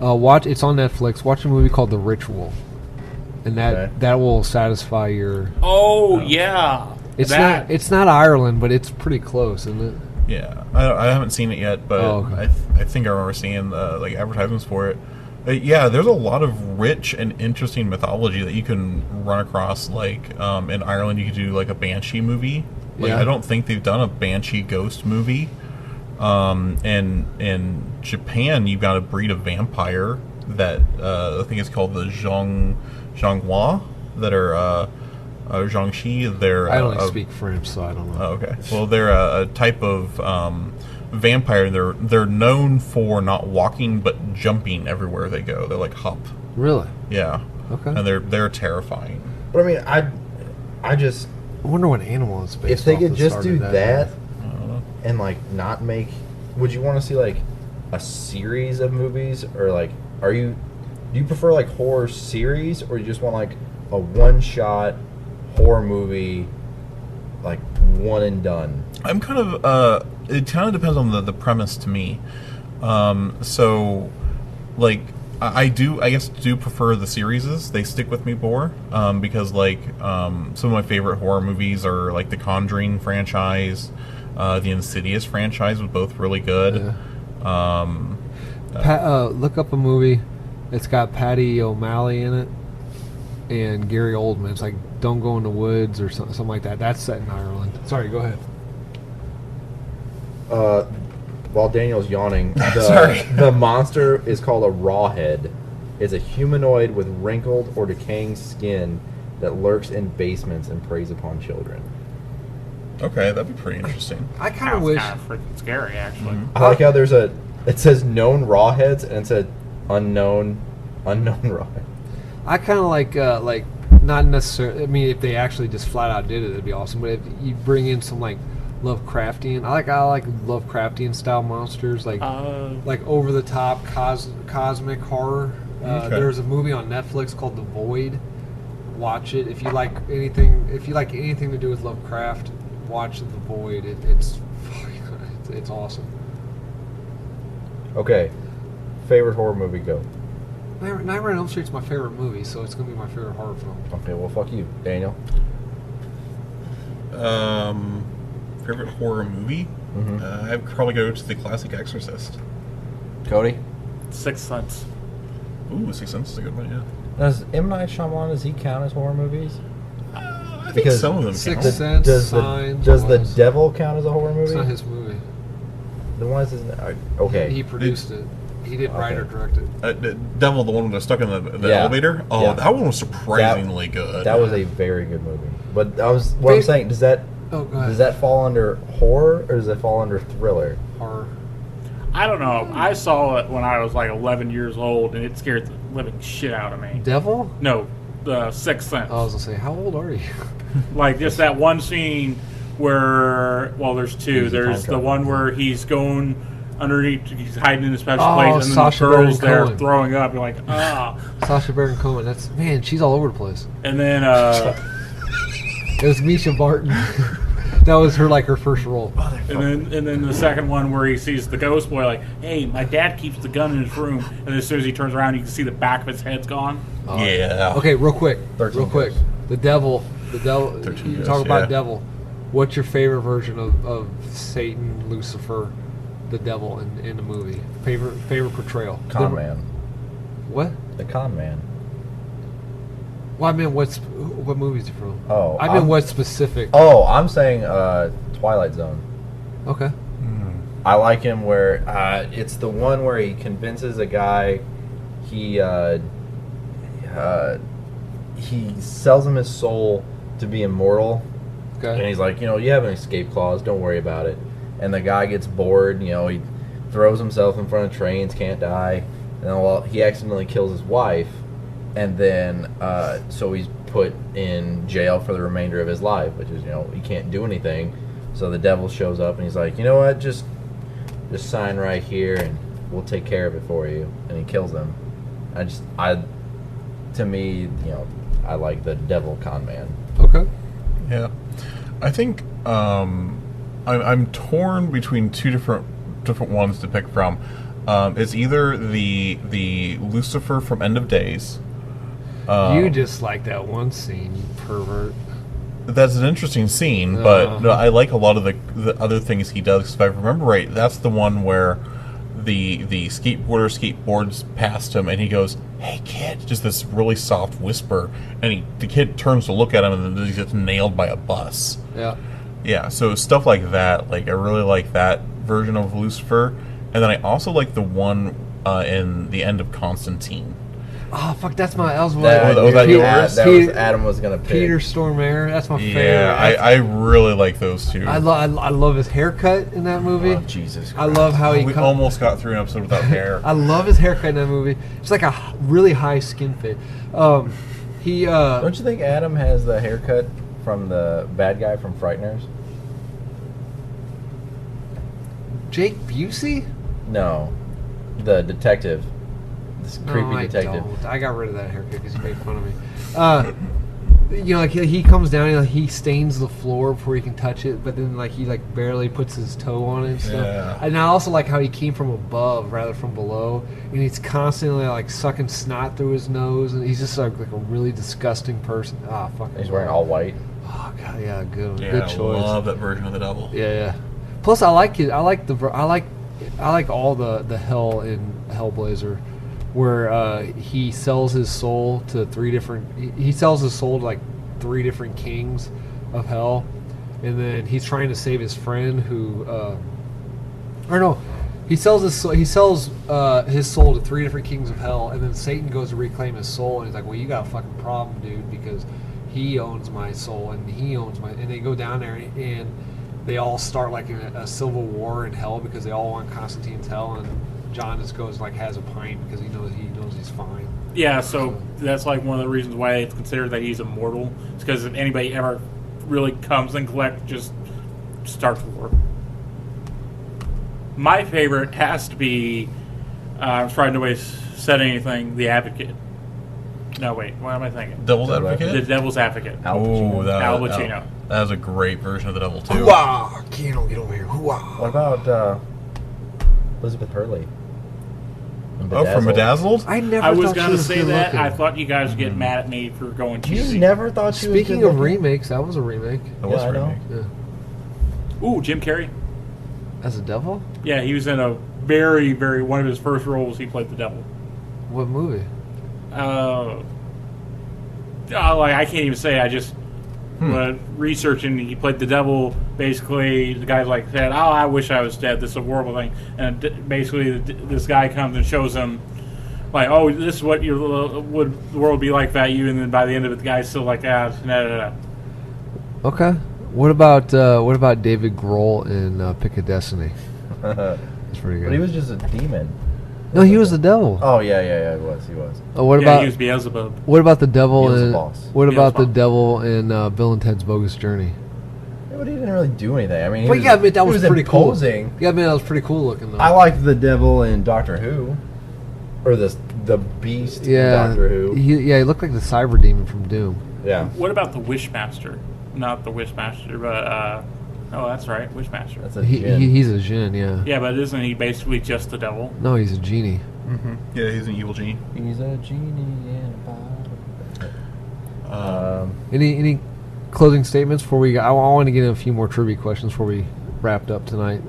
Speaker 2: It's on Netflix. Watch a movie called The Ritual, and that will satisfy your.
Speaker 4: Oh yeah,
Speaker 2: It's not Ireland, but it's pretty close, isn't it?
Speaker 3: Yeah, I haven't seen it yet, but
Speaker 2: okay.
Speaker 3: I think I remember seeing like advertisements for it. Yeah, there's a lot of rich and interesting mythology that you can run across. Like in Ireland, you could do like a banshee movie. Like
Speaker 2: Yeah.
Speaker 3: I don't think they've done a banshee ghost movie. And in Japan, you've got a breed of vampire that I think it's called the Zhonghua that are Zhangxi. They're
Speaker 2: I don't speak French, so I don't know.
Speaker 3: Oh, okay. Well, they're a type of vampire. They're known for not walking but jumping everywhere they go. They're like hop.
Speaker 2: Really?
Speaker 3: Yeah.
Speaker 2: Okay.
Speaker 3: And they're terrifying.
Speaker 1: But I mean, I just
Speaker 2: I wonder what animal is based
Speaker 1: if they
Speaker 2: off
Speaker 1: could
Speaker 2: that
Speaker 1: just
Speaker 2: started
Speaker 1: do that
Speaker 3: I don't know.
Speaker 1: and like not make. Would you want to see like a series of movies, or like do you prefer like horror series, or you just want like a one-shot horror movie, like one and done?
Speaker 3: I'm kind of it kind of depends on the premise to me. So like I guess do prefer the series. They stick with me more because like some of my favorite horror movies are like the Conjuring franchise, the Insidious franchise was both really good.
Speaker 2: Yeah. Look up a movie. It's got Patty O'Malley in it and Gary Oldman. It's like Don't Go in the Woods or something like that. That's set in Ireland. Sorry, go ahead.
Speaker 1: While Daniel's yawning,
Speaker 3: Sorry.
Speaker 1: the monster is called a rawhead. It's a humanoid with wrinkled or decaying skin that lurks in basements and preys upon children.
Speaker 3: Okay, that'd be pretty interesting.
Speaker 2: I kind of wish.
Speaker 4: Kind of freaking scary, actually.
Speaker 1: I like how it says known rawheads and it said unknown rawhead.
Speaker 2: I kind of like not necessarily. I mean, if they actually just flat out did it, it'd be awesome. But if you bring in some like Lovecraftian, I like Lovecraftian style monsters, like over the top cosmic horror.
Speaker 3: Okay.
Speaker 2: There's a movie on Netflix called The Void. Watch it if you like anything. If you like anything to do with Lovecraft, watch The Void. It's awesome.
Speaker 1: Okay, favorite horror movie, go.
Speaker 2: Nightmare on Elm Street's my favorite movie, so it's gonna be my favorite horror film.
Speaker 1: Okay, well, fuck you, Daniel.
Speaker 3: Favorite horror movie? I'd probably go to the classic Exorcist.
Speaker 1: Cody?
Speaker 4: Sixth Sense.
Speaker 3: Ooh, Sixth Sense is a good one, yeah.
Speaker 1: Does M. Night Shyamalan, does he count as horror movies?
Speaker 3: I think
Speaker 1: Because
Speaker 3: some of them
Speaker 2: Sixth
Speaker 3: count.
Speaker 2: Sense,
Speaker 1: Does
Speaker 2: Signs,
Speaker 1: the
Speaker 2: Oz.
Speaker 1: Devil count as a horror movie?
Speaker 2: It's not his movie.
Speaker 1: Then why is his... Okay.
Speaker 2: He produced it. He didn't write or direct it.
Speaker 3: The Devil, the one that stuck in the
Speaker 1: Yeah.
Speaker 3: elevator. Oh,
Speaker 1: Yeah.
Speaker 3: that one was surprisingly good.
Speaker 1: That was a very good movie. But I'm saying, does that
Speaker 2: Oh, go ahead.
Speaker 1: does that fall under horror or does it fall under thriller?
Speaker 2: Horror.
Speaker 4: I don't know. I saw it when I was like 11 years old, and it scared the living shit out of me.
Speaker 2: Devil?
Speaker 4: No, the Sixth Sense.
Speaker 2: I was gonna say, how old are you?
Speaker 4: Like just that one scene where, well, there's two.
Speaker 1: He's a
Speaker 4: There's
Speaker 1: time
Speaker 4: the
Speaker 1: traveler.
Speaker 4: one where he's going underneath, he's hiding in a special
Speaker 2: Oh,
Speaker 4: place, and then
Speaker 2: Sacha
Speaker 4: the girl's
Speaker 2: Baron
Speaker 4: there
Speaker 2: Cohen.
Speaker 4: throwing up. You're like, ah.
Speaker 2: Sacha Baron Cohen. That's man. She's all over the place.
Speaker 4: And then,
Speaker 2: It was Misha Barton. That was her first role.
Speaker 4: and then the second one where he sees the ghost boy, like, hey, my dad keeps the gun in his room, and as soon as he turns around, you can see the back of his head's gone.
Speaker 3: Yeah.
Speaker 2: Okay, real quick.
Speaker 1: 13
Speaker 2: Real quick.
Speaker 1: Ghosts.
Speaker 2: The devil.
Speaker 3: 13
Speaker 2: You
Speaker 3: Ghosts,
Speaker 2: talk about
Speaker 3: yeah.
Speaker 2: devil. What's your favorite version of Satan, Lucifer, the devil in the movie? Favorite portrayal?
Speaker 1: Con Man.
Speaker 2: What?
Speaker 1: The Con Man.
Speaker 2: Well, I mean, what movies are from?
Speaker 1: Oh,
Speaker 2: I mean, what specific?
Speaker 1: Oh, I'm saying Twilight Zone.
Speaker 2: Okay.
Speaker 1: I like him where it's the one where he convinces a guy he he sells him his soul to be immortal.
Speaker 2: Okay.
Speaker 1: And he's like, you have an escape clause, don't worry about it. And the guy gets bored, he throws himself in front of trains, can't die. And then he accidentally kills his wife. And then, so he's put in jail for the remainder of his life, which is, he can't do anything. So the devil shows up and he's like, you know what, just sign right here and we'll take care of it for you. And he kills him. To me, I like the devil con man.
Speaker 2: Okay.
Speaker 3: Yeah. I think I'm torn between two different ones to pick from. It's either the Lucifer from End of Days.
Speaker 2: You just like that one scene, you pervert.
Speaker 3: That's an interesting scene, but I like a lot of the other things he does. 'Cause if I remember right, that's the one where the skateboarder skateboards past him, and he goes, "Hey kid," just this really soft whisper, and the kid turns to look at him, and then he gets nailed by a bus.
Speaker 2: Yeah.
Speaker 3: Yeah, so stuff like that. Like I really like that version of Lucifer, and then I also like the one in the end of Constantine.
Speaker 2: Oh fuck! That was
Speaker 1: Adam was gonna pick.
Speaker 2: Peter Stormare. That's my favorite.
Speaker 3: Yeah, I really like those two.
Speaker 2: I love his haircut in that movie.
Speaker 1: Oh, Jesus Christ.
Speaker 2: I love how
Speaker 3: we almost got through an episode without hair.
Speaker 2: I love his haircut in that movie. It's like a really high skin fit.
Speaker 1: Don't you think Adam has the haircut from the bad guy from Frighteners?
Speaker 2: Jake Busey?
Speaker 1: No, the detective. This creepy detective.
Speaker 2: I got rid of that haircut because he made fun of me. Like he comes down, he stains the floor before he can touch it, but then he barely puts his toe on it and stuff.
Speaker 3: Yeah.
Speaker 2: And I also like how he came from above rather from below, and he's constantly sucking snot through his nose, and he's just like a really disgusting person. Ah, fuck.
Speaker 1: He's wearing all white.
Speaker 2: Oh god, yeah, good choice.
Speaker 3: I love that version of the devil.
Speaker 2: Yeah. Plus, I like all the hell in Hellblazer, where he sells his soul to three different kings of hell, and then he's trying to save his friend who, he sells his soul to three different kings of hell, and then Satan goes to reclaim his soul, and he's like, well, you got a fucking problem, dude, because he owns my soul and he owns my, and they go down there and they all start a civil war in hell because they all want Constantine's hell, and John just goes has a pint because he knows he's fine.
Speaker 4: Yeah, so that's one of the reasons why it's considered that he's immortal. It's because if anybody ever really comes and just starts war. My favorite has to be, I'm trying to always said anything, The Advocate. No, wait, what am I thinking?
Speaker 3: Devil's Advocate?
Speaker 4: The Devil's Advocate.
Speaker 3: Al
Speaker 4: Pacino.
Speaker 3: That was a great version of the devil too.
Speaker 2: Hoo-ah! Keanu, get over here. Hoo-ah!
Speaker 1: What about Elizabeth Hurley?
Speaker 3: From Bedazzled?
Speaker 4: I was going to say that. Looking. I thought you guys would get mad at me for going cheesy.
Speaker 1: You never thought she was
Speaker 2: Speaking of remakes, that was a remake.
Speaker 3: That was a remake.
Speaker 2: Yeah.
Speaker 4: Ooh, Jim Carrey.
Speaker 2: As a devil?
Speaker 4: Yeah, he was in a very, very, one of his first roles, he played the devil.
Speaker 2: What movie?
Speaker 4: I can't even say. I just researching. He played the devil. Basically, the guy said, "Oh, I wish I was dead. This is a horrible thing." And basically, this guy comes and shows him, "Oh, this is what would the world be like without you." And then by the end of it, the guy's still no.
Speaker 2: Okay. What about David Grohl in Pick of Destiny? That's pretty good.
Speaker 1: But he was just a demon.
Speaker 2: No, he was the devil.
Speaker 1: Oh yeah, he was.
Speaker 2: What
Speaker 4: about he was Beelzebub?
Speaker 2: What about the devil in
Speaker 1: the
Speaker 2: devil in Bill and Ted's Bogus Journey?
Speaker 1: Yeah, but he didn't really do anything. I mean,
Speaker 2: you gotta admit that was pretty
Speaker 1: imposing.
Speaker 2: Cool. You gotta admit that was pretty cool looking though.
Speaker 1: I liked the devil in Doctor Who, or the beast in Doctor Who.
Speaker 2: He looked like the cyber demon from Doom.
Speaker 1: Yeah.
Speaker 4: What about the Wishmaster? Not the Wishmaster, but oh, that's right, Wishmaster.
Speaker 1: That's a djinn.
Speaker 2: He's a djinn, yeah.
Speaker 4: Yeah, but isn't he basically just the devil?
Speaker 2: No, he's a genie.
Speaker 3: Mm-hmm. Yeah, he's an evil genie.
Speaker 1: He's a genie in a bottle.
Speaker 2: Any closing statements before we? I want to get in a few more trivia questions before we wrapped up tonight.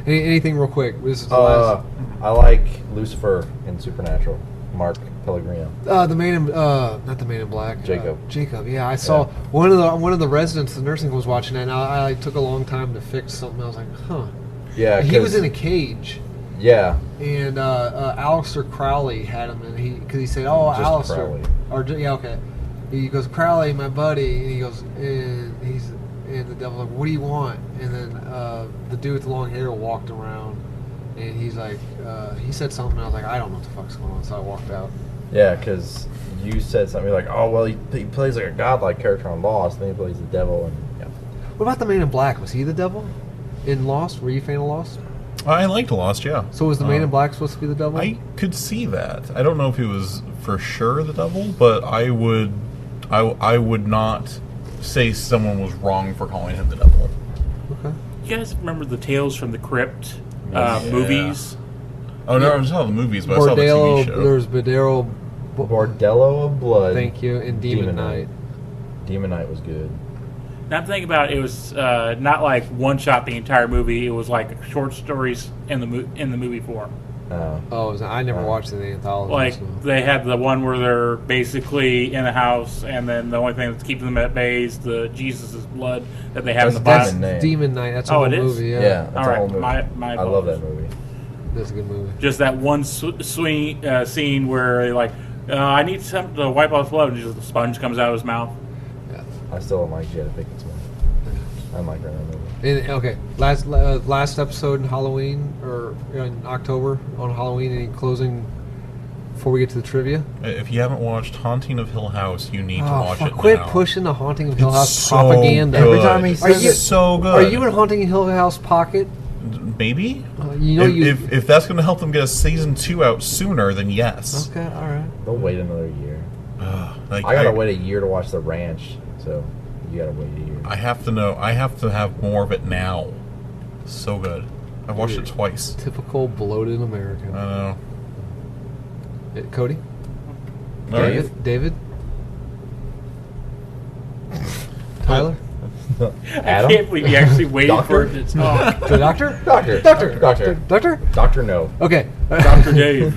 Speaker 2: Anything real quick? This is the last.
Speaker 1: I like Lucifer in Supernatural. Mark Pellegrino.
Speaker 2: The man in not the man in black.
Speaker 1: Jacob.
Speaker 2: Yeah, I saw one of the residents of the nursing home was watching that, and I took a long time to fix something. I was like, huh.
Speaker 1: Yeah.
Speaker 2: And he was in a cage.
Speaker 1: Yeah.
Speaker 2: And Aleister Crowley had him, and because he said, "Oh,
Speaker 1: Just
Speaker 2: Aleister."
Speaker 1: Crowley.
Speaker 2: Or yeah, okay. he goes, Crowley, my buddy, and he goes, and the devil's like, what do you want? And then the dude with the long hair walked around, and he's like, he said something, and I was like, I don't know what the fuck's going on, so I walked out.
Speaker 1: Yeah, because you said something like, oh, well, he plays like a godlike character on Lost, and then he plays the devil, and yeah.
Speaker 2: What about the Man in Black? Was he the devil in Lost? Were you a fan of Lost?
Speaker 3: I liked Lost, yeah.
Speaker 2: So was the Man in Black supposed to be the devil?
Speaker 3: I could see that. I don't know if he was for sure the devil, but I would not say someone was wrong for calling him the devil.
Speaker 2: Okay.
Speaker 4: You guys remember the Tales from the Crypt
Speaker 3: Yeah.
Speaker 4: movies?
Speaker 3: Oh, no, I saw the movies, but I saw the TV show.
Speaker 2: There's Bordello.
Speaker 1: Bordello of Blood.
Speaker 2: Thank you. And Demon Knight.
Speaker 1: Demon Knight was good.
Speaker 4: Now I'm thinking about it was not like one shot the entire movie. It was like short stories in the movie form.
Speaker 2: I never watched the anthology.
Speaker 4: Like
Speaker 2: so.
Speaker 4: they had the one where they're basically in a house, and then the only thing that's keeping them at bay is the Jesus' blood that they have in the
Speaker 1: That's
Speaker 4: box.
Speaker 2: Demon Knight. That's a
Speaker 4: Oh,
Speaker 2: whole
Speaker 4: it is?
Speaker 2: movie. Yeah.
Speaker 1: That's
Speaker 4: All
Speaker 1: a
Speaker 4: right,
Speaker 1: whole movie.
Speaker 4: my
Speaker 1: I love that
Speaker 4: apologies.
Speaker 1: movie.
Speaker 2: That's a good movie.
Speaker 4: Just that one scene where they like, I need something to wipe off blood, and just the sponge comes out of his mouth.
Speaker 2: Yeah.
Speaker 1: I still don't like Jada Pinkett Smith. I like her in that movie.
Speaker 2: And, okay, last episode in Halloween or in October on Halloween. Any closing before we get to the trivia?
Speaker 3: If you haven't watched Haunting of Hill House, you need to watch it
Speaker 2: Quit
Speaker 3: now.
Speaker 2: pushing the Haunting of Hill
Speaker 3: It's
Speaker 2: House
Speaker 3: so
Speaker 2: propaganda.
Speaker 3: good.
Speaker 1: Every time he says
Speaker 3: It's so good.
Speaker 2: Are you in Haunting of Hill House pocket?
Speaker 3: Maybe? If that's going to help them get a season 2 out sooner, then yes.
Speaker 2: Okay, all right.
Speaker 1: They'll wait another year.
Speaker 3: Like,
Speaker 1: I gotta wait a year to watch The Ranch, so you gotta wait a year.
Speaker 3: I have to know. I have to have more of it now. So good. I've watched it twice.
Speaker 2: Typical bloated American.
Speaker 3: I know.
Speaker 2: Cody?
Speaker 3: All right.
Speaker 2: David? Tyler?
Speaker 1: Adam?
Speaker 4: I can't believe you actually waited
Speaker 1: Doctor?
Speaker 4: for it to talk.
Speaker 2: The doctor?
Speaker 1: Doctor.
Speaker 2: Doctor?
Speaker 1: Doctor, no.
Speaker 2: Okay.
Speaker 4: Dr. Dave.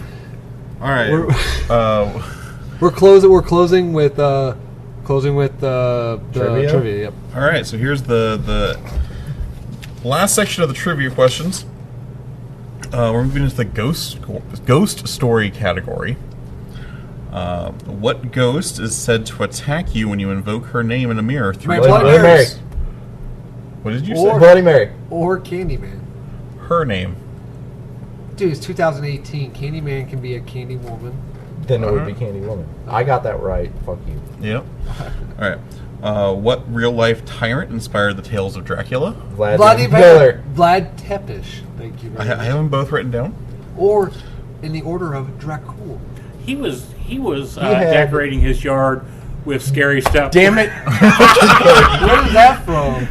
Speaker 3: All right.
Speaker 2: We're closing with the
Speaker 1: Trivia?
Speaker 2: trivia. Yep.
Speaker 3: All right. So here's the last section of the trivia questions. We're moving into the ghost story category. What ghost is said to attack you when you invoke her name in a mirror through
Speaker 2: Bloody
Speaker 1: Mary.
Speaker 2: Marys.
Speaker 3: What did you
Speaker 2: Or-
Speaker 3: say?
Speaker 1: Bloody Mary.
Speaker 2: Or Candyman.
Speaker 3: Her name.
Speaker 2: Dude, it's 2018. Candyman can be a candy woman.
Speaker 1: Then it would be Candy Woman. I got that right. Fuck you.
Speaker 3: Yep. All right. What real-life tyrant inspired the tales of Dracula?
Speaker 1: Vlad
Speaker 2: Bloody
Speaker 1: the Impaler.
Speaker 2: Vlad Tepes. Thank you
Speaker 3: I
Speaker 2: very much.
Speaker 3: have them both written down.
Speaker 2: Or in the order of Dracul.
Speaker 4: He was
Speaker 1: had-
Speaker 4: decorating his yard with scary stuff.
Speaker 1: Damn it!
Speaker 2: Where is that from?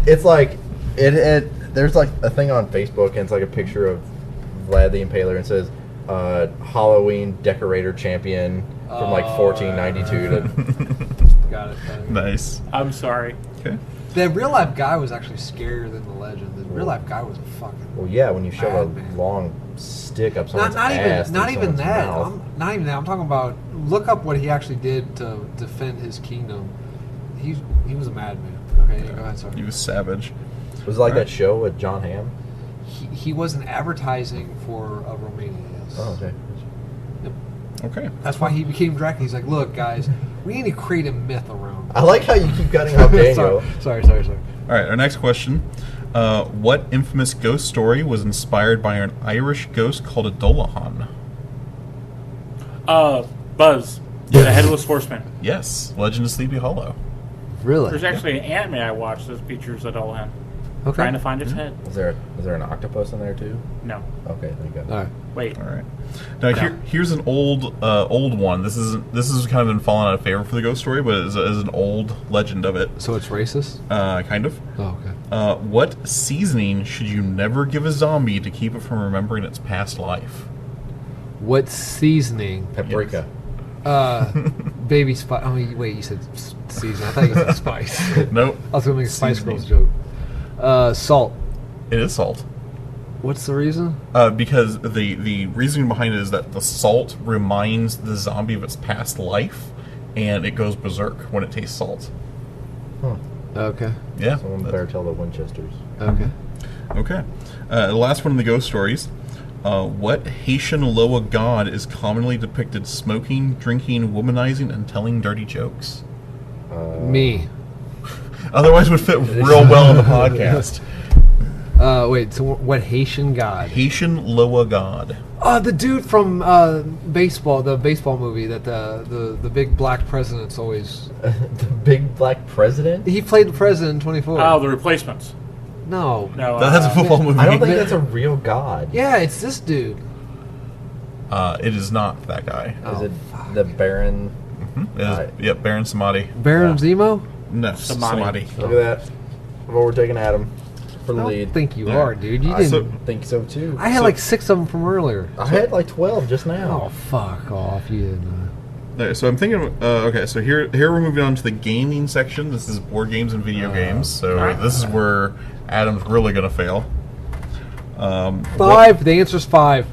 Speaker 1: It's like there's like a thing on Facebook, and it's like a picture of Vlad the Impaler, and it says Halloween decorator champion from like 1492 to.
Speaker 2: Got it.
Speaker 3: Nice.
Speaker 4: I'm sorry.
Speaker 3: Okay.
Speaker 2: The real life guy was actually scarier than the legend. The real life guy was a fucking.
Speaker 1: Well, yeah, when you shove a
Speaker 2: Madman.
Speaker 1: long stick up someone's
Speaker 2: Not
Speaker 1: ass,
Speaker 2: even
Speaker 1: through someone's
Speaker 2: that.
Speaker 1: mouth.
Speaker 2: Not even that. I'm talking about look up what he actually did to defend his kingdom. He was a madman. Okay, yeah, go ahead. Sorry.
Speaker 3: He was savage.
Speaker 1: Was it like that show with John Hamm?
Speaker 2: He wasn't advertising for Romania. Yes.
Speaker 1: Oh, okay.
Speaker 3: Okay.
Speaker 2: That's why he became Dracula. He's like, look, guys, we need to create a myth around.
Speaker 1: I like how you keep cutting off Daniel.
Speaker 2: Sorry.
Speaker 3: All right. Our next question. What infamous ghost story was inspired by an Irish ghost called a Dolahan?
Speaker 4: Buzz, the Headless Horseman.
Speaker 3: Yes. Legend of Sleepy Hollow.
Speaker 2: Really?
Speaker 4: There's actually an anime I watched that features that all him
Speaker 2: Okay.
Speaker 4: trying to find his head.
Speaker 1: Is there an octopus in there too?
Speaker 4: No.
Speaker 1: Okay, thank God.
Speaker 2: All right.
Speaker 4: Wait.
Speaker 3: All right. Now here's an old one. This is kind of been falling out of favor for the ghost story, but is an old legend of it.
Speaker 2: So it's racist?
Speaker 3: Kind of.
Speaker 2: Oh, okay.
Speaker 3: What seasoning should you never give a zombie to keep it from remembering its past life?
Speaker 2: What seasoning?
Speaker 1: Paprika.
Speaker 2: Baby spice. Oh, wait, you said season. I thought you said spice.
Speaker 3: Nope.
Speaker 2: I was going to make a Spice
Speaker 3: Seasoning.
Speaker 2: Girls joke. Salt.
Speaker 3: It is salt.
Speaker 2: What's the reason?
Speaker 3: Because the reasoning behind it is that the salt reminds the zombie of its past life, and it goes berserk when it tastes salt.
Speaker 1: Huh.
Speaker 2: Okay.
Speaker 3: Yeah.
Speaker 1: Someone better tell the Winchesters.
Speaker 2: Okay.
Speaker 3: Okay. The last one of the ghost stories. What Haitian Loa god is commonly depicted smoking, drinking, womanizing, and telling dirty jokes?
Speaker 2: Me.
Speaker 3: Otherwise would fit real well in the podcast.
Speaker 2: Wait, so what Haitian god?
Speaker 3: Haitian Loa god.
Speaker 2: The dude from baseball, the baseball movie that the big black president's always...
Speaker 1: The big black president?
Speaker 2: He played the president in 24.
Speaker 4: Oh, The Replacements.
Speaker 2: No.
Speaker 4: No,
Speaker 3: That's a football movie.
Speaker 1: I don't think that's a real god.
Speaker 2: Yeah, it's this dude.
Speaker 3: It is not that guy.
Speaker 1: Is it the Baron?
Speaker 3: Yep, Baron Samadi.
Speaker 2: Baron Zemo?
Speaker 3: No,
Speaker 4: Samadi.
Speaker 3: Samadi.
Speaker 1: Look at that. I've overtaken Adam for the
Speaker 2: I
Speaker 1: lead.
Speaker 2: don't think you
Speaker 3: Yeah.
Speaker 2: are, dude. You
Speaker 1: I
Speaker 2: didn't.
Speaker 1: think so too.
Speaker 2: I had like 6 of them from earlier.
Speaker 1: I had like 12 just
Speaker 2: Oh,
Speaker 1: now.
Speaker 2: fuck off. You didn't.
Speaker 3: Okay, so I'm thinking. Okay, so here we're moving on to the gaming section. This is board games and video games. So this is where Adam's really gonna fail.
Speaker 2: 5. The answer's 5.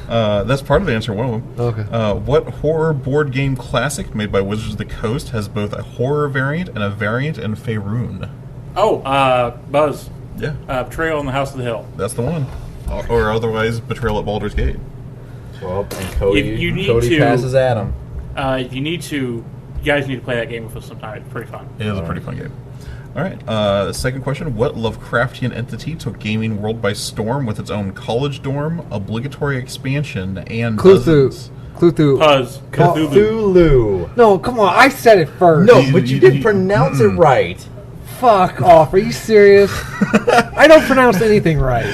Speaker 3: That's part of the answer. One of them.
Speaker 2: Okay.
Speaker 3: What horror board game classic made by Wizards of the Coast has both a horror variant and a variant in Faerun?
Speaker 4: Oh, Buzz.
Speaker 3: Yeah,
Speaker 4: Betrayal in the House of the Hill.
Speaker 3: that's the one. Or otherwise, Betrayal at Baldur's Gate.
Speaker 1: Well, and Cody,
Speaker 4: You need
Speaker 1: Cody
Speaker 4: to-
Speaker 1: passes Adam.
Speaker 4: You guys need to play that game with us sometime. It's pretty fun.
Speaker 3: It is a pretty fun game. All right. Second question: what Lovecraftian entity took gaming world by storm with its own college dorm, obligatory expansion, and dozens?
Speaker 2: Cthulhu.
Speaker 4: Puzz. Cthulhu.
Speaker 1: Cthulhu.
Speaker 2: No, come on. I said it first.
Speaker 1: No, but you didn't pronounce it right.
Speaker 2: Fuck off. Are you serious? I don't pronounce anything right.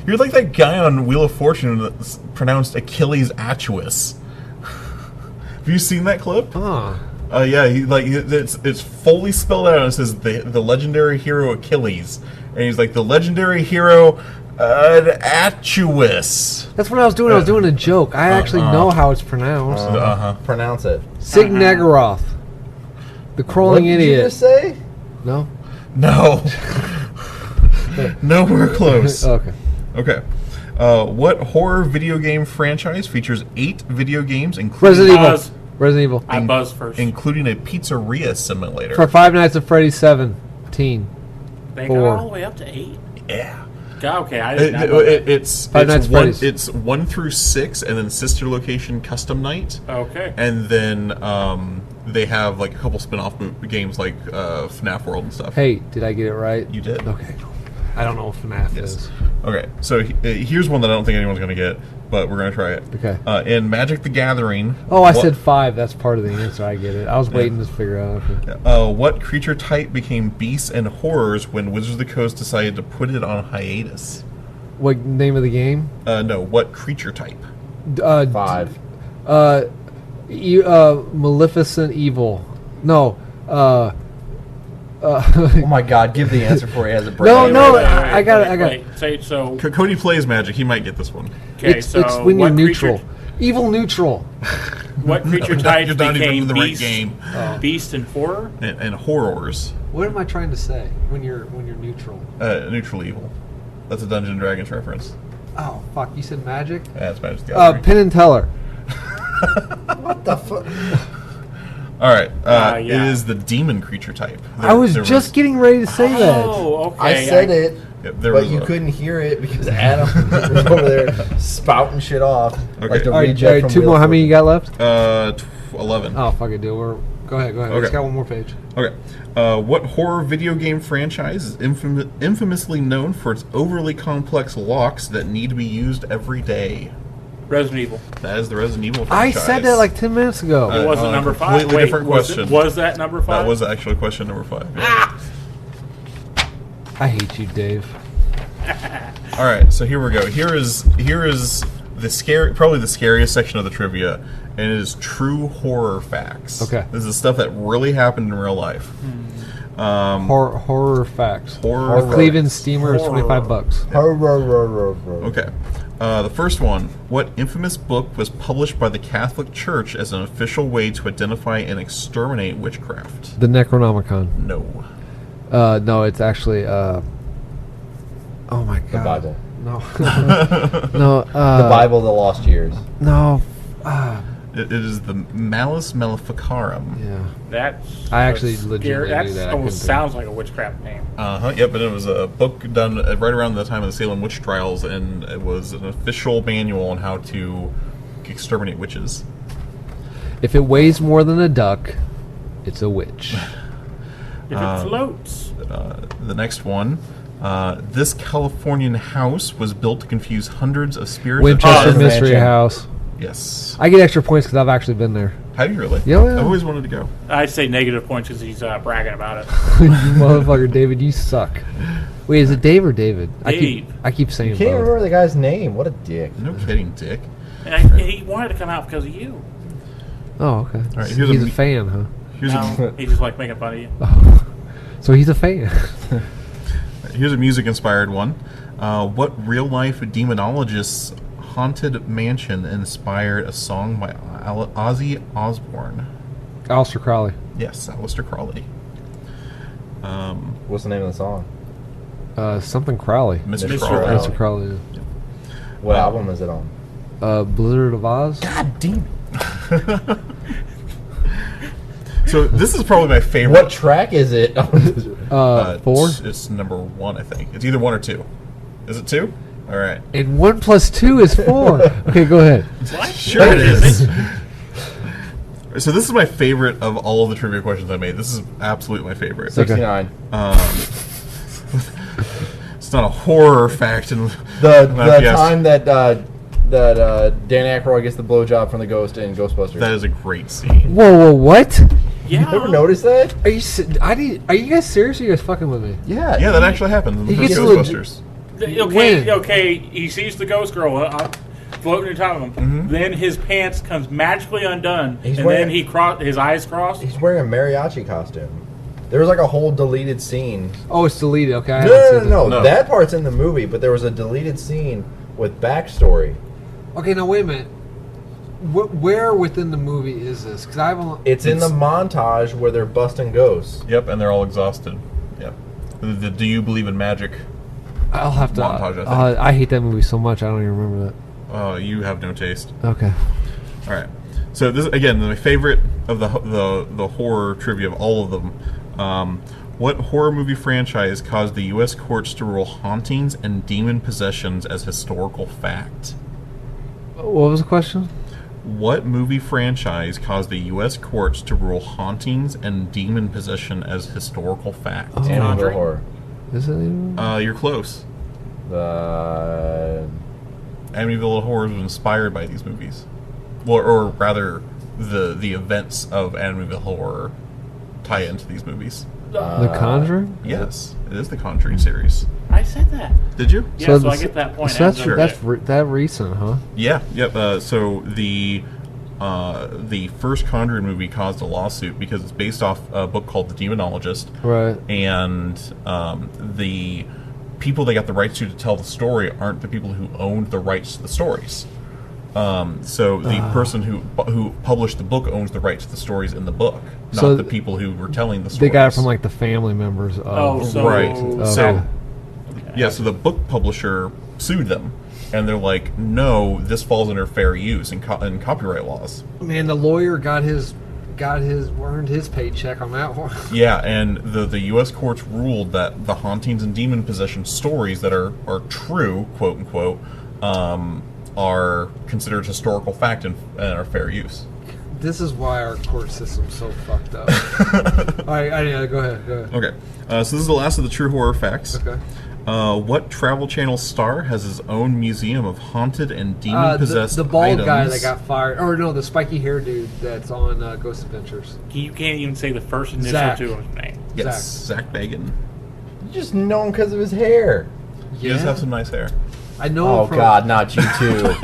Speaker 3: You're like that guy on Wheel of Fortune that's pronounced Achilles Atuus. Have you seen that clip?
Speaker 2: Huh.
Speaker 3: Yeah, it's fully spelled out. It says the legendary hero Achilles, and he's like the legendary hero Atuus.
Speaker 2: That's what I was doing. I was doing a joke. I actually know how it's pronounced.
Speaker 1: Pronounce it.
Speaker 2: Signagaroth. The crawling
Speaker 1: What did
Speaker 2: idiot.
Speaker 1: you just say?
Speaker 2: No?
Speaker 3: No, nowhere close.
Speaker 2: Okay.
Speaker 3: Okay. What horror video game franchise features 8 video games, including
Speaker 2: Resident Evil.
Speaker 4: Buzz.
Speaker 2: Resident Evil.
Speaker 4: I Buzz first.
Speaker 3: including a pizzeria simulator?
Speaker 2: For Five Nights at Freddy's 17.
Speaker 4: They
Speaker 2: 4.
Speaker 4: got all the way up to 8.
Speaker 3: Yeah.
Speaker 4: God, okay, I didn't know that.
Speaker 3: It's
Speaker 2: Five Nights at Freddy's.
Speaker 3: It's 1 through 6, and then Sister Location Custom Night,
Speaker 4: Okay.
Speaker 3: and then they have like a couple spin-off games like FNAF World and stuff.
Speaker 2: Hey, did I get it right?
Speaker 3: You did.
Speaker 2: Okay. I don't know what FNAF is.
Speaker 3: Okay, so here's one that I don't think anyone's going to get, but we're going to try it.
Speaker 2: Okay.
Speaker 3: In Magic the Gathering...
Speaker 2: Oh, I said 5. That's part of the answer. I get it. I was waiting to figure out. Okay.
Speaker 3: what creature type became beasts and horrors when Wizards of the Coast decided to put it on hiatus?
Speaker 2: What name of the game?
Speaker 3: No, what creature type?
Speaker 1: 5.
Speaker 2: Maleficent Evil. No.
Speaker 1: Oh my God! Give the answer before he has a break.
Speaker 2: No, I got it.
Speaker 4: Wait, say so.
Speaker 3: Cody plays Magic. He might get this one.
Speaker 4: Okay,
Speaker 2: It's
Speaker 4: so
Speaker 2: when you're
Speaker 4: what
Speaker 2: neutral.
Speaker 4: creature-
Speaker 2: Evil neutral.
Speaker 4: What creature
Speaker 3: You're
Speaker 4: type
Speaker 3: not even
Speaker 4: became
Speaker 3: in the right
Speaker 4: beast,
Speaker 3: game.
Speaker 4: beast and horror?
Speaker 3: And horrors.
Speaker 2: What am I trying to say? When you're neutral.
Speaker 3: Neutral evil. That's a Dungeons and Dragons reference.
Speaker 2: Oh fuck! You said magic.
Speaker 3: That's Magic the Gathering.
Speaker 2: Penn and Teller.
Speaker 1: What the fuck?
Speaker 3: All right.
Speaker 4: yeah.
Speaker 3: It is the demon creature type.
Speaker 2: I was just getting ready to say that.
Speaker 4: Oh, okay.
Speaker 1: I said it,
Speaker 3: there
Speaker 1: but
Speaker 3: was
Speaker 1: you
Speaker 3: a-
Speaker 1: couldn't hear it because Adam was over there spouting shit off.
Speaker 3: Okay.
Speaker 1: Like the
Speaker 2: All right,
Speaker 1: reject from
Speaker 2: 2
Speaker 1: Wheel
Speaker 2: more.
Speaker 1: of
Speaker 2: How many you
Speaker 1: Fortune.
Speaker 2: got left?
Speaker 3: 11.
Speaker 2: Oh fuck it, dude. Go ahead. We
Speaker 3: Okay.
Speaker 2: just got one more page.
Speaker 3: Okay. What horror video game franchise is infamously known for its overly complex locks that need to be used every day?
Speaker 4: Resident Evil.
Speaker 3: That is the Resident Evil
Speaker 2: I
Speaker 3: franchise.
Speaker 2: said that like 10 minutes ago.
Speaker 4: It wasn't number 5.
Speaker 3: completely
Speaker 4: Wait,
Speaker 3: different
Speaker 4: was
Speaker 3: question.
Speaker 4: Was that number 5?
Speaker 3: That was actually question number 5. Yeah.
Speaker 2: I hate you, Dave.
Speaker 3: All right, so here we go. Here is the probably the scariest section of the trivia, and it is true horror facts.
Speaker 2: Okay.
Speaker 3: This is stuff that really happened in real life.
Speaker 2: Horror facts.
Speaker 3: Horror.
Speaker 2: Cleveland steamer is $25.
Speaker 3: Okay. The first one. What infamous book was published by the Catholic Church as an official way to identify and exterminate witchcraft?
Speaker 2: The Necronomicon.
Speaker 3: No.
Speaker 2: No, it's actually. Oh my god.
Speaker 1: The Bible.
Speaker 2: No. No.
Speaker 1: The Bible, the Lost Years.
Speaker 2: No.
Speaker 3: It is the Malus Maleficarum.
Speaker 2: Yeah.
Speaker 4: That's
Speaker 2: I actually
Speaker 4: scary.
Speaker 2: legitimately knew that.
Speaker 4: That
Speaker 2: I
Speaker 4: almost
Speaker 2: couldn't
Speaker 4: sounds like a witchcraft name.
Speaker 3: Yep, and it was a book done right around the time of the Salem witch trials, and it was an official manual on how to exterminate witches.
Speaker 2: If it weighs more than a duck, it's a witch.
Speaker 4: If it floats.
Speaker 3: The next one. This Californian house was built to confuse hundreds of spirits.
Speaker 2: Winchester
Speaker 1: Oh,
Speaker 2: Mystery
Speaker 1: mansion.
Speaker 2: House.
Speaker 3: Yes.
Speaker 2: I get extra points because I've actually been there.
Speaker 3: Have you really?
Speaker 2: Yeah, yeah.
Speaker 3: I've always wanted to go.
Speaker 4: I'd say negative points because he's bragging about it.
Speaker 2: You motherfucker, David, you suck. Wait, is it Dave or David?
Speaker 4: Dave.
Speaker 2: I keep saying
Speaker 1: Can't even
Speaker 2: both.
Speaker 1: remember the guy's name. What a dick.
Speaker 3: No kidding, Dick.
Speaker 4: And he wanted to come out because of you.
Speaker 2: Oh, okay.
Speaker 3: right,
Speaker 2: So
Speaker 3: here's
Speaker 2: he's
Speaker 3: a
Speaker 2: a
Speaker 3: me-
Speaker 2: fan, huh?
Speaker 3: Here's
Speaker 4: No, he just like making fun of you.
Speaker 2: Oh. So he's a fan.
Speaker 3: Here's a music-inspired one. What real-life demonologist's haunted mansion inspired a song by Ozzy Osbourne?
Speaker 2: Aleister Crowley.
Speaker 3: Yes, Aleister Crowley.
Speaker 1: What's the name of the song?
Speaker 2: Something Crowley.
Speaker 3: Mr.
Speaker 1: Mr.
Speaker 3: Crowley.
Speaker 1: Crowley.
Speaker 2: Aleister Crowley.
Speaker 1: What album is it on?
Speaker 2: Blizzard of Oz.
Speaker 1: God damn it.
Speaker 3: So this is probably my favorite.
Speaker 1: What track is it?
Speaker 2: 4.
Speaker 3: It's number 1, I think. It's either 1 or 2. Is it 2? All right.
Speaker 2: And 1 plus 2 is 4. Okay, go ahead.
Speaker 4: What?
Speaker 3: Sure it is. So this is my favorite of all of the trivia questions I made. This is absolutely my favorite.
Speaker 1: 69.
Speaker 3: It's not a horror fact. In
Speaker 1: The
Speaker 3: yes.
Speaker 1: time that Dan Aykroyd gets the blowjob from the ghost in Ghostbusters.
Speaker 3: That is a great scene.
Speaker 2: Whoa, what?
Speaker 1: You
Speaker 4: Yeah.
Speaker 1: ever noticed that?
Speaker 2: Are you? Are you guys serious? Or are you guys fucking with me?
Speaker 1: Yeah.
Speaker 3: Yeah, that actually happened in the
Speaker 2: He
Speaker 3: first
Speaker 2: gets
Speaker 3: Ghostbusters.
Speaker 4: Okay,
Speaker 2: When?
Speaker 4: okay. He sees the ghost girl floating on top of him.
Speaker 3: Mm-hmm.
Speaker 4: Then his pants comes magically undone,
Speaker 1: He's
Speaker 4: and
Speaker 1: wearing-
Speaker 4: then his eyes cross.
Speaker 1: He's wearing a mariachi costume. There was like a whole deleted scene.
Speaker 2: Oh, it's deleted. Okay. I
Speaker 1: No,
Speaker 2: haven't
Speaker 1: no,
Speaker 2: seen
Speaker 1: no,
Speaker 2: it.
Speaker 3: No.
Speaker 1: That part's in the movie, but there was a deleted scene with backstory.
Speaker 2: Okay, now wait a minute. Where within the movie is this? Because I haven't.
Speaker 1: It's in the montage where they're busting ghosts.
Speaker 3: Yep, and they're all exhausted. Yep. The Do You Believe in Magic?
Speaker 2: I'll have to.
Speaker 3: montage, I think.
Speaker 2: I hate that movie so much. I don't even remember
Speaker 3: You have no taste.
Speaker 2: that. Okay.
Speaker 3: All right. So this again, my favorite of the horror trivia of all of them. What horror movie franchise caused the U.S. courts to rule hauntings and demon possessions as historical fact?
Speaker 2: What was the question?
Speaker 3: What movie franchise caused the U.S. courts to rule hauntings and demon possession as historical fact?
Speaker 2: Oh.
Speaker 1: Amityville
Speaker 4: Conjuring?
Speaker 1: Horror.
Speaker 2: Is it? Even?
Speaker 3: You're close.
Speaker 1: The
Speaker 3: Amityville Horror was inspired by these movies, or rather, the events of Amityville Horror tie into these movies.
Speaker 2: The Conjuring.
Speaker 3: Yes, it is the Conjuring series.
Speaker 4: I said that.
Speaker 3: Did you?
Speaker 4: Yeah, so I get that point.
Speaker 2: So that's
Speaker 4: Answer.
Speaker 2: that recent, huh?
Speaker 3: Yeah. Yep. So the first Conjuring movie caused a lawsuit because it's based off a book called The Demonologist,
Speaker 2: Right.
Speaker 3: and the people they got the rights to tell the story aren't the people who owned the rights to the stories. So the person who published the book owns the rights to the stories in the book, not
Speaker 2: So
Speaker 3: the people who were telling the stories.
Speaker 2: They got it from like the family members. Of,
Speaker 4: Oh, so
Speaker 3: Right.
Speaker 2: Okay.
Speaker 3: So yeah, so the book publisher sued them, and they're like, "No, this falls under fair use and copyright laws."
Speaker 2: Man, the lawyer earned his paycheck on that one.
Speaker 3: Yeah, and the U.S. courts ruled that the hauntings and demon possession stories that are true, quote unquote, are considered historical fact and are fair use.
Speaker 2: This is why our court system's so fucked up. All right, go ahead.
Speaker 3: Okay, so this is the last of the true horror facts.
Speaker 2: Okay.
Speaker 3: What Travel Channel star has his own museum of haunted and demon-possessed
Speaker 2: the bald
Speaker 3: items?
Speaker 2: guy that got fired, or no, the spiky hair dude that's on Ghost Adventures.
Speaker 4: You can't even say the first initial
Speaker 2: Zach.
Speaker 4: two of his name.
Speaker 3: Yes, Zach Bagan.
Speaker 1: You just know him because of his hair.
Speaker 3: He does have some nice hair.
Speaker 2: I know.
Speaker 1: Oh
Speaker 2: him from,
Speaker 1: God, not you too.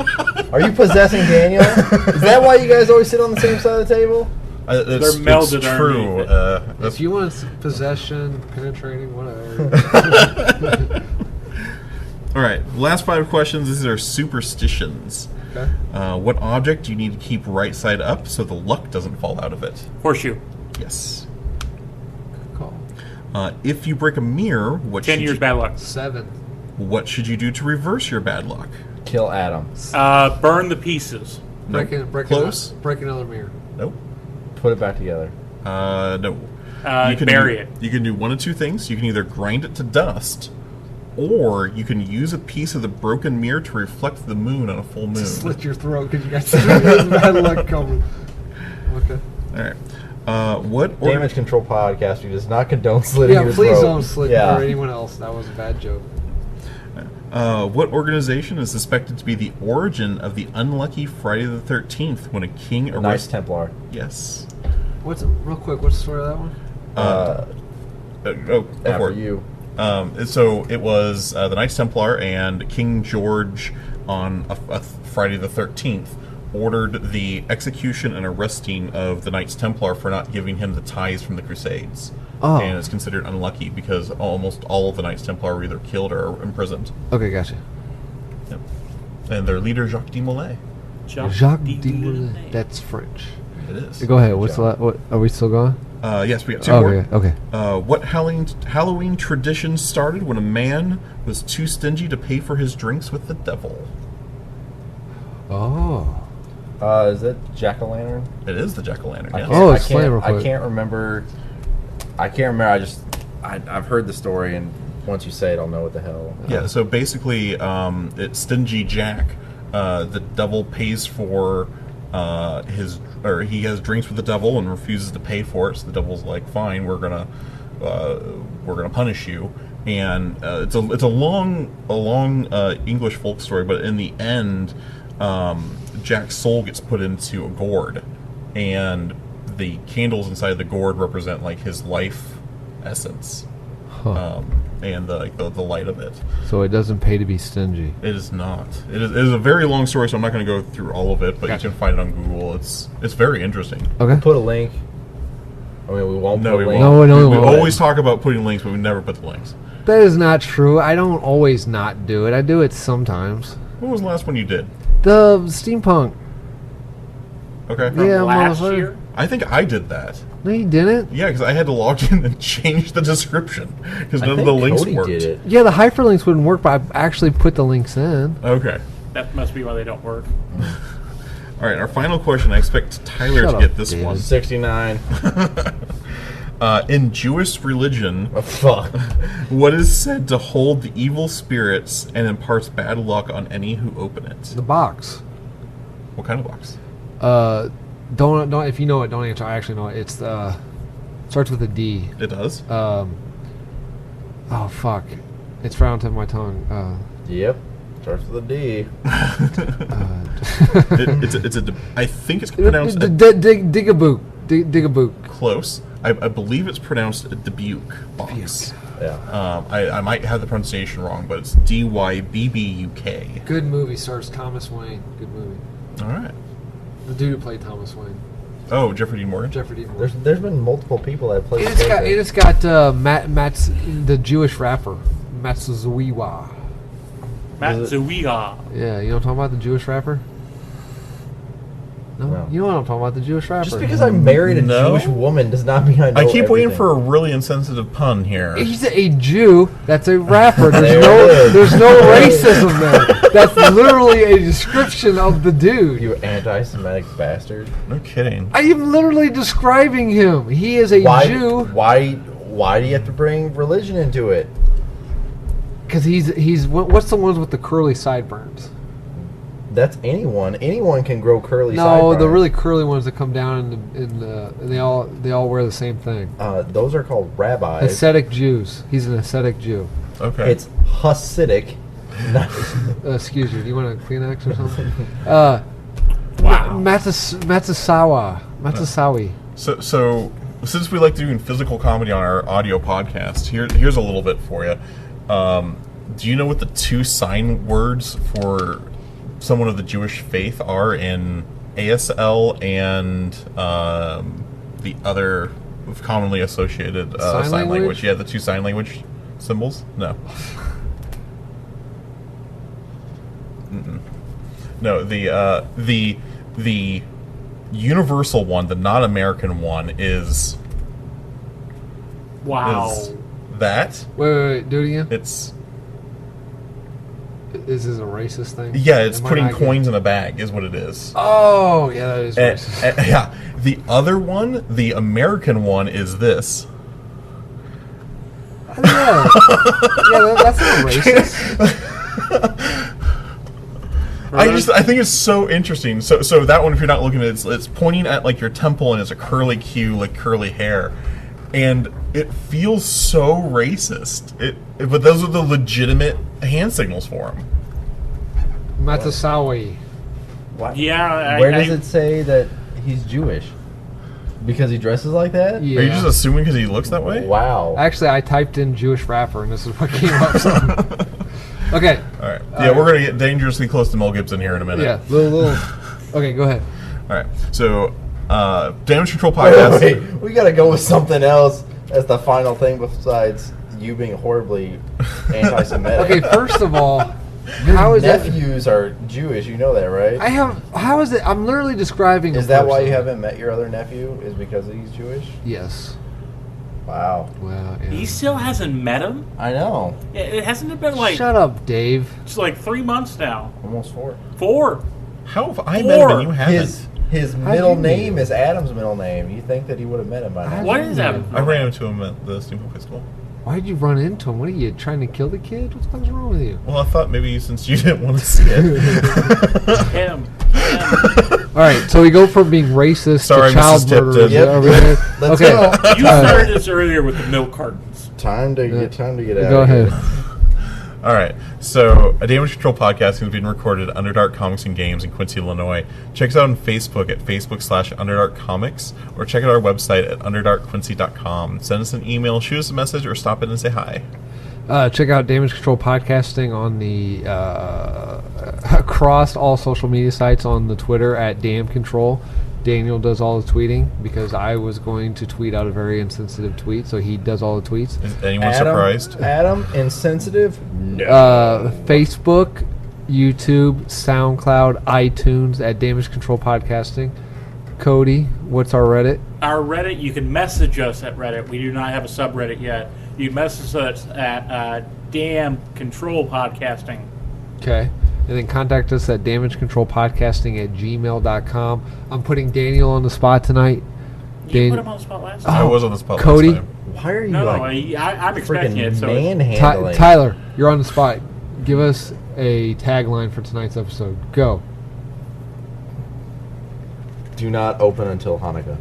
Speaker 1: Are you possessing Daniel? Is that why you guys always sit on the same side of the table?
Speaker 3: It's
Speaker 4: melded
Speaker 3: true.
Speaker 4: underneath
Speaker 2: If you want possession, penetrating, whatever.
Speaker 3: All right, last 5 questions. These are superstitions.
Speaker 2: Okay.
Speaker 3: What object do you need to keep right side up so the luck doesn't fall out of it?
Speaker 4: Horseshoe.
Speaker 3: Yes.
Speaker 2: Good call.
Speaker 3: If you break a mirror,
Speaker 4: 10 years bad luck.
Speaker 2: 7.
Speaker 3: What should you do to reverse your bad luck?
Speaker 1: Kill Adam.
Speaker 4: Burn the pieces.
Speaker 3: Nope.
Speaker 2: Break another mirror.
Speaker 3: Nope.
Speaker 1: Put it back together.
Speaker 3: No.
Speaker 4: Bury it.
Speaker 3: You can do one of two things. You can either grind it to dust, or you can use a piece of the broken mirror to reflect the moon on a full moon.
Speaker 2: Slit your throat because you got some bad luck coming. Okay.
Speaker 3: All right. What
Speaker 1: Damage Control Podcast. We does not condone slitting your throat.
Speaker 2: Yeah, please don't slit or anyone else. That was a bad joke.
Speaker 3: What organization is suspected to be the origin of the unlucky Friday the 13th when a king arrested...
Speaker 1: Knights Templar.
Speaker 3: Yes.
Speaker 2: Real quick, what's the story of that one?
Speaker 1: After you.
Speaker 3: So it was the Knights Templar and King George on a Friday the 13th ordered the execution and arresting of the Knights Templar for not giving him the tithes from the Crusades.
Speaker 2: Oh.
Speaker 3: And it's considered unlucky because almost all of the Knights Templar were either killed or imprisoned.
Speaker 2: Okay, gotcha.
Speaker 3: Yep. And their leader, Jacques de Molay.
Speaker 2: Jacques de Molay. That's French.
Speaker 3: It is.
Speaker 2: Go ahead. What's what? Are we still going?
Speaker 3: Yes, we got two more.
Speaker 2: Okay.
Speaker 3: What Halloween tradition started when a man was too stingy to pay for his drinks with the devil?
Speaker 2: Oh.
Speaker 1: Is it Jack-o'-lantern?
Speaker 3: It is the jack-o'-lantern. Yes.
Speaker 1: I can't remember. I've heard the story, and once you say it, I'll know what the hell.
Speaker 3: Yeah. So basically, it's Stingy Jack. The devil pays for he has drinks with the devil and refuses to pay for it. So the devil's like, "Fine, we're gonna punish you." And it's a long English folk story, but in the end, Jack's soul gets put into a gourd, and the candles inside the gourd represent like his life essence, and the light of it.
Speaker 2: So it doesn't pay to be stingy.
Speaker 3: It is not. It is a very long story, so I'm not going to go through all of it, but
Speaker 2: Gotcha.
Speaker 3: you can find it on Google. It's very interesting.
Speaker 2: Okay.
Speaker 1: We'll put a link. I mean, we won't.
Speaker 3: No,
Speaker 1: put a
Speaker 3: we
Speaker 1: link.
Speaker 3: won't.
Speaker 2: No, we
Speaker 3: we
Speaker 2: won't.
Speaker 3: always talk about putting links, but we never put the links.
Speaker 2: That is not true. I don't always not do it. I do it sometimes.
Speaker 3: When was the last one you did?
Speaker 2: The steampunk.
Speaker 3: Okay.
Speaker 2: Yeah,
Speaker 4: Last
Speaker 2: motherfucker.
Speaker 4: year?
Speaker 3: I think I did that.
Speaker 2: No, you didn't.
Speaker 3: Yeah, because I had to log in and change the description because
Speaker 1: I
Speaker 3: none of
Speaker 1: think
Speaker 3: the links
Speaker 1: Cody
Speaker 3: worked.
Speaker 1: did it.
Speaker 2: Yeah, the hyperlinks wouldn't work, but I actually put the links in.
Speaker 3: Okay.
Speaker 4: That must be why they don't work.
Speaker 3: All right, our final question. I expect Tyler
Speaker 2: Shut
Speaker 3: to
Speaker 2: up,
Speaker 3: get this
Speaker 2: David.
Speaker 3: one.
Speaker 1: 69.
Speaker 3: In Jewish religion,
Speaker 1: Oh, fuck.
Speaker 3: what is said to hold the evil spirits and imparts bad luck on any who open it?
Speaker 2: The box.
Speaker 3: What kind of box?
Speaker 2: Don't if you know it, don't answer. I actually know it. It's starts with a D.
Speaker 3: It does.
Speaker 2: Oh fuck, it's right on tip of my tongue.
Speaker 1: Yep. Starts with a D.
Speaker 3: I think it's pronounced
Speaker 2: Dig-a-book. Dig-a-book.
Speaker 3: close. I believe it's pronounced a Dubuque box.
Speaker 1: Yeah.
Speaker 3: I might have the pronunciation wrong, but it's D-Y-B-B-U-K.
Speaker 2: Good movie. Stars Thomas Wayne. Good movie.
Speaker 3: All right.
Speaker 2: The dude who played Thomas Wayne.
Speaker 3: Oh, Jeffrey Dean Morgan?
Speaker 2: Jeffrey Dean Morgan.
Speaker 1: There's been multiple people that played.
Speaker 2: It's got Matt's the Jewish rapper Matsuziwa.
Speaker 4: Matsuiga.
Speaker 2: Yeah, you know what I'm talking about, the Jewish rapper? No, you know what I'm talking about, the Jewish rapper.
Speaker 1: Just because I married a
Speaker 3: No.
Speaker 1: Jewish woman does not mean I know
Speaker 3: I keep waiting
Speaker 1: everything.
Speaker 3: for a really insensitive pun here.
Speaker 2: He's a Jew. That's a rapper.
Speaker 1: There it is.
Speaker 2: There's no racism there. That's literally a description of the dude.
Speaker 1: You anti-Semitic bastard.
Speaker 3: No kidding.
Speaker 2: I am literally describing him. He is a Jew
Speaker 1: Why do you have to bring religion into it?
Speaker 2: because he's what's the ones with the curly sideburns?
Speaker 1: That's anyone. Anyone can grow curly
Speaker 2: No,
Speaker 1: sideburns.
Speaker 2: the really curly ones that come down and they all wear the same thing.
Speaker 1: Those are called rabbis.
Speaker 2: Ascetic Jews. He's an ascetic Jew.
Speaker 3: Okay.
Speaker 1: It's Hasidic. not-
Speaker 2: Excuse you. Do you want a Kleenex or something?
Speaker 4: Wow.
Speaker 2: Matsusawi.
Speaker 3: So since we like doing physical comedy on our audio podcast, here's a little bit for you. Do you know what the two sign words for someone of the Jewish faith are in ASL and the other commonly associated
Speaker 2: Sign
Speaker 3: sign language?
Speaker 2: language?
Speaker 3: Yeah, the two sign language symbols? No. Mm-mm. No, the universal one, the not American one, is
Speaker 4: Wow.
Speaker 3: that.
Speaker 2: Wait, do it again.
Speaker 3: It's
Speaker 2: Is this a racist thing?
Speaker 3: Yeah, it's
Speaker 2: Am I
Speaker 3: putting
Speaker 2: not getting-
Speaker 3: coins in a bag is what it is.
Speaker 2: Oh, yeah, that is racist.
Speaker 3: Yeah. The other one, the American one, is this.
Speaker 2: Yeah, that's not racist.
Speaker 3: I think it's so interesting. So that one, if you're not looking at it, it's pointing at like your temple and it's a curly Q, like curly hair, and it feels so racist. But those are the legitimate hand signals for him.
Speaker 2: Matasawi.
Speaker 1: What?
Speaker 4: Yeah.
Speaker 1: Where does it say that he's Jewish? Because he dresses like that?
Speaker 2: Yeah.
Speaker 3: Are you just assuming because he looks that way?
Speaker 1: Wow.
Speaker 2: Actually, I typed in Jewish rapper, and this is what came up. So. Okay.
Speaker 3: All right. Yeah, we're gonna get dangerously close to Mel Gibson here in a minute.
Speaker 2: Yeah, little. Okay, go ahead.
Speaker 3: All right. So, Damage Control Podcast.
Speaker 1: Wait, we gotta go with something else as the final thing besides you being horribly anti-Semitic.
Speaker 2: Okay, first of all,
Speaker 1: Your
Speaker 2: how is that?
Speaker 1: nephews are Jewish, you know that, right?
Speaker 2: I have. How is it? I'm literally describing.
Speaker 1: Is
Speaker 2: a
Speaker 1: that why you
Speaker 2: person.
Speaker 1: haven't met your other nephew? Is because he's Jewish?
Speaker 2: Yes.
Speaker 1: Wow.
Speaker 2: Well, yeah.
Speaker 4: He still hasn't met him?
Speaker 1: I know.
Speaker 4: It hasn't been like...
Speaker 2: Shut up, Dave.
Speaker 4: It's like 3 months now.
Speaker 1: Almost 4.
Speaker 4: 4.
Speaker 3: How have I met him and you haven't?
Speaker 1: His middle name is Adam's middle name. You think that he would have met him by now?
Speaker 4: What is that?
Speaker 3: I ran into him at the Steamboat High School.
Speaker 2: Why did you run into him? What are you trying to kill the kid? What the fuck's wrong with you?
Speaker 3: Well, I thought maybe since you didn't want to see it.
Speaker 4: Him.
Speaker 2: All right, so we go from being racist
Speaker 3: Sorry,
Speaker 2: to child
Speaker 3: Mrs.
Speaker 2: murder.
Speaker 3: Tipton.
Speaker 1: Yep.
Speaker 2: Over here.
Speaker 1: Let's
Speaker 2: Okay.
Speaker 1: go.
Speaker 4: You started this earlier with the milk cartons.
Speaker 1: Time to get out.
Speaker 2: Go
Speaker 1: of here.
Speaker 2: ahead.
Speaker 3: All right. So, a Damage Control podcast is being recorded at UnderDark Comics and Games in Quincy, Illinois. Check us out on Facebook at Facebook/UnderDark Comics, or check out our website at UnderDarkQuincy.com. Send us an email, shoot us a message, or stop in and say hi.
Speaker 2: Check out Damage Control Podcasting on the across all social media sites on the Twitter at Dam Control. Daniel does all the tweeting because I was going to tweet out a very insensitive tweet, so he does all the tweets.
Speaker 3: Is anyone surprised?
Speaker 1: Adam, insensitive? No.
Speaker 2: Facebook, YouTube, SoundCloud, iTunes at Damage Control Podcasting. Cody, what's our Reddit?
Speaker 4: Our Reddit, you can message us at Reddit. We do not have a subreddit yet. You can message us at Damn Control Podcasting.
Speaker 2: Okay. And then contact us at damagecontrolpodcasting@gmail.com. I'm putting Daniel on the spot tonight.
Speaker 4: You put him on the spot last time.
Speaker 3: I was on the spot
Speaker 2: Cody?
Speaker 3: last time.
Speaker 1: Why are you
Speaker 4: No,
Speaker 1: like
Speaker 4: I'm expecting
Speaker 1: freaking
Speaker 4: it. So it's-
Speaker 1: manhandling?
Speaker 2: Tyler, you're on the spot. Give us a tagline for tonight's episode. Go.
Speaker 1: Do not open until Hanukkah.